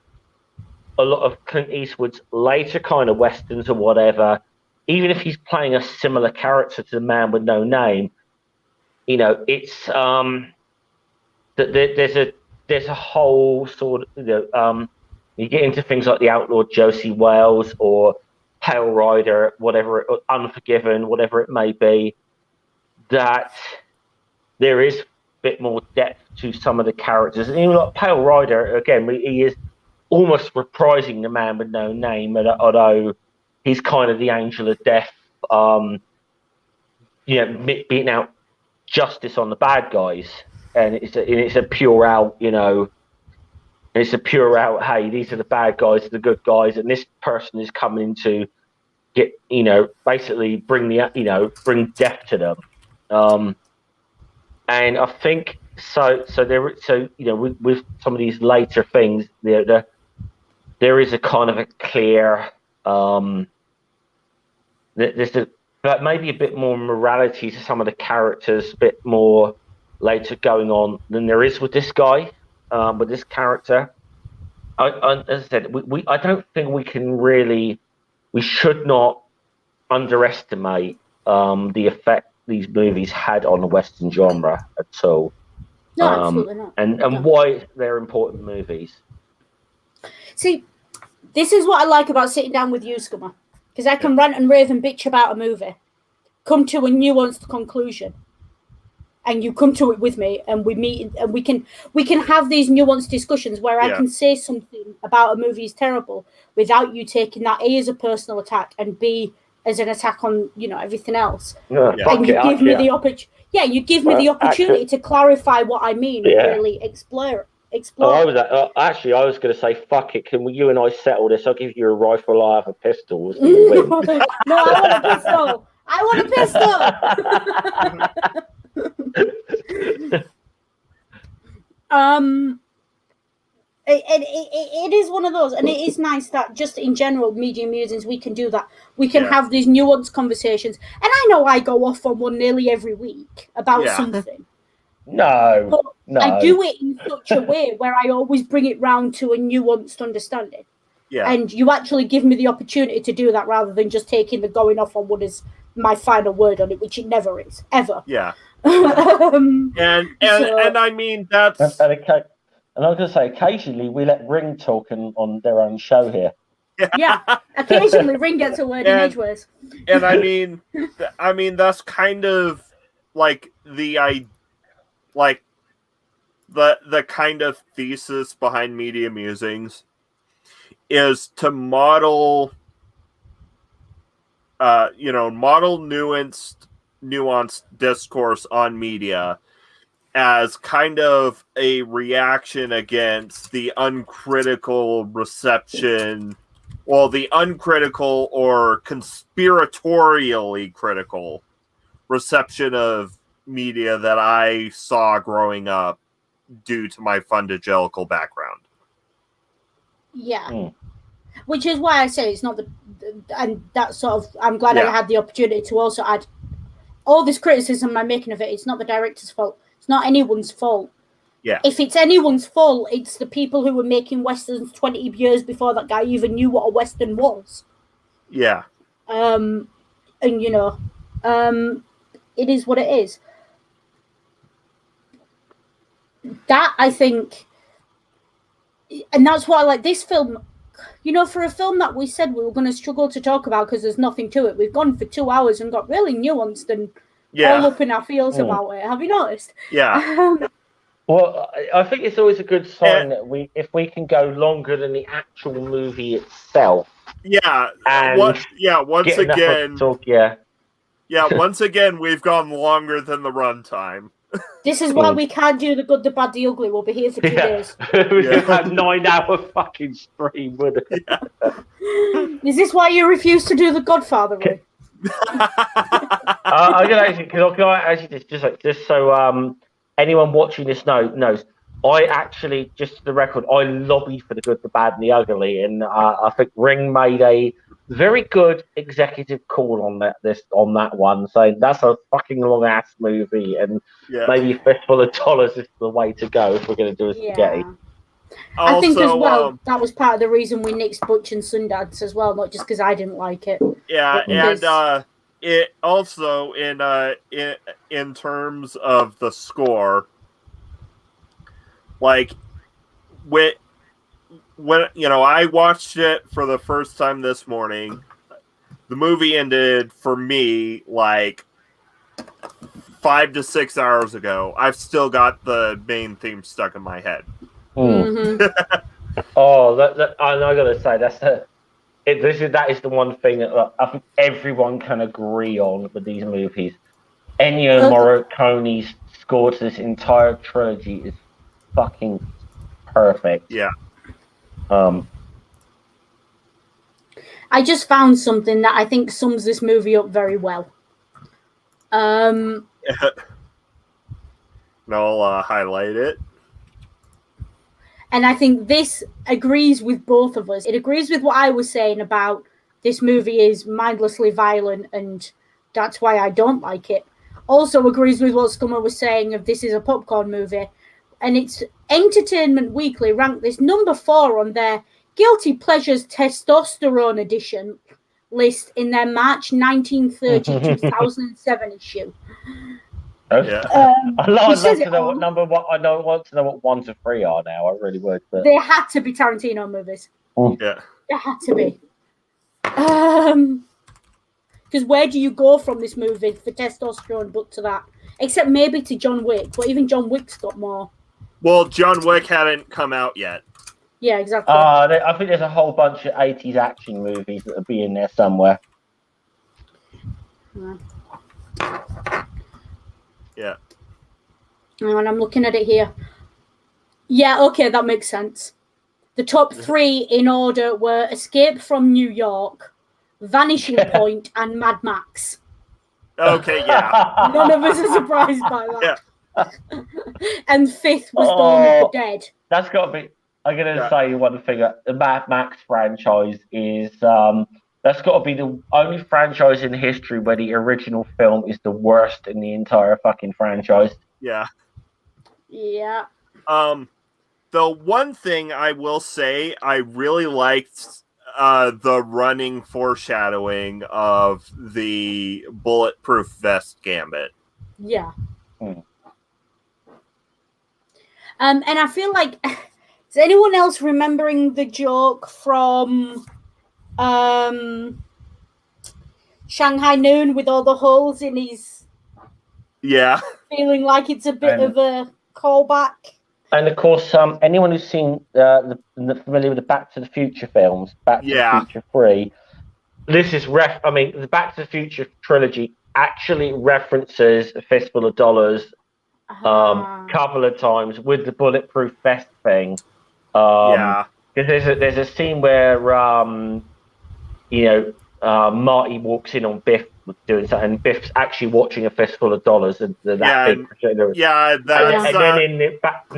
a lot of Clint Eastwood's later kind of westerns or whatever, even if he's playing a similar character to the Man with No Name, it's that there's a whole sort of you get into things like The Outlaw Josie Wales or Pale Rider, whatever, Unforgiven, whatever it may be, that there is a bit more depth to some of the characters. And even like Pale Rider, again, he is almost reprising The Man with No Name, although he's kind of the angel of death beating out justice on the bad guys, and it's a pure out, it's a pure out. Hey, these are the bad guys, the good guys, and this person is coming to get, basically bring death to them. And I think so. With some of these later things, there is a kind of a clear. But maybe a bit more morality to some of the characters, a bit more later going on than there is with this guy, with this character. As I said, I don't think we should not underestimate the effect these movies had on the Western genre at all. No, absolutely not. And why they're important movies. See, this is what I like about sitting down with you, Scummer. Because I can rant and rave and bitch about a movie, come to a nuanced conclusion, and you come to it with me, and we meet, and we can have these nuanced discussions where I can say something about a movie is terrible without you taking that A as a personal attack and B as an attack on everything else. And you give me the opportunity. Yeah, you give me the opportunity to clarify what I mean and really explore. I was going to say, fuck it. Can you and I settle this? I'll give you a rifle. I have a pistol. No, I want a pistol. I want a pistol. It is one of those, and it is nice that just in general, media musings, we can do that. We can have these nuanced conversations, and I know I go off on one nearly every week about something. No. I do it in such a way where I always bring it round to a nuanced understanding. Yeah. And you actually give me the opportunity to do that rather than just taking the going off on what is my final word on it, which it never is, ever. Yeah. And I mean, that's... And I was going to say, occasionally we let Ring talk on their own show here. Yeah, occasionally Ring gets a word in edgeways. And I mean, that's kind of like the kind of thesis behind Media Musings is to model nuanced discourse on media as kind of a reaction against the uncritical reception, well, the uncritical or conspiratorially critical reception of media that I saw growing up due to my fundagelical background. Yeah. Which is why I say it's not and that sort of, I'm glad I had the opportunity to also add all this criticism I'm making of it. It's not the director's fault. It's not anyone's fault. Yeah. If it's anyone's fault, it's the people who were making westerns 20 years before that guy even knew what a western was. Yeah. And it is what it is. That, I think, and that's why I like this film, for a film that we said we were going to struggle to talk about because there's nothing to it, we've gone for 2 hours and got really nuanced and all up in our feels about it. Have you noticed? Yeah. Well, I think it's always a good sign that if we can go longer than the actual movie itself. Yeah. And once again, once again, we've gone longer than the runtime. This is why we can't do the good, the bad, the ugly. We'll be here for 2 days. We have a 9-hour fucking stream, would it? Yeah. Is this why you refuse to do the Godfather Ring? I'm gonna actually just so anyone watching this knows. I actually, just for the record, I lobbied for the good, the bad, and the ugly, and I think Ring made a very good executive call on that one, saying that's a fucking long ass movie, and maybe Fistful of Dollars is the way to go if we're going to do a spaghetti. I think as well that was part of the reason we nixed Butch and Sundance as well, not just because I didn't like it. Yeah, and it also in terms of the score, like when I watched it for the first time this morning, the movie ended for me like 5 to 6 hours ago. I've still got the main theme stuck in my head. Mm-hmm. I gotta say that is the one thing that I think everyone can agree on with these movies. Ennio Morricone's score to this entire trilogy is fucking perfect. Yeah. I just found something that I think sums this movie up very well. And I'll highlight it. And I think this agrees with both of us. It agrees with what I was saying about this movie is mindlessly violent and that's why I don't like it. Also agrees with what Scummer was saying of this is a popcorn movie. And it's Entertainment Weekly ranked this number 4 on their Guilty Pleasures Testosterone Edition list in their March 1930-2007 issue. Yeah. I'd love to know what number. I want to know what 1 to 3 are now. I really would. But they had to be Tarantino movies. Yeah, they had to be. Because where do you go from this movie for testosterone, but to that? Except maybe to John Wick, but even John Wick's got more. Well, John Wick hadn't come out yet. Yeah, exactly. I think there's a whole bunch of 80s action movies that'll be in there somewhere. Yeah. And I'm looking at it here. Yeah, okay, that makes sense. The top 3 in order were Escape from New York, Vanishing Point, and Mad Max. Okay, yeah. None of us are surprised by that. Yeah. And 5th was Dawn of the Dead. That's got to be... I'm going to say one thing. The Mad Max franchise is... that's got to be the only franchise in history where the original film is the worst in the entire fucking franchise. Yeah. Yeah. The one thing I will say, I really liked the running foreshadowing of the bulletproof vest gambit. Yeah. And I feel like, is anyone else remembering the joke from Shanghai Noon with all the holes in his... Yeah. Feeling like it's a bit of a callback. And of course, anyone who's seen familiar with the Back to the Future films, Back to the Future 3, this is the Back to the Future trilogy actually references A Fistful of Dollars couple of times with the bulletproof vest thing. Because there's a scene where Marty walks in on Biff doing something, and Biff's actually watching A Fistful of Dollars, and big projector. And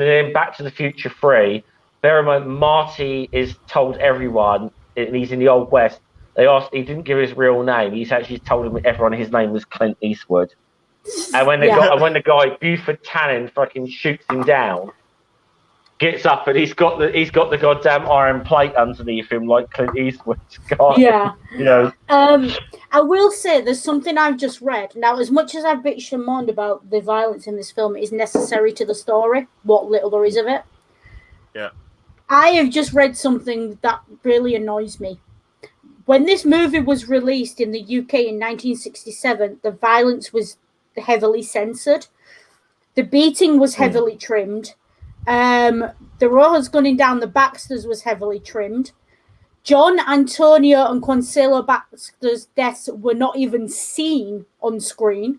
then Back to the Future 3, bear in mind, Marty is told everyone, and he's in the Old West. He didn't give his real name. He's actually told everyone his name was Clint Eastwood. And when the guy Buford Tannen fucking shoots him down, gets up and he's got the goddamn iron plate underneath him like Clint Eastwood's got. Yeah. I will say there's something I've just read. Now, as much as I've bitched and moaned about the violence in this film, it is necessary to the story, what little there is of it. Yeah. I have just read something that really annoys me. When this movie was released in the UK in 1967, the violence was heavily censored. The beating was heavily trimmed. The Rojas gunning down the Baxters was heavily trimmed. John, Antonio, and Consuelo Baxter's deaths were not even seen on screen.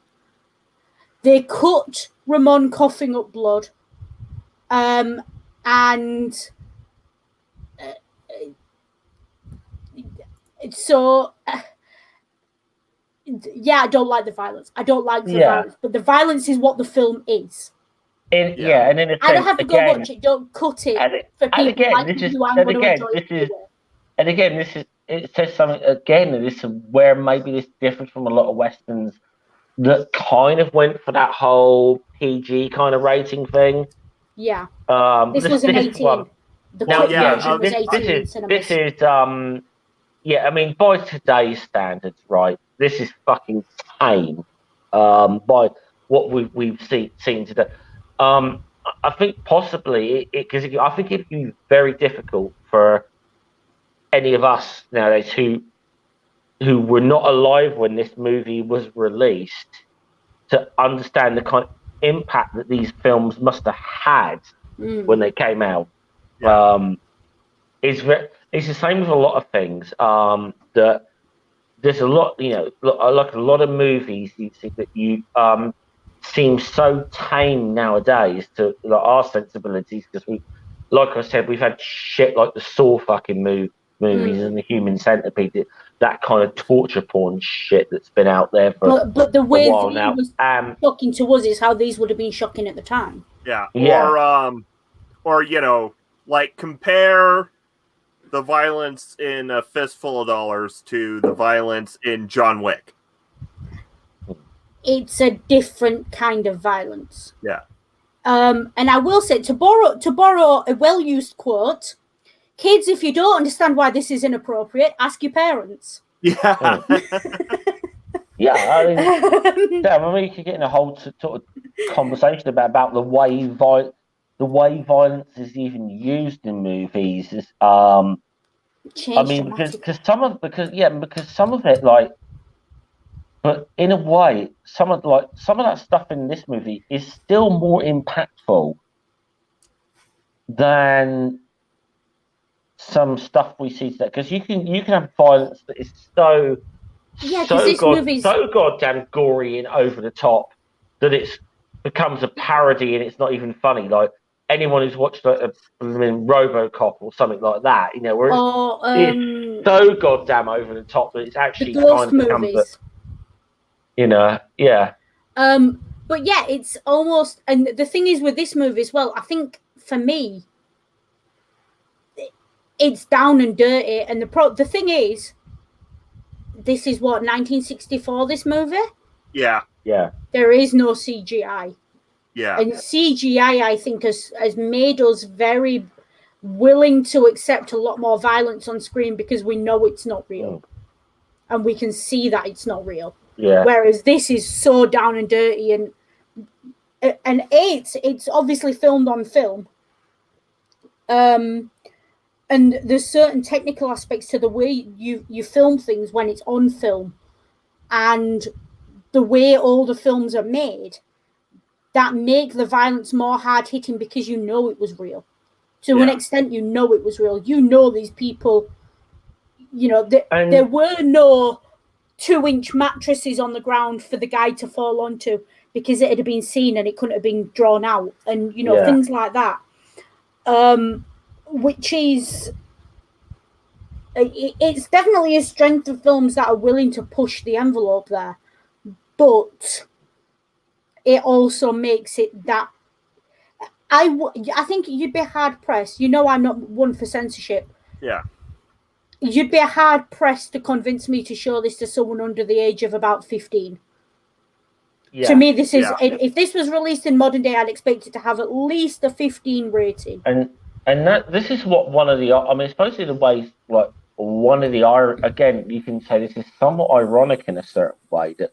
They cut Ramon coughing up blood. So, I don't like the violence. I don't like the violence, but the violence is what the film is. And in a sense, I don't have to go watch it. Don't cut it for people it says something again. This is where maybe this differs from a lot of westerns that kind of went for that whole PG kind of rating thing. Yeah. This was an 18. This is by today's standards, right? This is fucking tame by what we've seen today. I think possibly because I think it'd be very difficult for any of us nowadays who were not alive when this movie was released to understand the kind of impact that these films must have had when they came out. It's the same with a lot of things that there's a lot, like a lot of movies you see that you seem so tame nowadays to like our sensibilities, because we, like I said, we've had shit like the Saw fucking movies and the Human Centipede, that kind of torture porn shit that's been out there for but the way a while now. was shocking to us is how these would have been shocking at the time. Yeah. Or like compare the violence in A Fistful of Dollars to the violence in John Wick. It's a different kind of violence. Yeah. And I will say, to borrow a well-used quote, kids, if you don't understand why this is inappropriate, ask your parents. Yeah. Yeah, I mean, you could get in a whole sort of conversation about the way violence is even used in movies. Is I mean, because some of it, like, but in a way, some of that stuff in this movie is still more impactful than some stuff we see today. Because you can have violence that is so goddamn gory and over the top that it becomes a parody and it's not even funny. Like anyone who's watched RoboCop or something like that, where it's so goddamn over the top that it's actually kind of becomes yeah. But yeah, it's almost, and the thing is with this movie as well, I think for me, it's down and dirty, and the thing is, this is what, 1964, this movie? Yeah. Yeah. There is no CGI. Yeah. And CGI, I think, has made us very willing to accept a lot more violence on screen because we know it's not real. And we can see that it's not real. Yeah. Whereas this is so down and dirty, and it's obviously filmed on film. And there's certain technical aspects to the way you film things when it's on film, and the way all the films are made, that make the violence more hard hitting because it was real. To an extent, it was real. These people, there were no 2-inch mattresses on the ground for the guy to fall onto because it had been seen and it couldn't have been drawn out, and things like that. Which is, it's definitely a strength of films that are willing to push the envelope there, but it also makes it that I think you'd be hard pressed. I'm not one for censorship. Yeah. You'd be hard pressed to convince me to show this to someone under the age of about 15. Yeah. To me, this is if this was released in modern day, I'd expect it to have at least a 15 rating. And this is what one of the, I mean, supposedly the ways, like, one of the, again, you can say this is somewhat ironic in a certain way, that,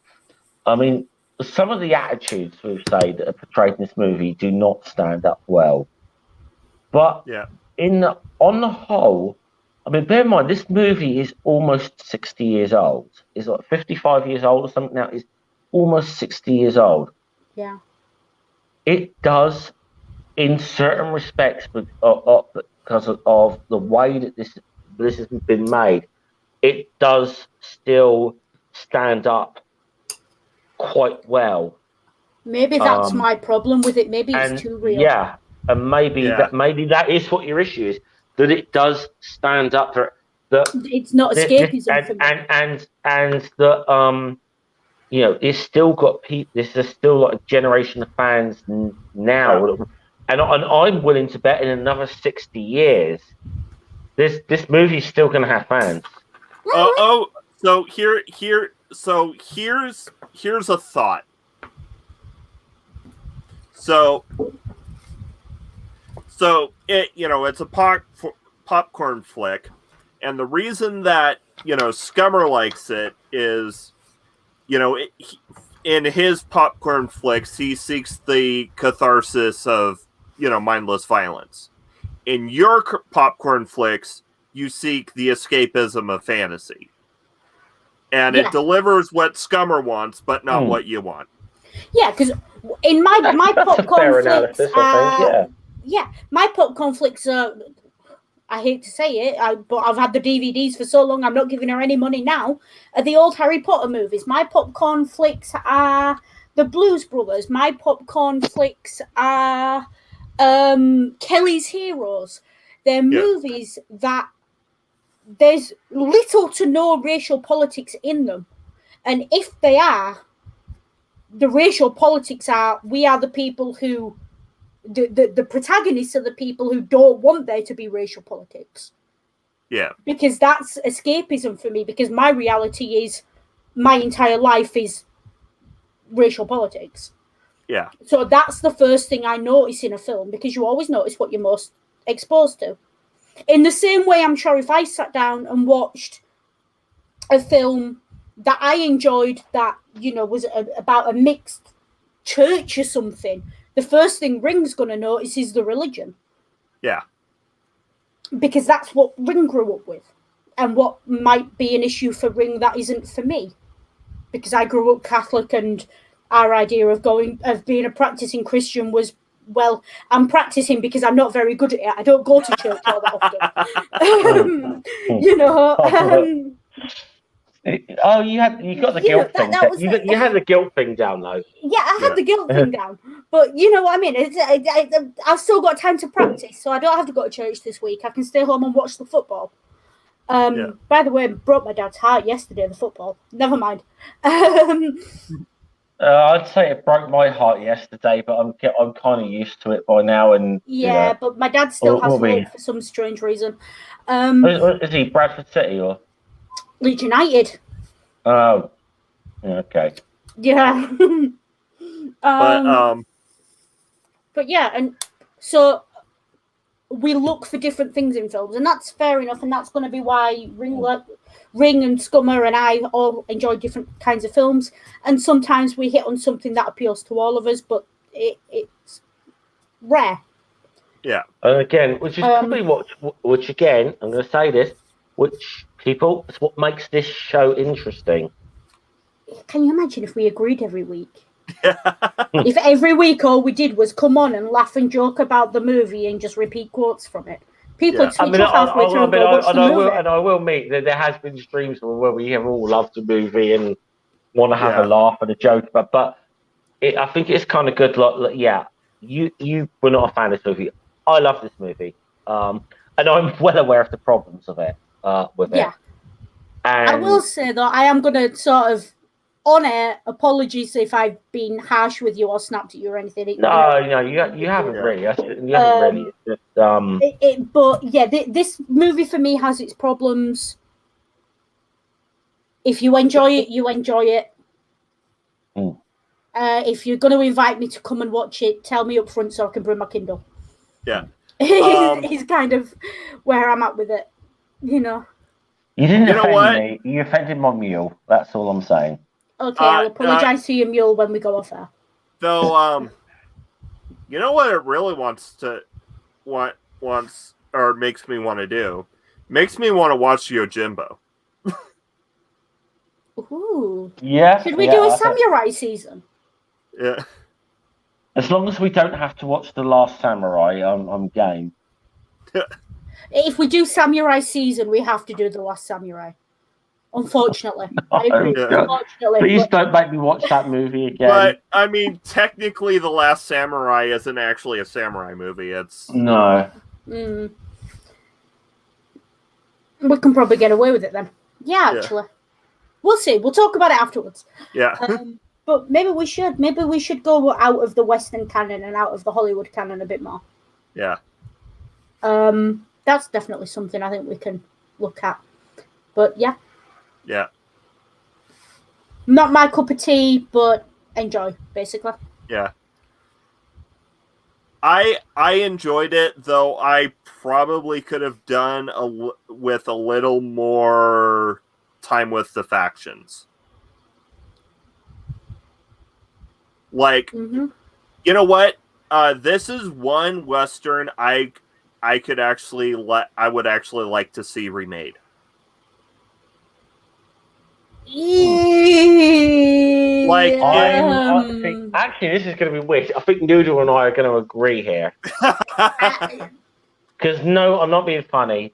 I mean, some of the attitudes, we say, that are portrayed in this movie do not stand up well. But on the whole, I mean, bear in mind, this movie is almost 60 years old. It's like 55 years old or something now. It's almost 60 years old. Yeah. It does, in certain respects, because of the way that this has been made, it does still stand up quite well. Maybe that's my problem with it. Maybe it's too real. Yeah, and maybe that is what your issue is, that it does stand up for that. It's not escapism for me. And that it's still got people. This is still like a generation of fans now. Yeah. And I'm willing to bet in another 60 years, this movie's still going to have fans. So here's a thought. So it it's a popcorn flick, and the reason that Scummer likes it is in his popcorn flicks he seeks the catharsis of mindless violence. In your popcorn flicks, you seek the escapism of fantasy. And it delivers what Scummer wants, but not what you want. Yeah, because in my popcorn flicks, my popcorn flicks are I hate to say it, but I've had the DVDs for so long, I'm not giving her any money now, are the old Harry Potter movies. My popcorn flicks are the Blues Brothers. My popcorn flicks are Kelly's Heroes. They're movies that there's little to no racial politics in them. And if they are, the racial politics are, we are the people who, the protagonists are the people who don't want there to be racial politics. Yeah. Because that's escapism for me, because my reality is, my entire life is racial politics. Yeah. So that's the first thing I notice in a film, because you always notice what you're most exposed to. In the same way, I'm sure if I sat down and watched a film that I enjoyed that, you know, was about a mixed church or something, the first thing Ring's going to notice is the religion. Yeah. Because that's what Ring grew up with. And what might be an issue for Ring that isn't for me. Because I grew up Catholic, and our idea of being a practicing Christian was, well, I'm practicing because I'm not very good at it. I don't go to church all that often. You know. Oh, you got the guilt thing. You had the guilt thing down, though. Yeah, I had the guilt thing down. But you know what I mean? I've still got time to practice, so I don't have to go to church this week. I can stay home and watch the football. By the way, it broke my dad's heart yesterday, the football. Never mind. I'd say it broke my heart yesterday, but I'm kind of used to it by now. And yeah, but my dad still has hope for some strange reason. Is he Bradford City or Leeds United? Oh, okay. Yeah. But yeah, and so we look for different things in films, and that's fair enough, and that's going to be why Ring and Scummer and I all enjoy different kinds of films, and sometimes we hit on something that appeals to all of us, but it's rare. Yeah. And again, which is probably which again, I'm going to say this, which people, it's what makes this show interesting. Can you imagine if we agreed every week? If every week all we did was come on and laugh and joke about the movie and just repeat quotes from it. People would switch off halfway through and go watch the movie. And I will meet that there has been streams where we have all loved the movie and want to have a laugh and a joke, but I think it's kind of good. You were not a fan of this movie. I love this movie, and I'm well aware of the problems of it. With it. And I will say though, I am going to sort of on air apologies if I've been harsh with you or snapped at you or anything. No, you haven't really. You haven't really. But yeah, this movie for me has its problems. If you enjoy it, you enjoy it. If you're going to invite me to come and watch it, tell me up front so I can bring my Kindle. Yeah. It's kind of where I'm at with it. You know. You didn't offend me. You offended my mule. That's all I'm saying. Okay, I'll apologize to your mule when we go off air. Though, you know what it really wants or makes me want to do? Makes me want to watch Yojimbo. Ooh. Yeah. Should we do a samurai season? Yeah. As long as we don't have to watch The Last Samurai, I'm game. If we do samurai season, we have to do The Last Samurai. Unfortunately. Unfortunately. Please don't make me watch that movie again. But, I mean, technically The Last Samurai isn't actually a samurai movie. It's... No. We can probably get away with it then. Yeah, actually. We'll see. We'll talk about it afterwards. Yeah. But maybe we should. Maybe we should go out of the Western canon and out of the Hollywood canon a bit more. Yeah. That's definitely something I think we can look at. But yeah. Yeah. Not my cup of tea, but enjoy, basically. Yeah. I enjoyed it, though I probably could have done with a little more time with the factions. Like, you know what? This is one Western I could actually I would actually like to see remade. Like, actually, this is going to be weird. I think Noodle and I are going to agree here. Because no, I'm not being funny.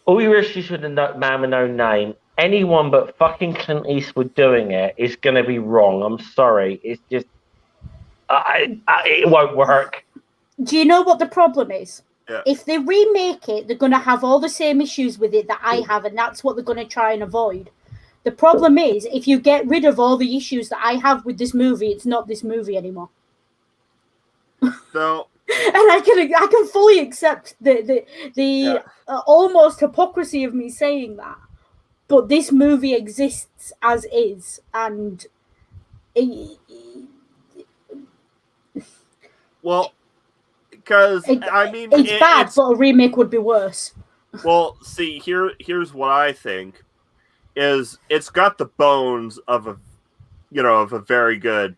All your issues with the Man with No Name, anyone but fucking Clint Eastwood doing it is going to be wrong. I'm sorry. It's just, it won't work. Do you know what the problem is? Yeah. If they remake it, they're going to have all the same issues with it that I have, and that's what they're going to try and avoid. The problem is, if you get rid of all the issues that I have with this movie, it's not this movie anymore. So, and I can fully accept the almost hypocrisy of me saying that, but this movie exists as is, and well, because I mean, it's bad, but a remake would be worse. Well, see, here's what I think is it's got the bones of a very good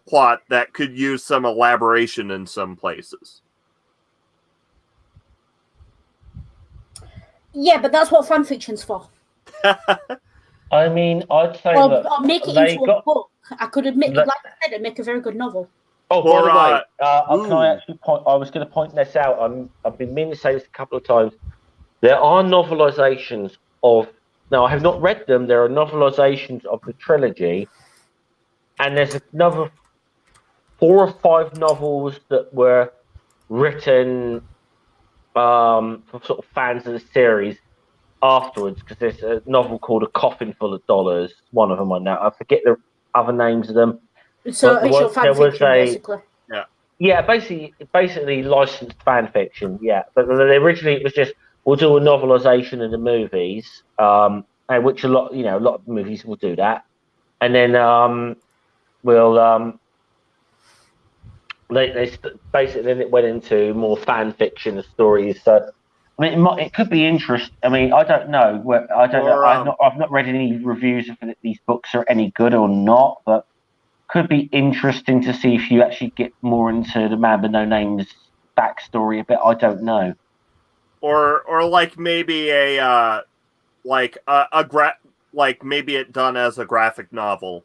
plot that could use some elaboration in some places. Yeah, but that's what fan fiction's for. I mean, I'd say I'll make it into a book. I could admit, like I said, it'd make a very good novel. Oh, by the way, can I actually point? I was going to point this out. I've been meaning to say this a couple of times. There are novelizations of. Now, I have not read them. There are novelizations of the trilogy, and there's another 4 or 5 novels that were written for sort of fans of the series afterwards. Because there's a novel called A Coffin Full of Dollars. One of them I know. I forget the other names of them. So it's your fan fiction, basically. Yeah, basically licensed fan fiction. Yeah, but originally it was just we'll do a novelization of the movies, which a lot of movies will do that, and then basically then it went into more fan fiction stories. So I mean, it could be interesting. I mean, I don't know. I've not read any reviews of these books are any good or not, but. Could be interesting to see if you actually get more into the Man with No Name's backstory a bit. I don't know. Or like maybe maybe it done as a graphic novel,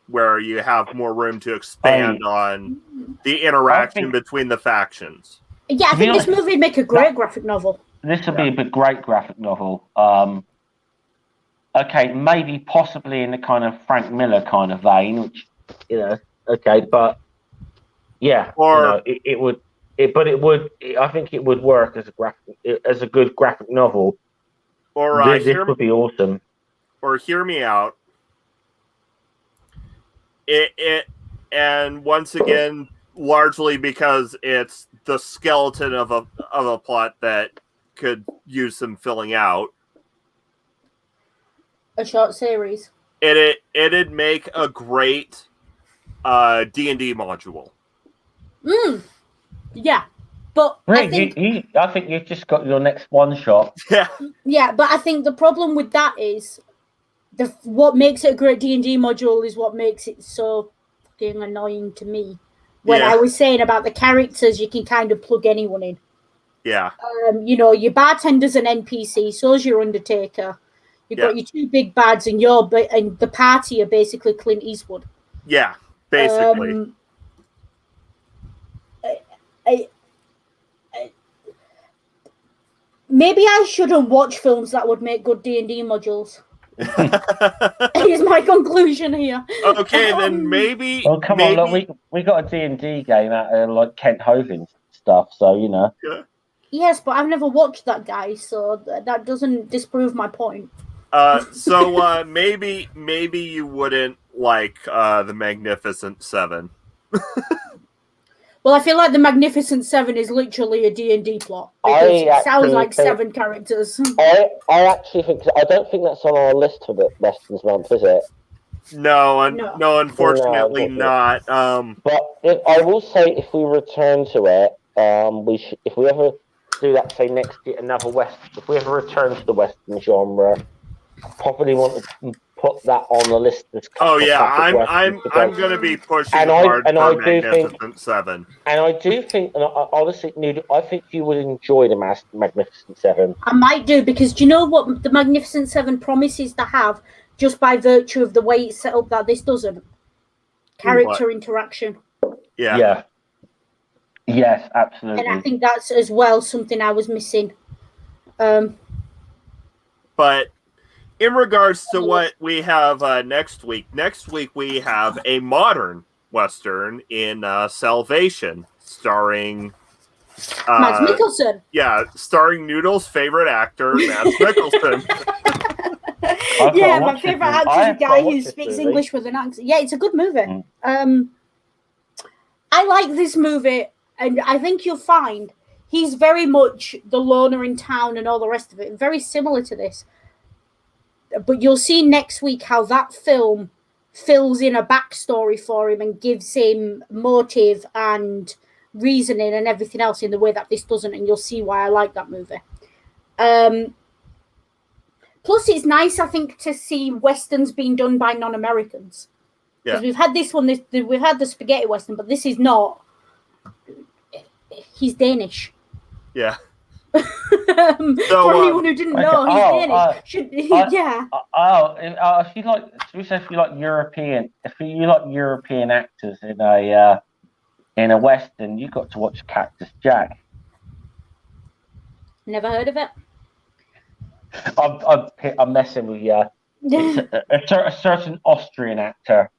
where you have more room to expand on the interaction between the factions. Yeah, I think this movie would make a great graphic novel. This would be a great graphic novel. Okay, maybe possibly in the kind of Frank Miller kind of vein, which. But yeah, it would. I think it would work as a good graphic novel. Or this would be awesome. Or hear me out. And once again, largely because it's the skeleton of a plot that could use some filling out. A short series. It'd make a great D&D module. Yeah, but I think you've just got your next one shot. Yeah, but I think the problem with that is what makes it a great D&D module is what makes it so fucking annoying to me. When I was saying about the characters, you can kind of plug anyone in. Yeah. Your bartender's an NPC, so's your Undertaker. You've got your 2 big bads, and the party are basically Clint Eastwood. Yeah. Basically, maybe I shouldn't watch films that would make good D&D modules. Is my conclusion here. Okay, then maybe. Well, come on, look, we got a D&D game out of like Kent Hovind stuff, so Yeah. Yes, but I've never watched that guy, so that doesn't disprove my point. So maybe you wouldn't like the Magnificent Seven. Well, I feel like the Magnificent Seven is literally a D&D plot because it sounds like 7 characters. I actually think I don't think that's on our list for the Westerns month, is it? No, unfortunately not. But I will say, if we return to it, if we ever do that, say next year, if we ever return to the Western genre. Probably want to put that on the list. I'm going to be pushing hard for Magnificent Seven. And I do think, and I honestly, I think you would enjoy the Magnificent Seven. I might do, because do you know what the Magnificent Seven promises to have, just by virtue of the way it's set up, that this doesn't? Character interaction. Yeah. Yes, absolutely. And I think that's as well something I was missing. But in regards to what we have next week we have a modern Western in Salvation, starring Mads Mikkelsen. Yeah, starring Noodle's favorite actor, Mads Mikkelsen. Yeah, my favorite actor is a guy who speaks English with an accent. Yeah, it's a good movie. I like this movie, and I think you'll find he's very much the loner in town and all the rest of it. Very similar to this. But you'll see next week how that film fills in a backstory for him and gives him motive and reasoning and everything else in the way that this doesn't, and you'll see why I like that movie. Plus, it's nice, I think, to see Westerns being done by non-Americans. Because we've had this one, we've had the spaghetti Western, but this is not. He's Danish. Yeah. For anyone who didn't know, he's Danish. If you like European actors in a Western, you got to watch Cactus Jack. Never heard of it. I'm messing with you. It's a certain Austrian actor.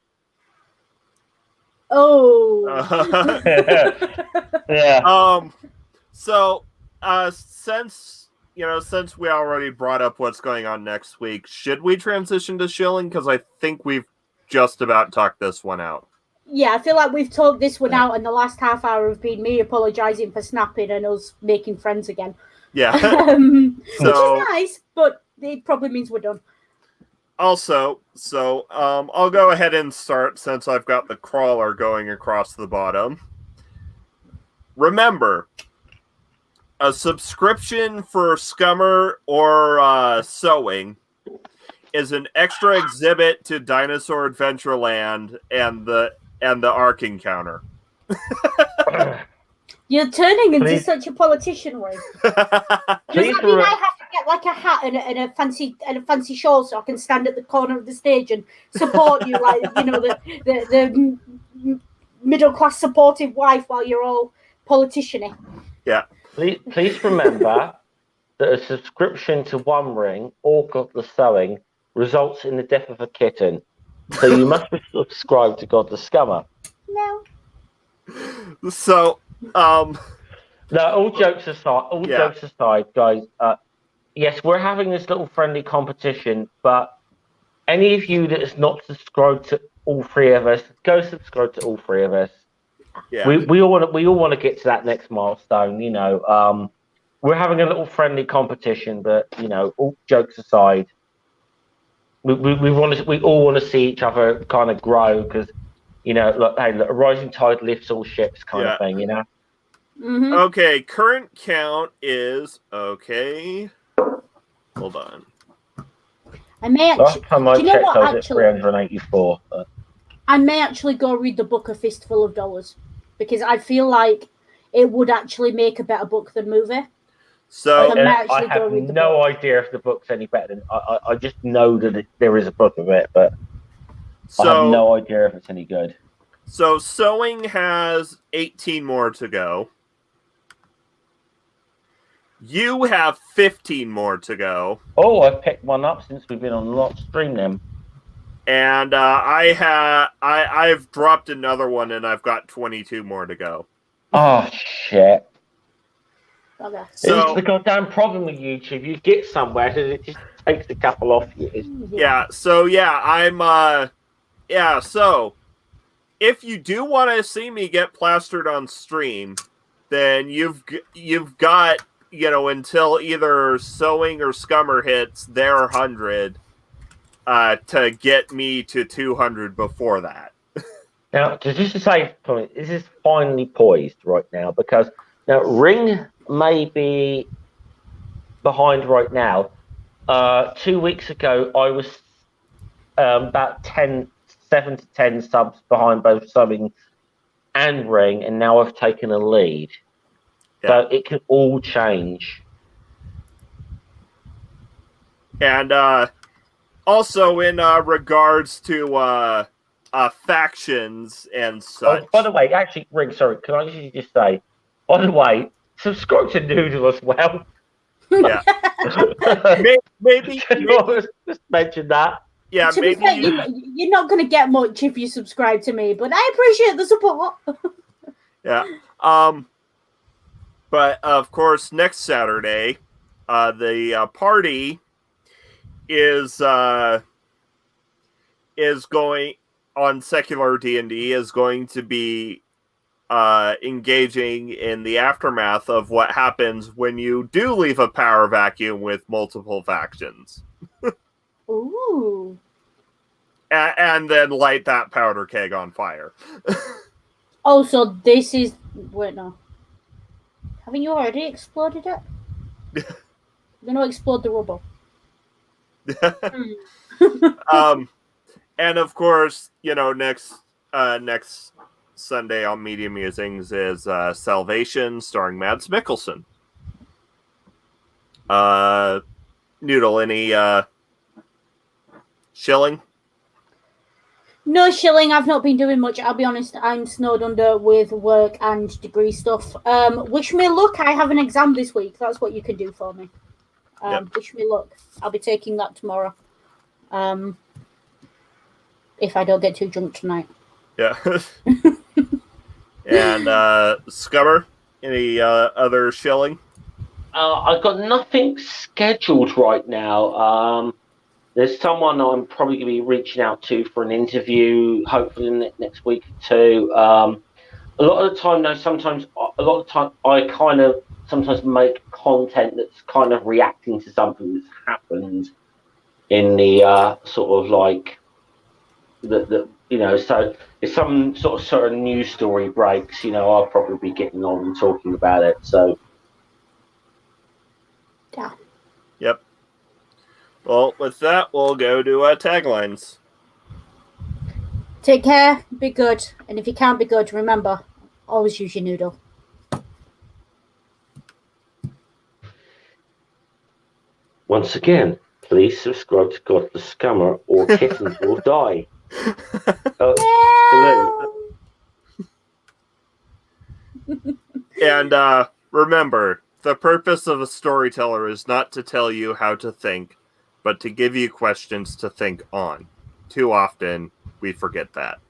Oh. Yeah. So, since we already brought up what's going on next week, should we transition to Shilling? Because I think we've just about talked this one out. Yeah, I feel like we've talked this one out, and the last half hour have been me apologising for snapping and us making friends again. Yeah. Which is nice, but it probably means we're done. Also, I'll go ahead and start since I've got the crawler going across the bottom. Remember, a subscription for Scummer or Sewing is an extra exhibit to Dinosaur Adventureland and the Ark Encounter. You're turning into such a politician, Ray. Does that mean I have to get like a hat and a fancy shawl so I can stand at the corner of the stage and support you, like the middle class supportive wife while you're all politician-y? Yeah. Please remember that a subscription to One Ring or Godless Sewing results in the death of a kitten. So you must be subscribed to Godless Scummer. No. So, no, all jokes aside, guys, yes, we're having this little friendly competition, but any of you that is not subscribed to all three of us, go subscribe to all three of us. Yeah. We all want to get to that next milestone, we're having a little friendly competition, but all jokes aside, we all want to see each other kind of grow, because look, a rising tide lifts all ships, kind of thing, Mm-hmm. Okay, current count is okay. Hold on. I may actually. Last time I checked, I was at 384. But... I may actually go read the book of Fistful of Dollars, because I feel like it would actually make a better book than movie. So I have no idea if the book's any better than. I just know that there is a book of it, but I have no idea if it's any good. So Sewing has 18 more to go. You have 15 more to go. Oh, I've picked one up since we've been on Lot Stream then. And I've dropped another one, and I've got 22 more to go. Oh shit! Okay. So, it's the goddamn problem with YouTube. You get somewhere, and it just takes a couple off you. So if you do want to see me get plastered on stream, then you've got until either Sewing or Scummer hits their 100 to get me to 200 before that. Now, just to say, this is finally poised right now, because now Ring may be behind right now. 2 weeks ago, I was about 7 to 10 subs behind both Sewing and Ring, and now I've taken a lead. Yeah. So it can all change. And also in regards to factions and such. Oh, by the way, actually, Ring, sorry, can I just say, By the way, subscribe to Noodle as well. Yeah. maybe just mention that. Yeah, to maybe be fair, you're not going to get much if you subscribe to me, but I appreciate the support. Yeah. But of course, next Saturday, the party is going on secular D&D is going to be engaging in the aftermath of what happens when you do leave a power vacuum with multiple factions. Ooh. And then light that powder keg on fire. Oh, so this is... Wait, no. Haven't you already exploded it? You're going to explode the rubble. And of course, next Sunday on Media Musings is Salvation, starring Mads Mikkelsen. Noodle, any shilling? No shilling. I've not been doing much. I'll be honest. I'm snowed under with work and degree stuff. Wish me luck. I have an exam this week. That's what you can do for me. Yep. Wish me luck. I'll be taking that tomorrow. If I don't get too drunk tonight. Yeah. And Scummer, any other shilling? I've got nothing scheduled right now. There's someone I'm probably going to be reaching out to for an interview, hopefully next week or two. A lot of the time, though, I kind of sometimes make content that's kind of reacting to something that's happened in the sort of like the so if some sort of news story breaks, I'll probably be getting on and talking about it. So yeah. Yep. Well, with that, we'll go to taglines. Take care, be good, and if you can't be good, remember, always use your noodle. Once again, please subscribe to God the Scammer or Kittens Will Die. And remember, the purpose of a storyteller is not to tell you how to think, but to give you questions to think on. Too often, we forget that.